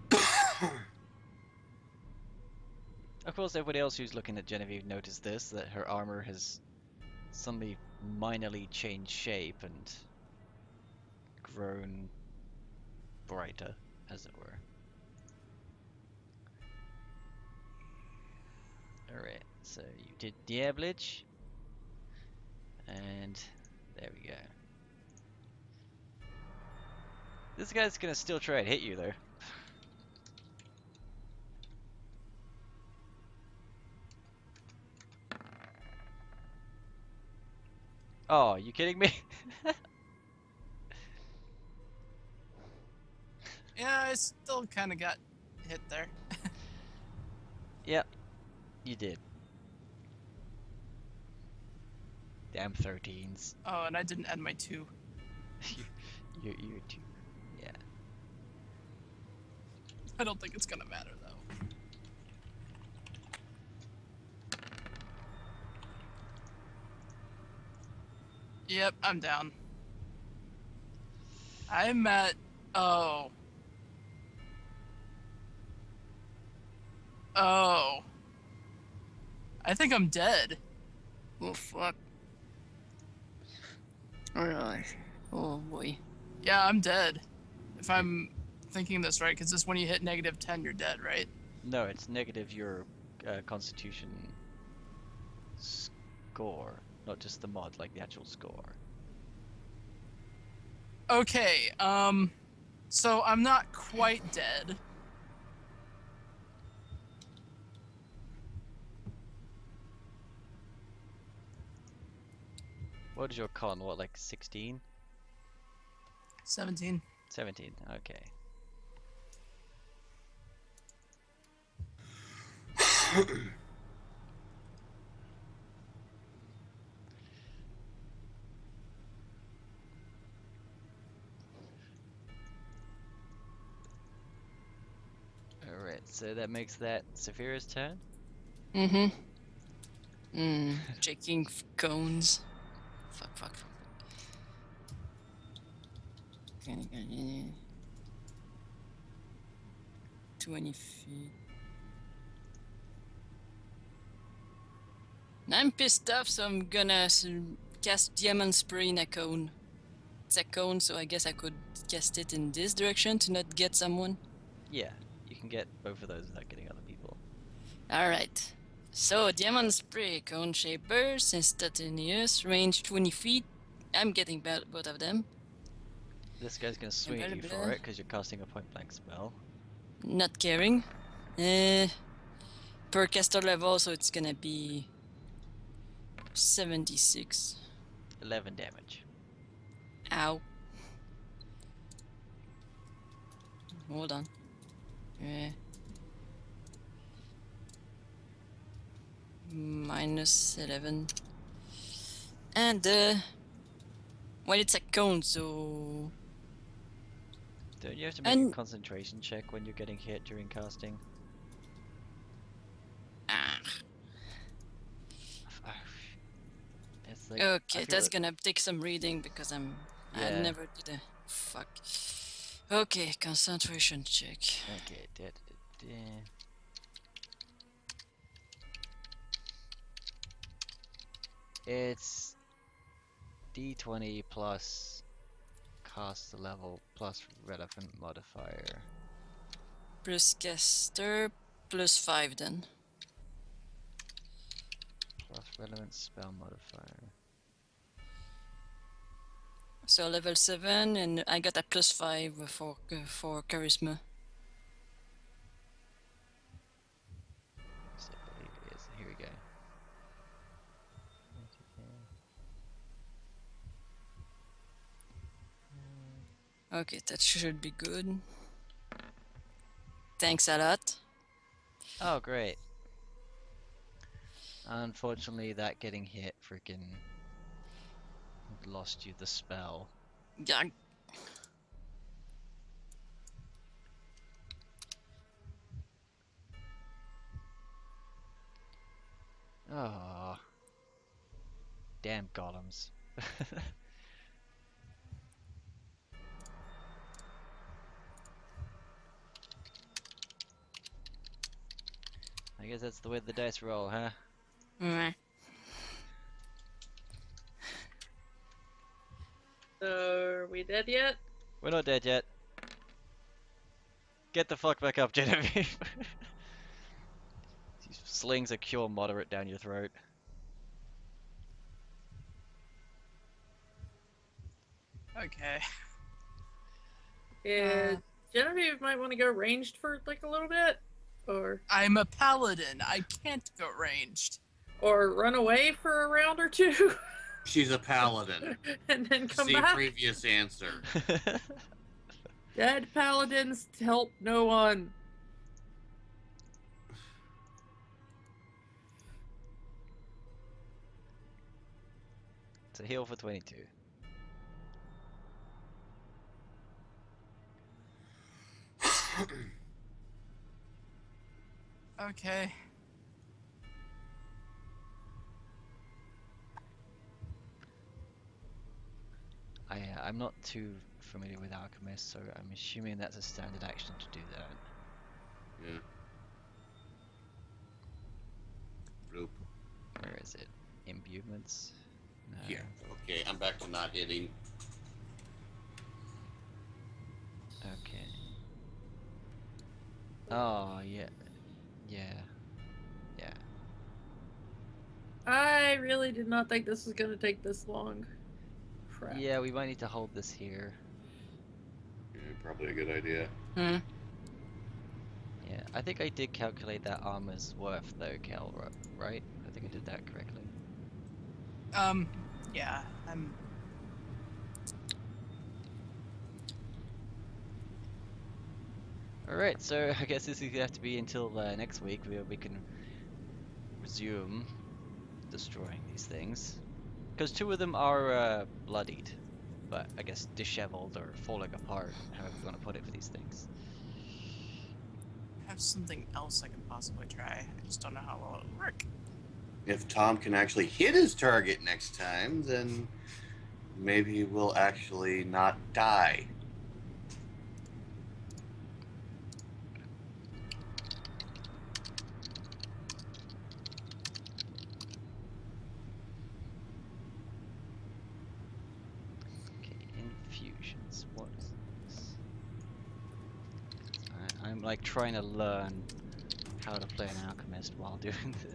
Of course, everybody else who's looking at Genevieve noticed this, that her armor has suddenly minorly changed shape and grown brighter, as it were. Alright, so you did Diablage, and there we go. This guy's gonna still try and hit you though. Oh, you kidding me? Yeah, I still kind of got hit there. Yep, you did. Damn 13s. Oh, and I didn't add my 2. You too. Yeah. I don't think it's gonna matter though. Yep, I'm down. I'm at... Oh. Oh. I think I'm dead. Oh fuck. Alright. Oh boy. Yeah, I'm dead. If I'm thinking this right, because this when you hit -10, you're dead, right? No, it's negative your constitution score, not just the mod, like the actual score. Okay, so I'm not quite dead. What is your con? What, like 16? 17. 17, okay. Alright, so that makes that Saphira's turn. Mm-hmm. Checking cones. Fuck. Okay, 20 feet. I'm pissed off, so I'm gonna cast Diamond Spray in a cone. It's a cone, so I guess I could cast it in this direction to not get someone. Yeah, you can get both of those without getting other people. Alright. So, Diamond Spray, cone shape burst, instantaneous, range 20 feet. I'm getting both of them. This guy's gonna swing at you for it because you're casting a point blank spell. Not caring. Per caster level, so it's gonna be 76. 11 damage. Ow. Hold on. Minus 11. And, well, it's a cone, so Don't you have to make a And concentration check when you're getting hit during casting? ah, It's like I okay, feel that's that gonna take some reading because I yeah. never did a fuck. Okay, concentration check. Okay, it's D20 plus cast level plus relevant modifier. Plus caster plus 5 then. Plus relevant spell modifier. So level 7 and I got a plus 5 for charisma. So here we go. 20k. Okay, that should be good. Thanks a lot. Oh, great. Unfortunately, that getting hit freaking lost you the spell. Yeah. Oh, damn golems. I guess that's the way the dice roll, huh? Meh. So, are we dead yet? We're not dead yet. Get the fuck back up, Genevieve. He slings a cure moderate down your throat. Okay. Yeah, Genevieve might want to go ranged for like a little bit, or I'm a paladin. I can't go ranged. run away for a round or two, She's a paladin. and then come See back. previous answer. Dead paladins help no one. It's a heal for 22. Okay. I'm not too familiar with Alchemist, so I'm assuming that's a standard action to do that. Yeah. Bloop. Where is it? Imbuements? No. Here. Okay, I'm back to not hitting. Okay. Oh, yeah. Yeah. Yeah. I really did not think this was going to take this long. Crap. Yeah, we might need to hold this here. Yeah, probably a good idea. Hmm. Yeah, I think I did calculate that armor's worth though, Kel, right? I think I did that correctly. Yeah, I'm... Alright, so I guess this is gonna have to be until next week where we can resume destroying these things. Because 2 of them are bloodied, but I guess disheveled or falling apart, however you want to put it for these things. I have something else I can possibly try. I just don't know how well it'll work. If Tom can actually hit his target next time, then maybe we'll actually not die. Okay, infusions. What is this? I'm like trying to learn how to play an alchemist while doing this.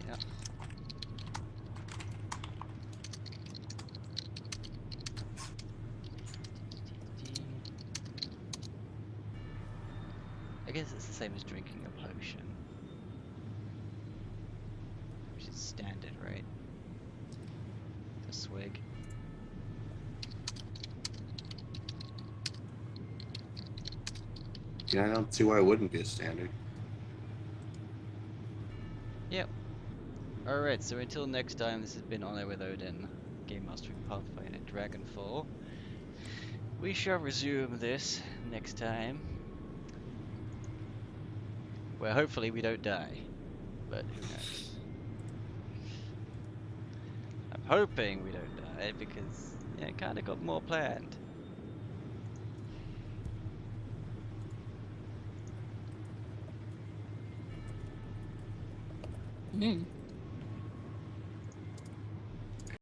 Yeah. I guess it's the same as drinking a potion. Which is standard, right? A swig. Yeah, I don't see why it wouldn't be a standard. Alright, so until next time, this has been On Air with Odin, Gamemastering Pathfinder Dragonfall. We shall resume this next time, where hopefully we don't die, but who knows. I'm hoping we don't die, because, yeah, kinda got more planned. Hmm.